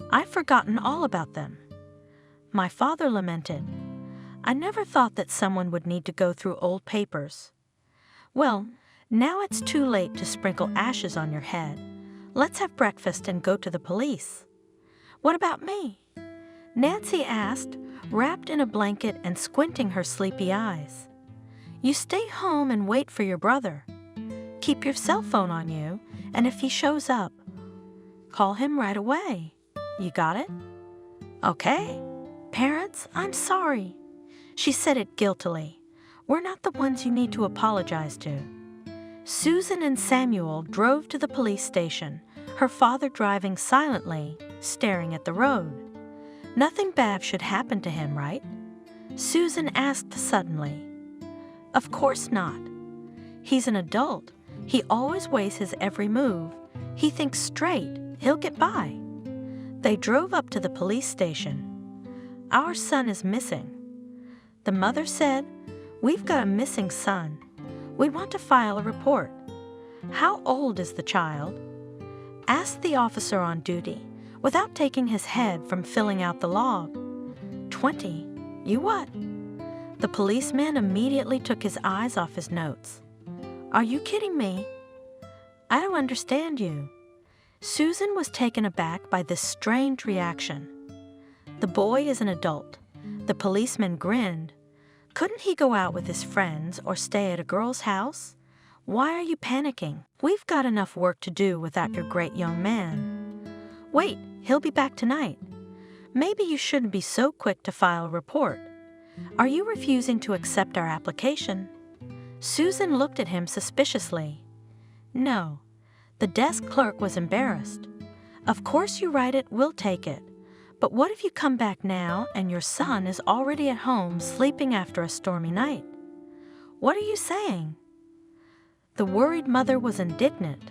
I've forgotten all about them. My father lamented. I never thought that someone would need to go through old papers. Well, now it's too late to sprinkle ashes on your head. Let's have breakfast and go to the police. What about me? Nancy asked, wrapped in a blanket and squinting her sleepy eyes. You stay home and wait for your brother. Keep your cell phone on you, and if he shows up, call him right away. You got it? Okay. Parents, I'm sorry. She said it guiltily. We're not the ones you need to apologize to. Susan and Samuel drove to the police station, her father driving silently, staring at the road. Nothing bad should happen to him, right? Susan asked suddenly. Of course not. He's an adult. He always weighs his every move. He thinks straight. He'll get by. They drove up to the police station. Our son is missing. The mother said, We've got a missing son. We want to file a report. How old is the child? Asked the officer on duty, without taking his head from filling out the log. 20. You what? The policeman immediately took his eyes off his notes. Are you kidding me? I don't understand you. Susan was taken aback by this strange reaction. The boy is an adult. The policeman grinned. Couldn't he go out with his friends or stay at a girl's house? Why are you panicking? We've got enough work to do without your great young man. Wait, he'll be back tonight. Maybe you shouldn't be so quick to file a report. Are you refusing to accept our application? Susan looked at him suspiciously. No. The desk clerk was embarrassed. Of course you write it, we'll take it. But what if you come back now and your son is already at home sleeping after a stormy night? What are you saying? The worried mother was indignant.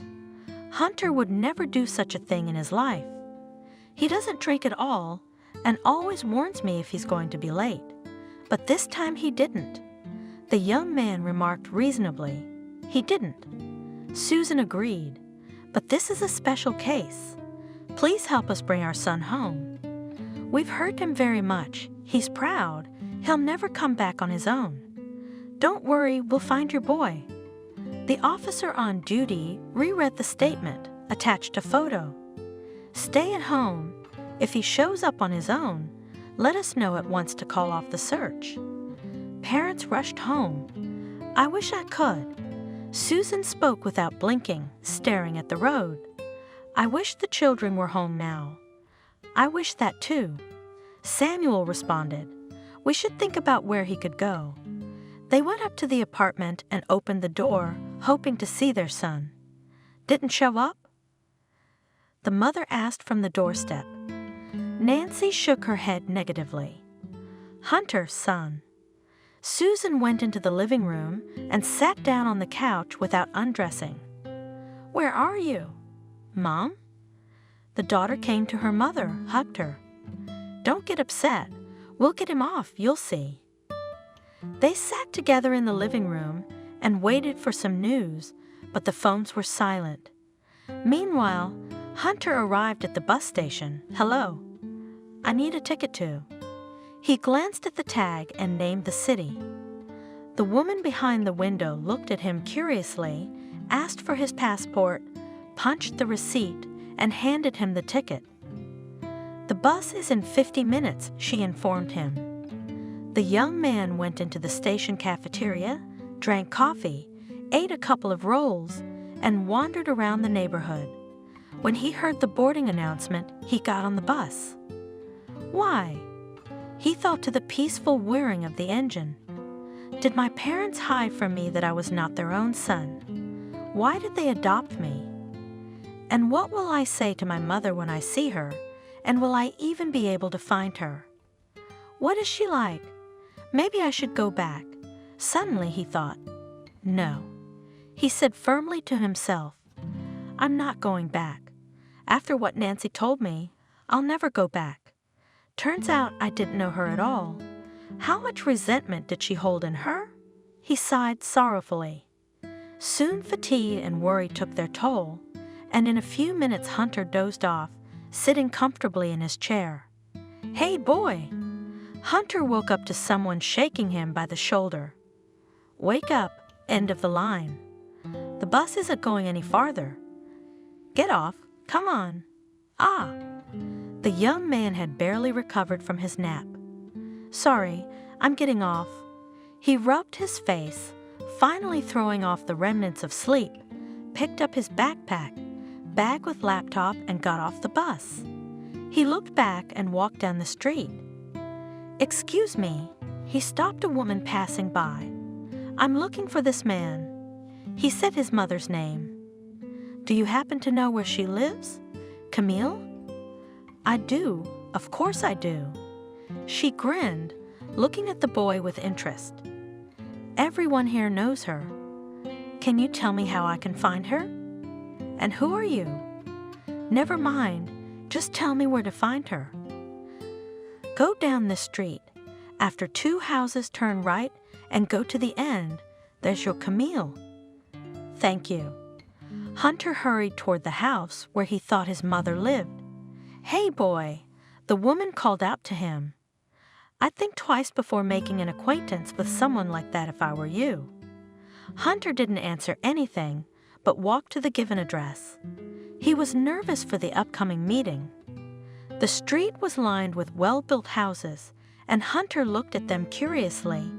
Hunter would never do such a thing in his life. He doesn't drink at all and always warns me if he's going to be late. But this time he didn't. The young man remarked reasonably. He didn't. Susan agreed. But this is a special case. Please help us bring our son home. We've hurt him very much. He's proud. He'll never come back on his own. Don't worry, we'll find your boy. The officer on duty reread the statement, attached a photo. Stay at home. If he shows up on his own, let us know at once to call off the search. Parents rushed home. I wish I could. Susan spoke without blinking, staring at the road. I wish the children were home now. I wish that too. Samuel responded. We should think about where he could go. They went up to the apartment and opened the door, hoping to see their son. Didn't show up? The mother asked from the doorstep. Nancy shook her head negatively. Hunter's son. Susan went into the living room and sat down on the couch without undressing. Where are you? Mom? The daughter came to her mother, hugged her. Don't get upset. We'll get him off, you'll see. They sat together in the living room and waited for some news, but the phones were silent. Meanwhile, Hunter arrived at the bus station. Hello. I need a ticket to. He glanced at the tag and named the city. The woman behind the window looked at him curiously, asked for his passport, punched the receipt, and handed him the ticket. The bus is in 50 minutes, she informed him. The young man went into the station cafeteria, drank coffee, ate a couple of rolls, and wandered around the neighborhood. When he heard the boarding announcement, he got on the bus. Why? He thought to the peaceful whirring of the engine. Did my parents hide from me that I was not their own son? Why did they adopt me? And what will I say to my mother when I see her? And will I even be able to find her? What is she like? Maybe I should go back. Suddenly he thought, no. He said firmly to himself, I'm not going back. After what Nancy told me, I'll never go back. Turns out I didn't know her at all. How much resentment did she hold in her? He sighed sorrowfully. Soon fatigue and worry took their toll, and in a few minutes Hunter dozed off, sitting comfortably in his chair. Hey, boy! Hunter woke up to someone shaking him by the shoulder. Wake up, end of the line. The bus isn't going any farther. Get off, come on. Ah! The young man had barely recovered from his nap. Sorry, I'm getting off. He rubbed his face, finally throwing off the remnants of sleep, picked up his backpack, bag with laptop, and got off the bus. He looked back and walked down the street. Excuse me, he stopped a woman passing by. I'm looking for this man. He said his mother's name. Do you happen to know where she lives? Camille? I do, of course I do. She grinned, looking at the boy with interest. Everyone here knows her. Can you tell me how I can find her? And who are you? Never mind, just tell me where to find her. Go down this street. After 2 houses, turn right and go to the end. There's your Camille. Thank you. Hunter hurried toward the house where he thought his mother lived. Hey, boy, the woman called out to him. I'd think twice before making an acquaintance with someone like that if I were you. Hunter didn't answer anything, but walked to the given address. He was nervous for the upcoming meeting. The street was lined with well-built houses, and Hunter looked at them curiously.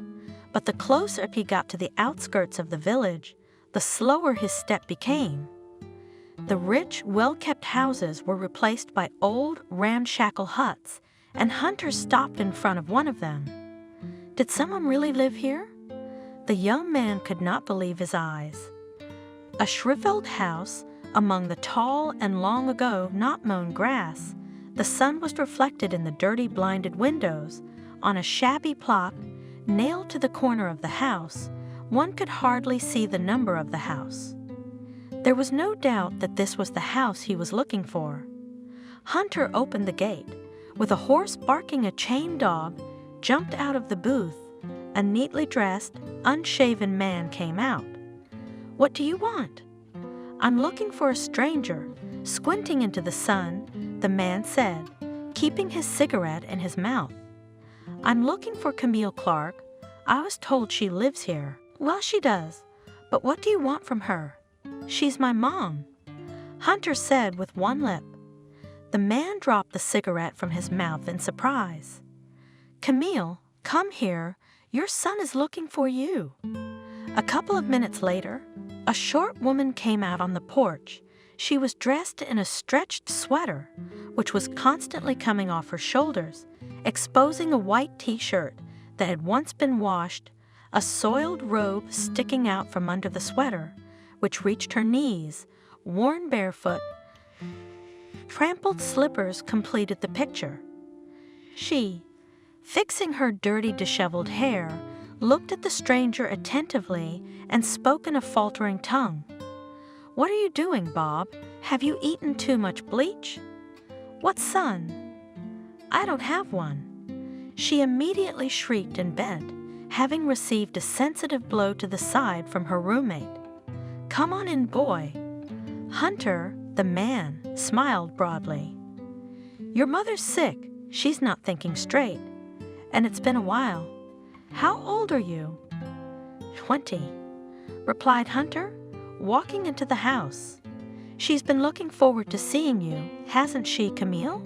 But the closer he got to the outskirts of the village, the slower his step became. The rich, well-kept houses were replaced by old, ramshackle huts, and Hunter stopped in front of one of them. Did someone really live here? The young man could not believe his eyes. A shriveled house among the tall and long ago not mown grass, the sun was reflected in the dirty blinded windows. On a shabby plaque nailed to the corner of the house One could hardly see the number of the house. There was no doubt that this was the house he was looking for. Hunter opened the gate. With a horse barking, a chained dog jumped out of the booth. A neatly dressed, unshaven man came out. "What do you want?" "I'm looking for a stranger." Squinting into the sun, the man said, keeping his cigarette in his mouth. "I'm looking for Camille Clark. I was told she lives here." "Well, she does. But what do you want from her?" "She's my mom," Hunter said with one lip. The man dropped the cigarette from his mouth in surprise. "Camille, come here. Your son is looking for you." A couple of minutes later, a short woman came out on the porch. She was dressed in a stretched sweater, which was constantly coming off her shoulders, exposing a white t-shirt that had once been washed, a soiled robe sticking out from under the sweater, which reached her knees, worn barefoot. Trampled slippers completed the picture. She, fixing her dirty, disheveled hair, looked at the stranger attentively and spoke in a faltering tongue. "What are you doing, Bob? Have you eaten too much bleach?" "What son?" "I don't have one." She immediately shrieked and bent, having received a sensitive blow to the side from her roommate. "Come on in, boy." Hunter, the man, smiled broadly. "Your mother's sick. She's not thinking straight. And it's been a while. How old are you?" 20, replied Hunter, walking into the house. "She's been looking forward to seeing you, hasn't she, Camille?"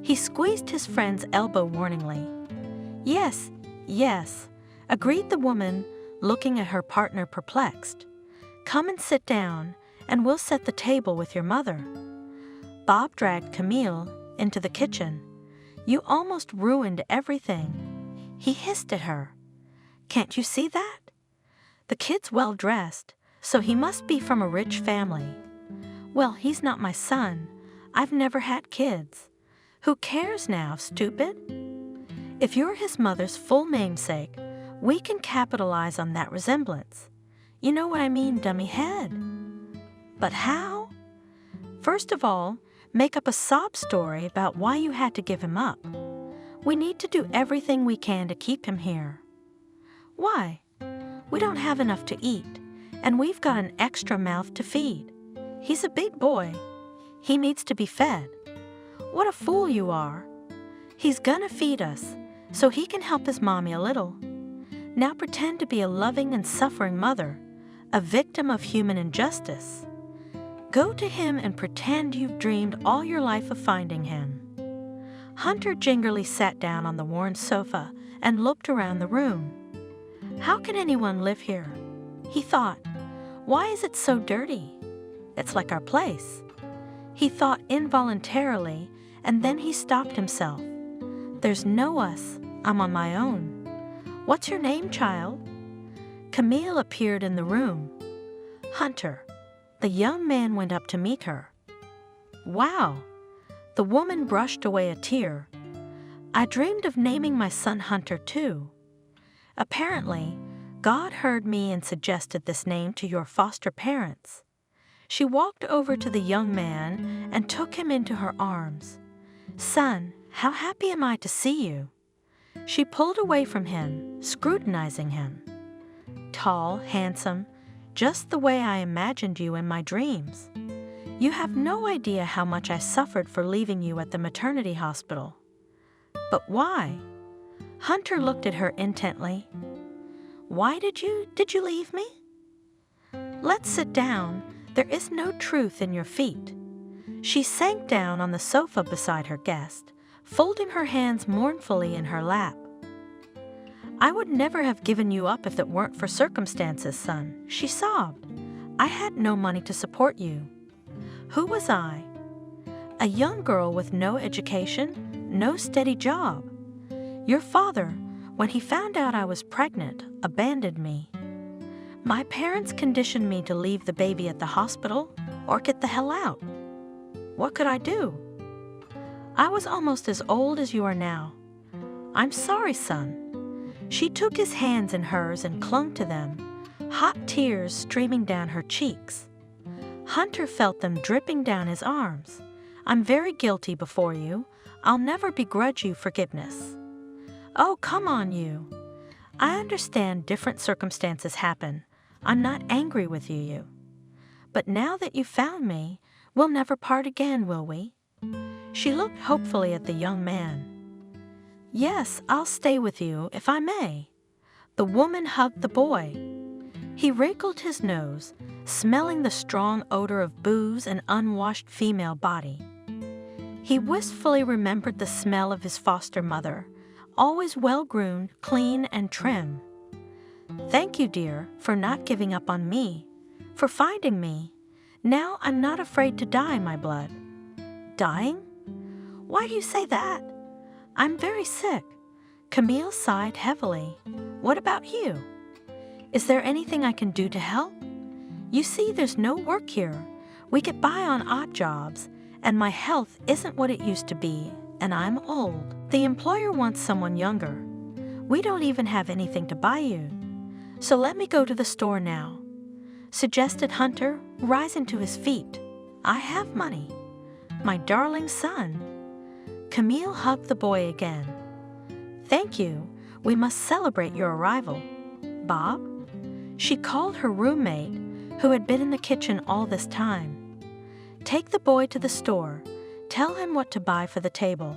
He squeezed his friend's elbow warningly. "Yes, yes," agreed the woman, looking at her partner perplexed. "Come and sit down, and we'll set the table with your mother." Bob dragged Camille into the kitchen. "You almost ruined everything," he hissed at her. "Can't you see that? The kid's well dressed, so he must be from a rich family." "Well, he's not my son. I've never had kids." "Who cares now, stupid? If you're his mother's full namesake, we can capitalize on that resemblance. You know what I mean, dummy head." "But how?" "First of all, make up a sob story about why you had to give him up. We need to do everything we can to keep him here." "Why?" "We don't have enough to eat, and we've got an extra mouth to feed. He's a big boy. He needs to be fed." "What a fool you are. He's gonna feed us, so he can help his mommy a little. Now pretend to be a loving and suffering mother, a victim of human injustice. Go to him and pretend you've dreamed all your life of finding him." Hunter gingerly sat down on the worn sofa and looked around the room. "How can anyone live here?" he thought. "Why is it so dirty? It's like our place." He thought involuntarily, and then he stopped himself. "There's no us. I'm on my own." "What's your name, child?" Camille appeared in the room. "Hunter." The young man went up to meet her. "Wow." The woman brushed away a tear. "I dreamed of naming my son Hunter, too. Apparently, God heard me and suggested this name to your foster parents." She walked over to the young man and took him into her arms. "Son, how happy am I to see you." She pulled away from him, scrutinizing him. "Tall, handsome, just the way I imagined you in my dreams. You have no idea how much I suffered for leaving you at the maternity hospital." "But why?" Hunter looked at her intently. "Why did you leave me?" "Let's sit down. There is no truth in your feet." She sank down on the sofa beside her guest, folding her hands mournfully in her lap. "I would never have given you up if it weren't for circumstances, son," she sobbed. "I had no money to support you." "Who was I?" "A young girl with no education, no steady job. Your father, when he found out I was pregnant, abandoned me. My parents conditioned me to leave the baby at the hospital or get the hell out. What could I do? I was almost as old as you are now. I'm sorry, son." She took his hands in hers and clung to them, hot tears streaming down her cheeks. Hunter felt them dripping down his arms. "I'm very guilty before you. I'll never begrudge you forgiveness." "Oh, come on, you. I understand different circumstances happen. I'm not angry with you. But now that you've found me, we'll never part again, will we?" She looked hopefully at the young man. "Yes, I'll stay with you, if I may." The woman hugged the boy. He wrinkled his nose, smelling the strong odor of booze and unwashed female body. He wistfully remembered the smell of his foster mother, always well-groomed, clean, and trim. "Thank you, dear, for not giving up on me, for finding me. Now I'm not afraid to die, my blood." "Dying? Why do you say that?" "I'm very sick." Camille sighed heavily. "What about you? Is there anything I can do to help? You see, there's no work here. We get by on odd jobs, and my health isn't what it used to be, and I'm old. The employer wants someone younger. We don't even have anything to buy you. So let me go to the store now," suggested Hunter, rising to his feet. "I have money. My darling son." Camille hugged the boy again. "Thank you. We must celebrate your arrival. Bob?" She called her roommate, who had been in the kitchen all this time. "Take the boy to the store. Tell him what to buy for the table."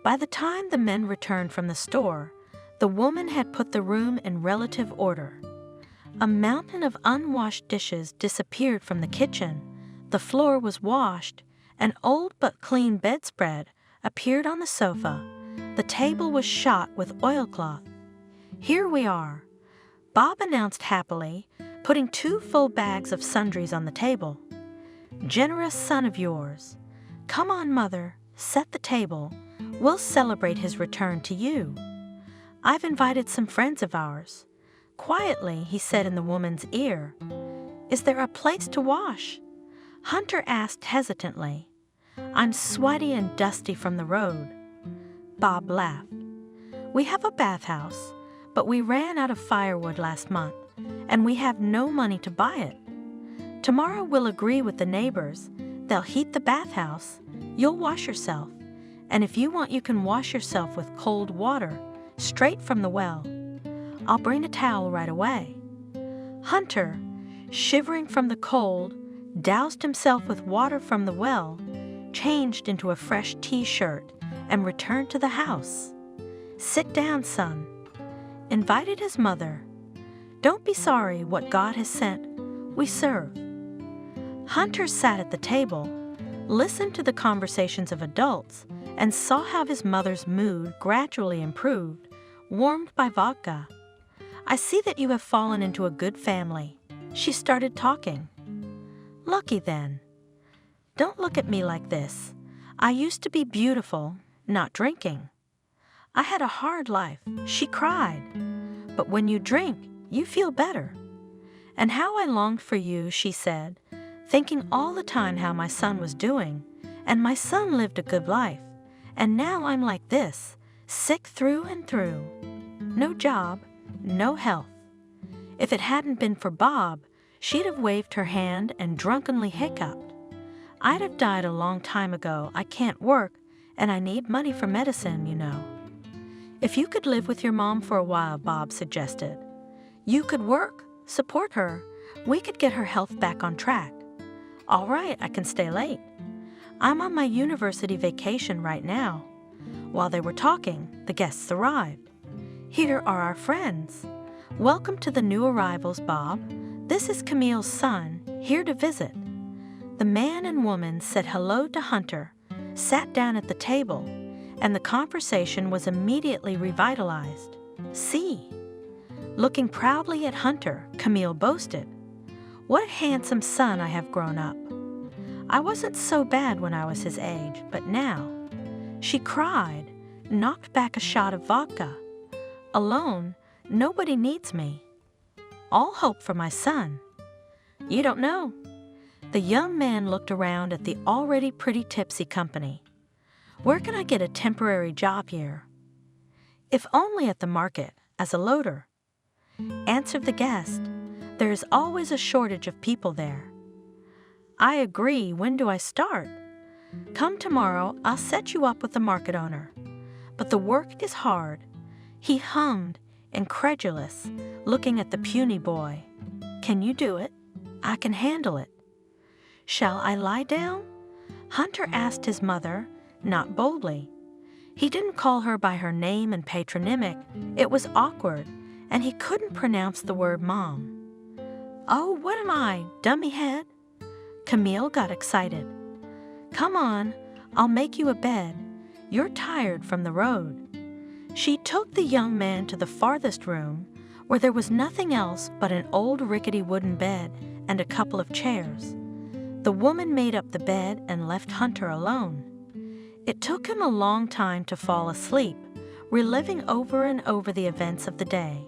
By the time the men returned from the store, the woman had put the room in relative order. A mountain of unwashed dishes disappeared from the kitchen. The floor was washed. An old but clean bedspread appeared on the sofa. The table was shot with oilcloth. "Here we are," Bob announced happily, putting 2 full bags of sundries on the table. "Generous son of yours. Come on, mother, set the table. We'll celebrate his return to you. I've invited some friends of ours." Quietly, he said in the woman's ear, "Is there a place to wash?" Hunter asked hesitantly. "I'm sweaty and dusty from the road." Bob laughed. "We have a bathhouse, but we ran out of firewood last month, and we have no money to buy it. Tomorrow we'll agree with the neighbors. They'll heat the bathhouse. You'll wash yourself, and if you want, you can wash yourself with cold water, straight from the well. I'll bring a towel right away." Hunter, shivering from the cold, doused himself with water from the well, changed into a fresh t-shirt, and returned to the house. "Sit down, son," invited his mother. "Don't be sorry what God has sent. We serve." Hunter sat at the table, listened to the conversations of adults, and saw how his mother's mood gradually improved, warmed by vodka. "I see that you have fallen into a good family." She started talking. "Lucky then. Don't look at me like this. I used to be beautiful, not drinking. I had a hard life." She cried. "But when you drink, you feel better. And how I longed for you," she said, thinking all the time how my son was doing, and my son lived a good life, and now I'm like this, sick through and through. No job, no health. If it hadn't been for Bob, she'd have waved her hand and drunkenly hiccuped. I'd have died a long time ago. I can't work, and I need money for medicine, you know." "If you could live with your mom for a while," Bob suggested. "You could work, support her. We could get her health back on track." "All right, I can stay late. I'm on my university vacation right now." While they were talking, the guests arrived. "Here are our friends. Welcome to the new arrivals, Bob. This is Camille's son, here to visit." The man and woman said hello to Hunter, sat down at the table, and the conversation was immediately revitalized. "See." Looking proudly at Hunter, Camille boasted, "What a handsome son I have grown up. I wasn't so bad when I was his age, but now." She cried, knocked back a shot of vodka. "Alone, nobody needs me. All hope for my son." "You don't know." The young man looked around at the already pretty tipsy company. "Where can I get a temporary job here?" "If only at the market, as a loader," answered the guest. There is always a shortage of people there. I agree. When do I start? Come tomorrow, I'll set you up with the market owner. But the work is hard. He hummed, incredulous, looking at the puny boy. Can you do it? I can handle it. Shall I lie down? Hunter asked his mother, not boldly. He didn't call her by her name and patronymic. It was awkward, and he couldn't pronounce the word mom. Oh, what am I, dummy head? Camille got excited. Come on, I'll make you a bed. You're tired from the road. She took the young man to the farthest room, where there was nothing else but an old rickety wooden bed and a couple of chairs. The woman made up the bed and left Hunter alone. It took him a long time to fall asleep, reliving over and over the events of the day.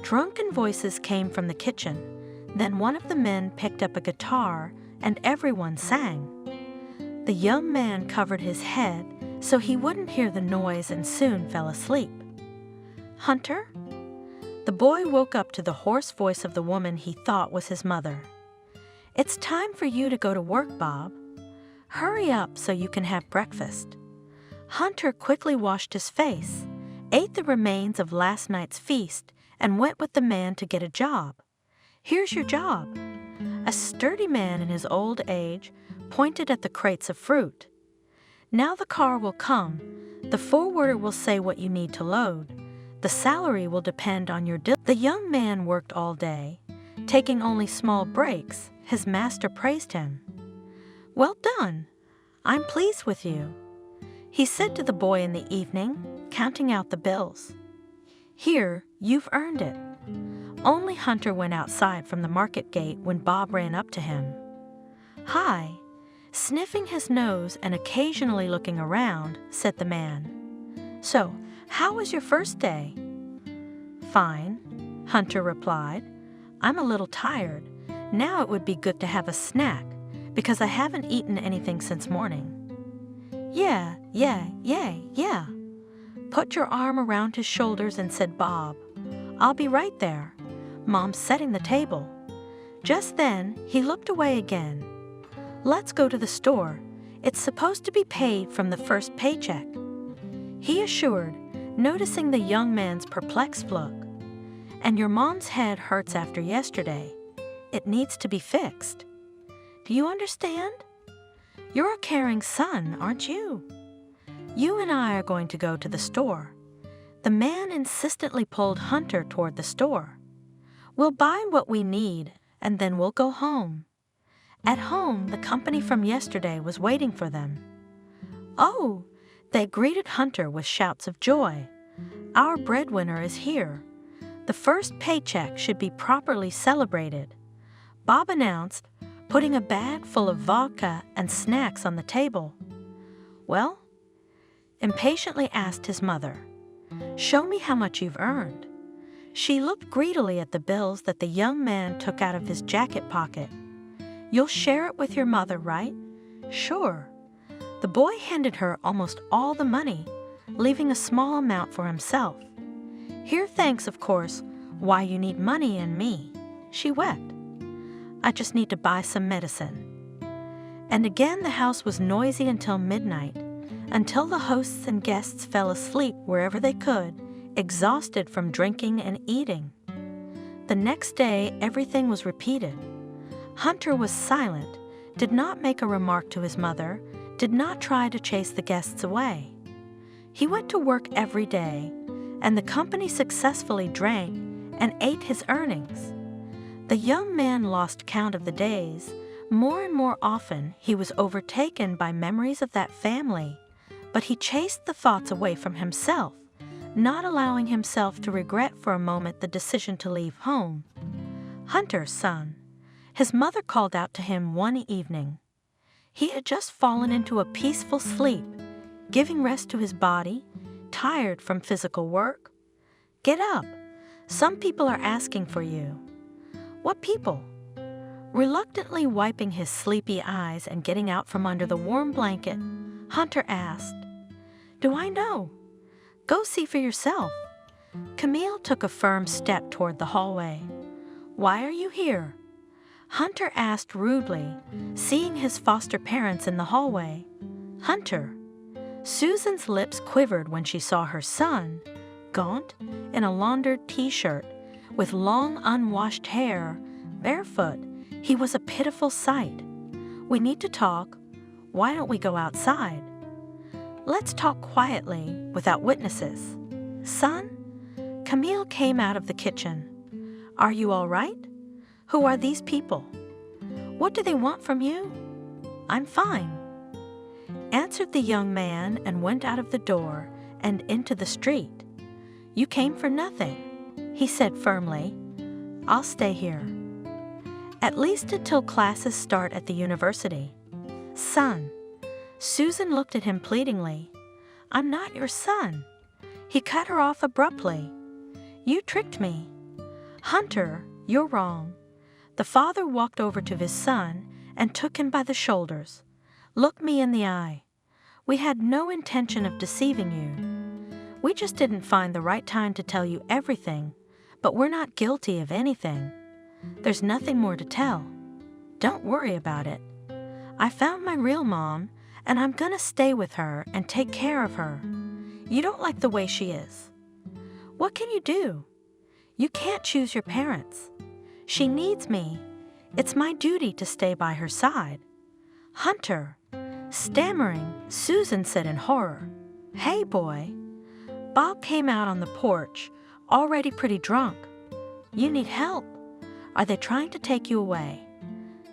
Drunken voices came from the kitchen. Then one of the men picked up a guitar and everyone sang. The young man covered his head so he wouldn't hear the noise and soon fell asleep. Hunter? The boy woke up to the hoarse voice of the woman he thought was his mother. It's time for you to go to work, Bob. Hurry up so you can have breakfast. Hunter quickly washed his face, ate the remains of last night's feast, and went with the man to get a job. Here's your job. A sturdy man in his old age pointed at the crates of fruit. Now the car will come. The forwarder will say what you need to load. The salary will depend on your The young man worked all day, taking only small breaks. His master praised him. Well done. I'm pleased with you, he said to the boy in the evening, counting out the bills. Here, you've earned it. Only Hunter went outside from the market gate when Bob ran up to him. Hi, sniffing his nose and occasionally looking around, said the man. So, how was your first day? Fine, Hunter replied. I'm a little tired. Now it would be good to have a snack, because I haven't eaten anything since morning. Yeah. Put your arm around his shoulders and said Bob. I'll be right there. Mom's setting the table. Just then, he looked away again. Let's go to the store. It's supposed to be paid from the first paycheck, he assured, noticing the young man's perplexed look. And your mom's head hurts after yesterday. It needs to be fixed. Do you understand? You're a caring son, aren't you? You and I are going to go to the store. The man insistently pulled Hunter toward the store. We'll buy what we need, and then we'll go home. At home, the company from yesterday was waiting for them. Oh, they greeted Hunter with shouts of joy. Our breadwinner is here. The first paycheck should be properly celebrated, Bob announced, putting a bag full of vodka and snacks on the table. Well? Impatiently asked his mother. Show me how much you've earned. She looked greedily at the bills that the young man took out of his jacket pocket. You'll share it with your mother, right? Sure. The boy handed her almost all the money, leaving a small amount for himself. Here, thanks, of course, why you need money and me, she wept. I just need to buy some medicine. And again the house was noisy until midnight, until the hosts and guests fell asleep wherever they could, exhausted from drinking and eating. The next day everything was repeated. Hunter was silent, did not make a remark to his mother, did not try to chase the guests away. He went to work every day, and the company successfully drank and ate his earnings. The young man lost count of the days. More and more often he was overtaken by memories of that family, but he chased the thoughts away from himself, not allowing himself to regret for a moment the decision to leave home. Hunter, son, his mother called out to him one evening. He had just fallen into a peaceful sleep, giving rest to his body, tired from physical work. Get up. Some people are asking for you. What people? Reluctantly wiping his sleepy eyes and getting out from under the warm blanket, Hunter asked, Do I know? Go see for yourself. Camille took a firm step toward the hallway. Why are you here? Hunter asked rudely, seeing his foster parents in the hallway. Hunter. Susan's lips quivered when she saw her son, gaunt, in a laundered t-shirt, with long unwashed hair, barefoot. He was a pitiful sight. We need to talk. Why don't we go outside? Let's talk quietly, without witnesses. Son? Camille came out of the kitchen. Are you all right? Who are these people? What do they want from you? I'm fine, answered the young man and went out of the door and into the street. You came for nothing, he said firmly. I'll stay here. At least until classes start at the university. Son. Susan looked at him pleadingly. I'm not your son. He cut her off abruptly. You tricked me. Hunter, you're wrong. The father walked over to his son and took him by the shoulders. Look me in the eye. We had no intention of deceiving you. We just didn't find the right time to tell you everything, but we're not guilty of anything. There's nothing more to tell. Don't worry about it. I found my real mom, and I'm gonna stay with her and take care of her. You don't like the way she is. What can you do? You can't choose your parents. She needs me. It's my duty to stay by her side. Hunter. Stammering, Susan said in horror. Hey, boy. Bob came out on the porch, already pretty drunk. You need help. Are they trying to take you away?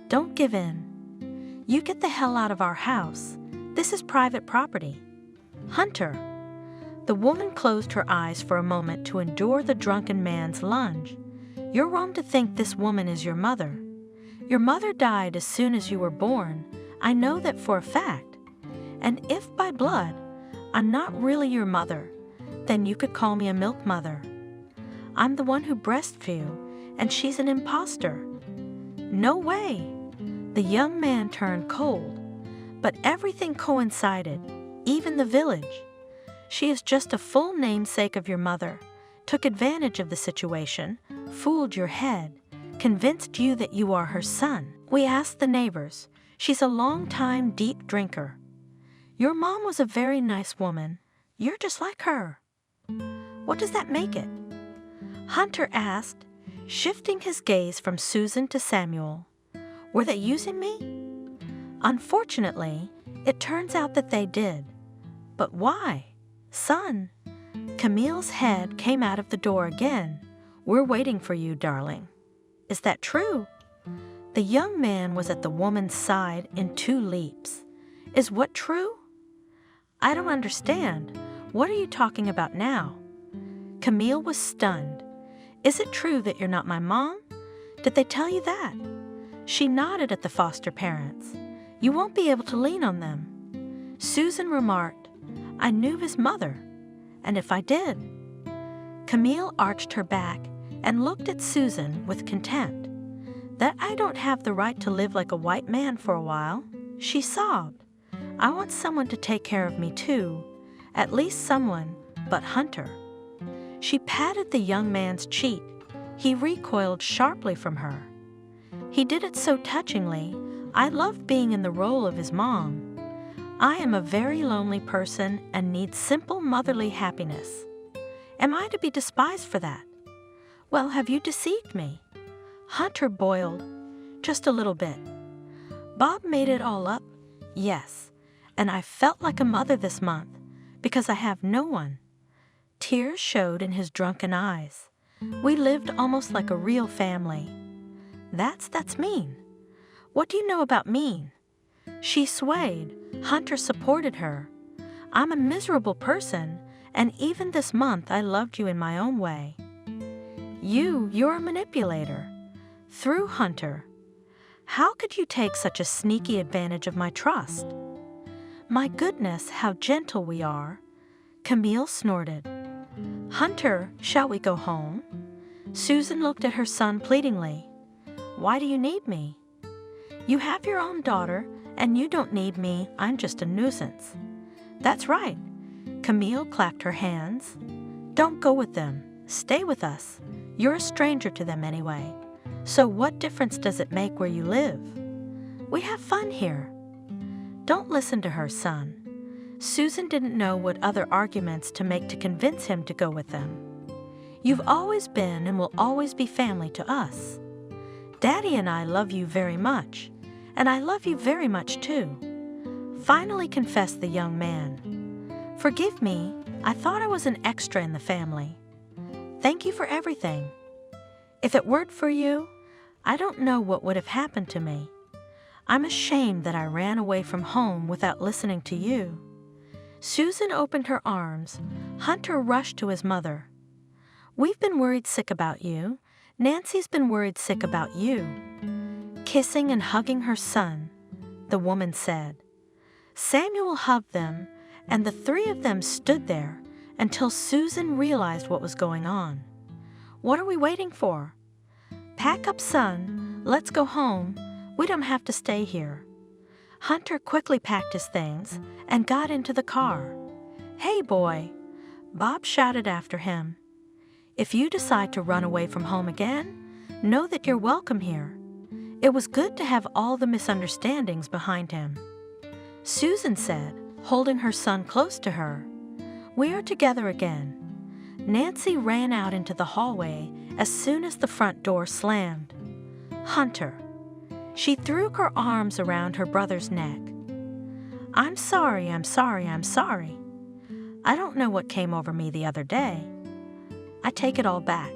Don't give in. You get the hell out of our house. This is private property. Hunter. The woman closed her eyes for a moment to endure the drunken man's lunge. You're wrong to think this woman is your mother. Your mother died as soon as you were born. I know that for a fact. And if by blood I'm not really your mother, then you could call me a milk mother. I'm the one who breastfed you, and she's an imposter. No way. The young man turned cold, but everything coincided, even the village. She is just a full namesake of your mother, took advantage of the situation, fooled your head, convinced you that you are her son. We asked the neighbors. She's a long-time deep drinker. Your mom was a very nice woman. You're just like her. What does that make it? Hunter asked, shifting his gaze from Susan to Samuel. Were they using me? Unfortunately, it turns out that they did. But why? Son. Camille's head came out of the door again. We're waiting for you, darling. Is that true? The young man was at the woman's side in 2 leaps. Is what true? I don't understand. What are you talking about now? Camille was stunned. Is it true that you're not my mom? Did they tell you that? She nodded at the foster parents. You won't be able to lean on them. Susan remarked, I knew his mother. And if I did? Camille arched her back and looked at Susan with contempt. That I don't have the right to live like a white man for a while. She sobbed. I want someone to take care of me too. At least someone, but Hunter. She patted the young man's cheek. He recoiled sharply from her. He did it so touchingly. I loved being in the role of his mom. I am a very lonely person and need simple motherly happiness. Am I to be despised for that? Well, have you deceived me? Hunter boiled, just a little bit. Bob made it all up? Yes, and I felt like a mother this month because I have no one. Tears showed in his drunken eyes. We lived almost like a real family. That's mean. What do you know about mean? She swayed. Hunter supported her. I'm a miserable person, and even this month I loved you in my own way. You're a manipulator. Through Hunter. How could you take such a sneaky advantage of my trust? My goodness, how gentle we are. Camille snorted. Hunter, shall we go home? Susan looked at her son pleadingly. Why do you need me? You have your own daughter, and you don't need me. I'm just a nuisance. That's right. Camille clapped her hands. Don't go with them. Stay with us. You're a stranger to them anyway. So what difference does it make where you live? We have fun here. Don't listen to her, son. Susan didn't know what other arguments to make to convince him to go with them. You've always been and will always be family to us. Daddy and I love you very much, and I love you very much too. Finally confessed the young man. Forgive me, I thought I was an extra in the family. Thank you for everything. If it weren't for you, I don't know what would have happened to me. I'm ashamed that I ran away from home without listening to you. Susan opened her arms. Hunter rushed to his mother. We've been worried sick about you. Nancy's been worried sick about you. Kissing and hugging her son, the woman said. Samuel hugged them, and the three of them stood there until Susan realized what was going on. What are we waiting for? Pack up, son. Let's go home. We don't have to stay here. Hunter quickly packed his things and got into the car. Hey, boy, Bob shouted after him. If you decide to run away from home again, know that you're welcome here. It was good to have all the misunderstandings behind him. Susan said, holding her son close to her. We are together again. Nancy ran out into the hallway as soon as the front door slammed. Hunter. She threw her arms around her brother's neck. I'm sorry, I'm sorry, I'm sorry. I don't know what came over me the other day. I take it all back.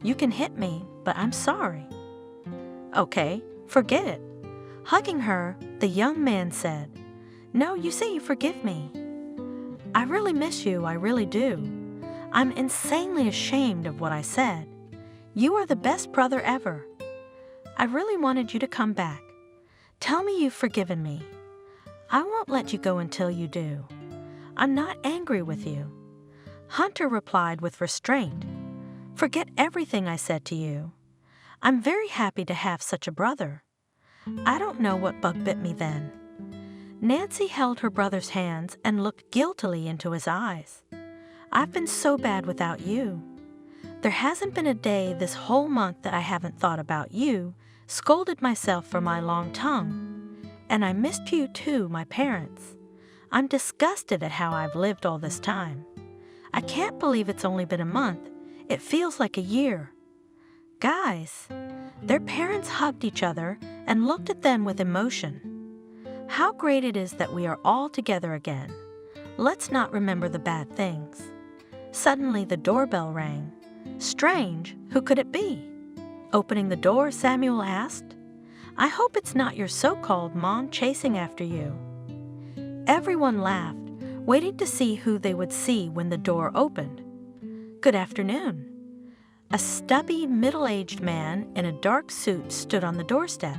You can hit me, but I'm sorry. Okay, forget it. Hugging her, the young man said, No, you say you forgive me. I really miss you, I really do. I'm insanely ashamed of what I said. You are the best brother ever. I really wanted you to come back. Tell me you've forgiven me. I won't let you go until you do. I'm not angry with you. Hunter replied with restraint. Forget everything I said to you. I'm very happy to have such a brother. I don't know what bug bit me then. Nancy held her brother's hands and looked guiltily into his eyes. I've been so bad without you. There hasn't been a day this whole month that I haven't thought about you, scolded myself for my long tongue. And I missed you too, my parents. I'm disgusted at how I've lived all this time. I can't believe it's only been a month. It feels like a year. Guys, their parents hugged each other and looked at them with emotion. How great it is that we are all together again. Let's not remember the bad things. Suddenly the doorbell rang. Strange, who could it be? Opening the door, Samuel asked. I hope it's not your so-called mom chasing after you. Everyone laughed, waiting to see who they would see when the door opened. Good afternoon. A stubby, middle-aged man in a dark suit stood on the doorstep.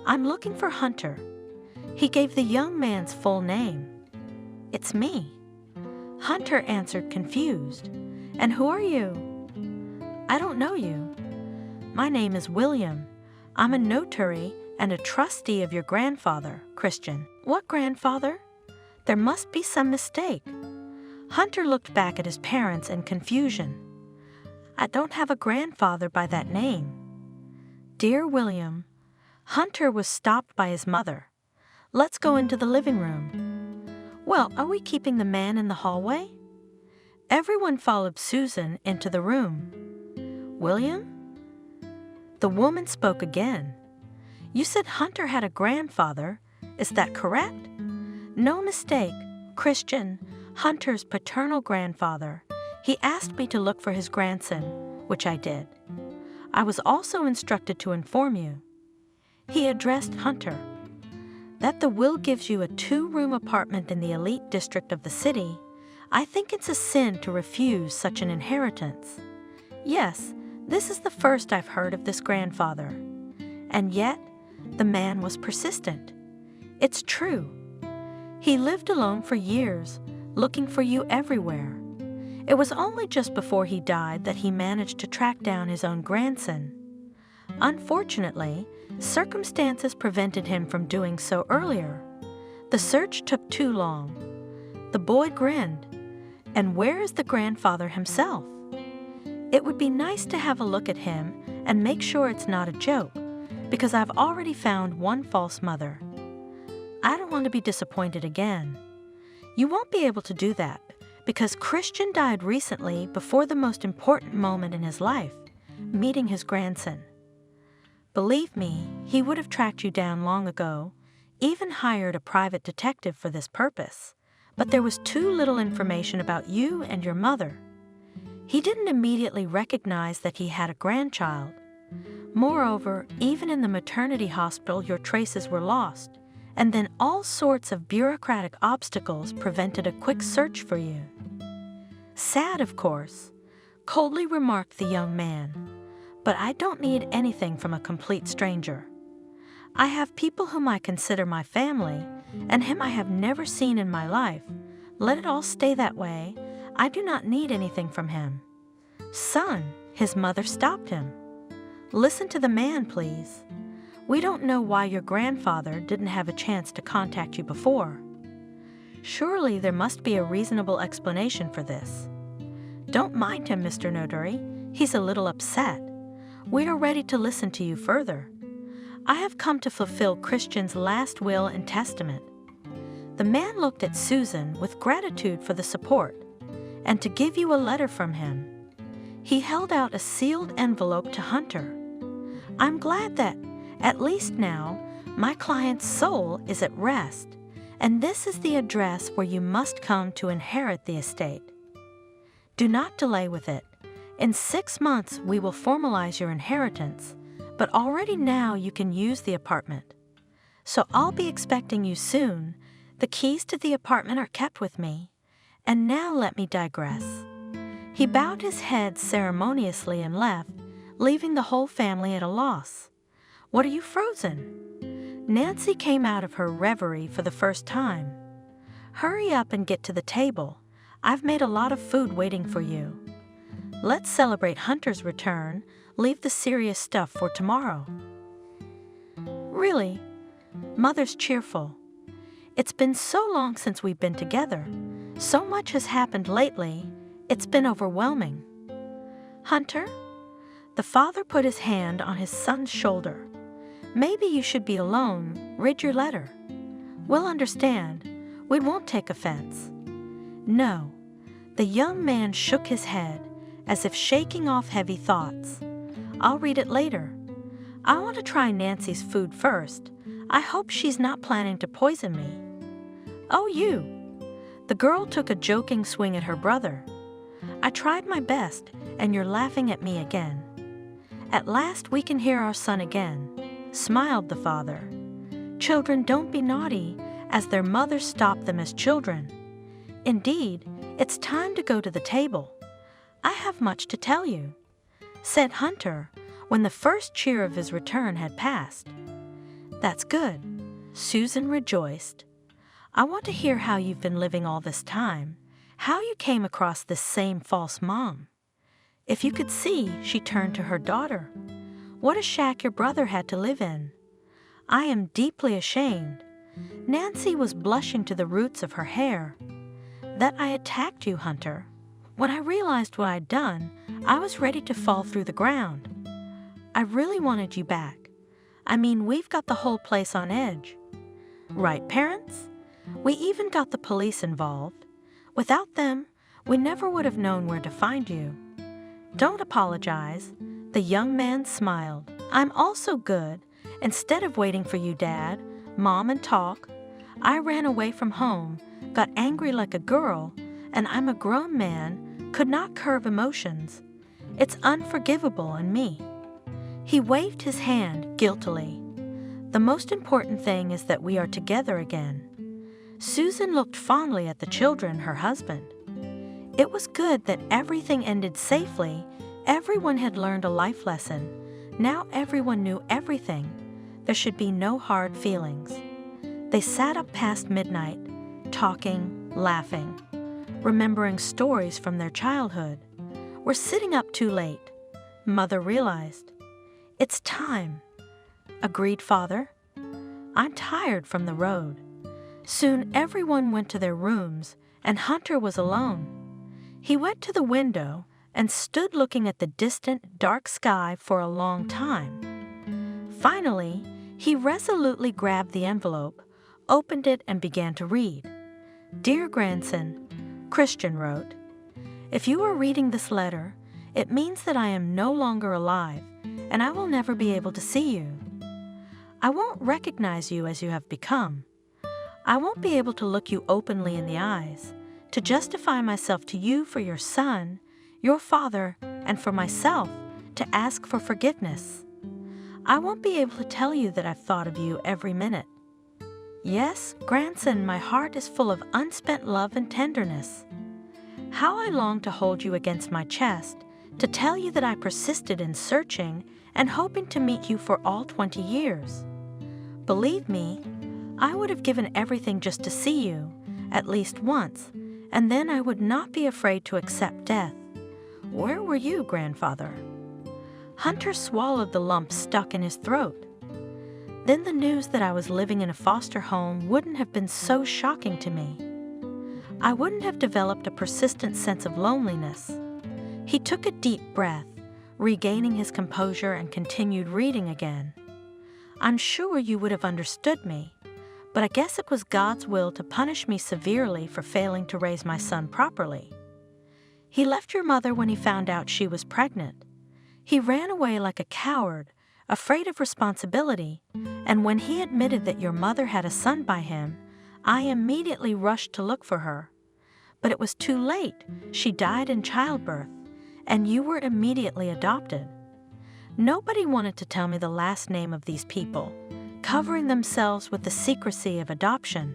I'm looking for Hunter. He gave the young man's full name. It's me. Hunter answered confused. And who are you? I don't know you. My name is William. I'm a notary and a trustee of your grandfather, Christian. What grandfather? There must be some mistake. Hunter looked back at his parents in confusion. I don't have a grandfather by that name. Dear William, Hunter was stopped by his mother. Let's go into the living room. Well, are we keeping the man in the hallway? Everyone followed Susan into the room. William? The woman spoke again. You said Hunter had a grandfather. Is that correct? No mistake. Christian, Hunter's paternal grandfather. He asked me to look for his grandson, which I did. I was also instructed to inform you. He addressed Hunter. That the will gives you a 2-room apartment in the elite district of the city, I think it's a sin to refuse such an inheritance. Yes, this is the first I've heard of this grandfather. And yet, the man was persistent. It's true. He lived alone for years, looking for you everywhere. It was only just before he died that he managed to track down his own grandson. Unfortunately, circumstances prevented him from doing so earlier. The search took too long. The boy grinned. And where is the grandfather himself? It would be nice to have a look at him and make sure it's not a joke, because I've already found one false mother. I don't want to be disappointed again. You won't be able to do that, because Christian died recently before the most important moment in his life, meeting his grandson. Believe me, he would have tracked you down long ago, even hired a private detective for this purpose, but there was too little information about you and your mother. He didn't immediately recognize that he had a grandchild. Moreover, even in the maternity hospital, your traces were lost, and then all sorts of bureaucratic obstacles prevented a quick search for you. Sad, of course, coldly remarked the young man, but I don't need anything from a complete stranger. I have people whom I consider my family, and him I have never seen in my life. Let it all stay that way. I do not need anything from him. Son, his mother stopped him. Listen to the man, please. We don't know why your grandfather didn't have a chance to contact you before. Surely there must be a reasonable explanation for this. Don't mind him, Mr. Notary. He's a little upset. We are ready to listen to you further. I have come to fulfill Christian's last will and testament. The man looked at Susan with gratitude for the support, and to give you a letter from him. He held out a sealed envelope to Hunter. I'm glad that, at least now, my client's soul is at rest, and this is the address where you must come to inherit the estate. Do not delay with it. In 6 months we will formalize your inheritance, but already now you can use the apartment. So I'll be expecting you soon. The keys to the apartment are kept with me. And now let me digress. He bowed his head ceremoniously and left, leaving the whole family at a loss. What are you frozen? Nancy came out of her reverie for the first time. Hurry up and get to the table. I've made a lot of food waiting for you. Let's celebrate Hunter's return. Leave the serious stuff for tomorrow. Really? Mother's cheerful. It's been so long since we've been together. So much has happened lately. It's been overwhelming. Hunter? The father put his hand on his son's shoulder. Maybe you should be alone. Read your letter. We'll understand. We won't take offense. No. The young man shook his head, as if shaking off heavy thoughts. I'll read it later. I want to try Nancy's food first. I hope she's not planning to poison me. Oh, you! The girl took a joking swing at her brother. I tried my best, and you're laughing at me again. At last we can hear our son again, smiled the father. Children don't be naughty, as their mothers stop them as children. Indeed, it's time to go to the table. I have much to tell you, said Hunter, when the first cheer of his return had passed. That's good. Susan rejoiced. I want to hear how you've been living all this time, how you came across this same false mom. If you could see, she turned to her daughter. What a shack your brother had to live in. I am deeply ashamed. Nancy was blushing to the roots of her hair. That I attacked you, Hunter. When I realized what I'd done, I was ready to fall through the ground. I really wanted you back. I mean, we've got the whole place on edge. Right, parents? We even got the police involved. Without them, we never would have known where to find you. Don't apologize. The young man smiled. I'm also good. Instead of waiting for you, Dad, Mom, and talk, I ran away from home, got angry like a girl, and I'm a grown man, could not curb emotions. It's unforgivable in me. He waved his hand guiltily. The most important thing is that we are together again. Susan looked fondly at the children, her husband. It was good that everything ended safely. Everyone had learned a life lesson. Now everyone knew everything. There should be no hard feelings. They sat up past midnight, talking, laughing, remembering stories from their childhood. We're sitting up too late, Mother realized. It's time, agreed Father. I'm tired from the road. Soon everyone went to their rooms, and Hunter was alone. He went to the window, and stood looking at the distant, dark sky for a long time. Finally, he resolutely grabbed the envelope, opened it, and began to read. "Dear grandson," Christian wrote, "if you are reading this letter, it means that I am no longer alive, and I will never be able to see you. I won't recognize you as you have become. I won't be able to look you openly in the eyes, to justify myself to you for your son, your father, and for myself, to ask for forgiveness. I won't be able to tell you that I've thought of you every minute. Yes, grandson, my heart is full of unspent love and tenderness. How I long to hold you against my chest, to tell you that I persisted in searching and hoping to meet you for all 20 years. Believe me, I would have given everything just to see you, at least once, and then I would not be afraid to accept death. Where were you, grandfather?" Hunter swallowed the lump stuck in his throat. Then the news that I was living in a foster home wouldn't have been so shocking to me. I wouldn't have developed a persistent sense of loneliness. He took a deep breath, regaining his composure, and continued reading again. "I'm sure you would have understood me, but I guess it was God's will to punish me severely for failing to raise my son properly. He left your mother when he found out she was pregnant. He ran away like a coward, afraid of responsibility, and when he admitted that your mother had a son by him, I immediately rushed to look for her. But it was too late. She died in childbirth, and you were immediately adopted. Nobody wanted to tell me the last name of these people, covering themselves with the secrecy of adoption.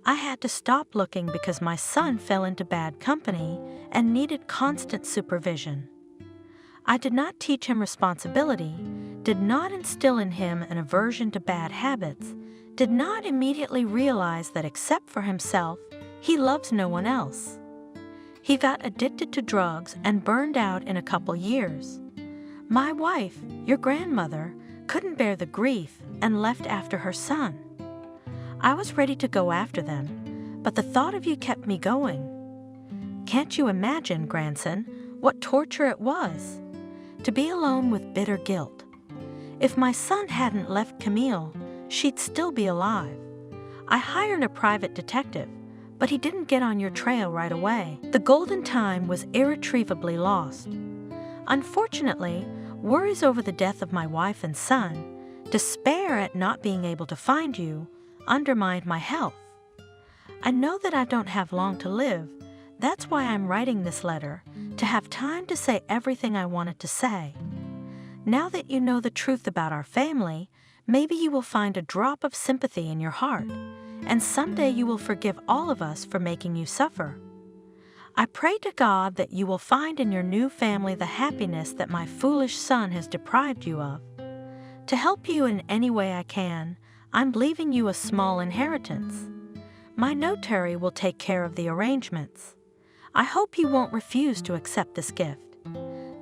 I had to stop looking because my son fell into bad company and needed constant supervision. I did not teach him responsibility, did not instill in him an aversion to bad habits, did not immediately realize that except for himself, he loves no one else. He got addicted to drugs and burned out in a couple years. My wife, your grandmother, couldn't bear the grief and left after her son. I was ready to go after them, but the thought of you kept me going. Can't you imagine, grandson, what torture it was? To be alone with bitter guilt. If my son hadn't left Camille, she'd still be alive. I hired a private detective, but he didn't get on your trail right away. The golden time was irretrievably lost. Unfortunately, worries over the death of my wife and son, despair at not being able to find you, undermined my health. I know that I don't have long to live. That's why I'm writing this letter, to have time to say everything I wanted to say. Now that you know the truth about our family, maybe you will find a drop of sympathy in your heart, and someday you will forgive all of us for making you suffer. I pray to God that you will find in your new family the happiness that my foolish son has deprived you of. To help you in any way I can, I'm leaving you a small inheritance. My notary will take care of the arrangements. I hope you won't refuse to accept this gift.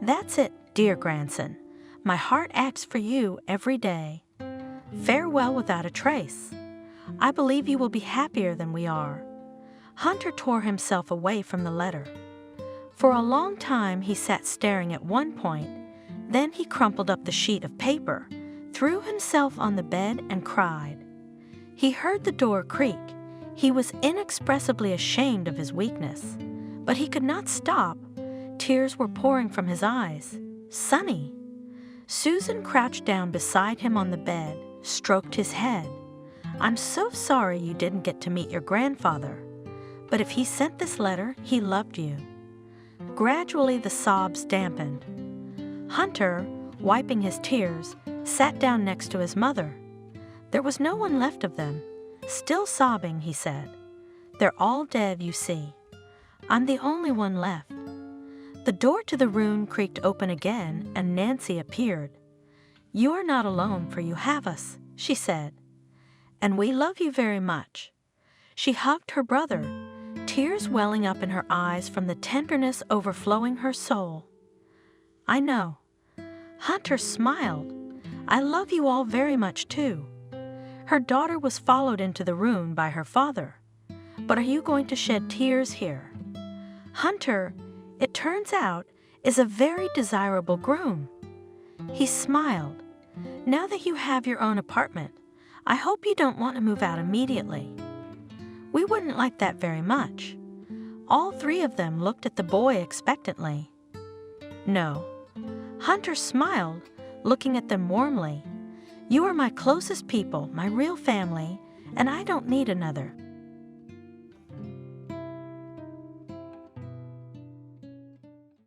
That's it, dear grandson. My heart acts for you every day. Farewell without a trace. I believe you will be happier than we are." Hunter tore himself away from the letter. For a long time he sat staring at one point, then he crumpled up the sheet of paper, threw himself on the bed, and cried. He heard the door creak. He was inexpressibly ashamed of his weakness, but he could not stop. Tears were pouring from his eyes. Sonny! Susan crouched down beside him on the bed, stroked his head. "I'm so sorry you didn't get to meet your grandfather. But if he sent this letter, he loved you." Gradually the sobs dampened. Hunter, wiping his tears, sat down next to his mother. There was no one left of them. Still sobbing, he said, "They're all dead, you see. I'm the only one left." The door to the room creaked open again, and Nancy appeared. "You are not alone, for you have us," she said. "And we love you very much." She hugged her brother, tears welling up in her eyes from the tenderness overflowing her soul. "I know." Hunter smiled. "I love you all very much, too." Her daughter was followed into the room by her father. "But are you going to shed tears here?" "Hunter, it turns out is a very desirable groom." He smiled. "Now that you have your own apartment, I hope you don't want to move out immediately." "We wouldn't like that very much." All three of them looked at the boy expectantly. "No." Hunter smiled, looking at them warmly. "You are my closest people, my real family, and I don't need another."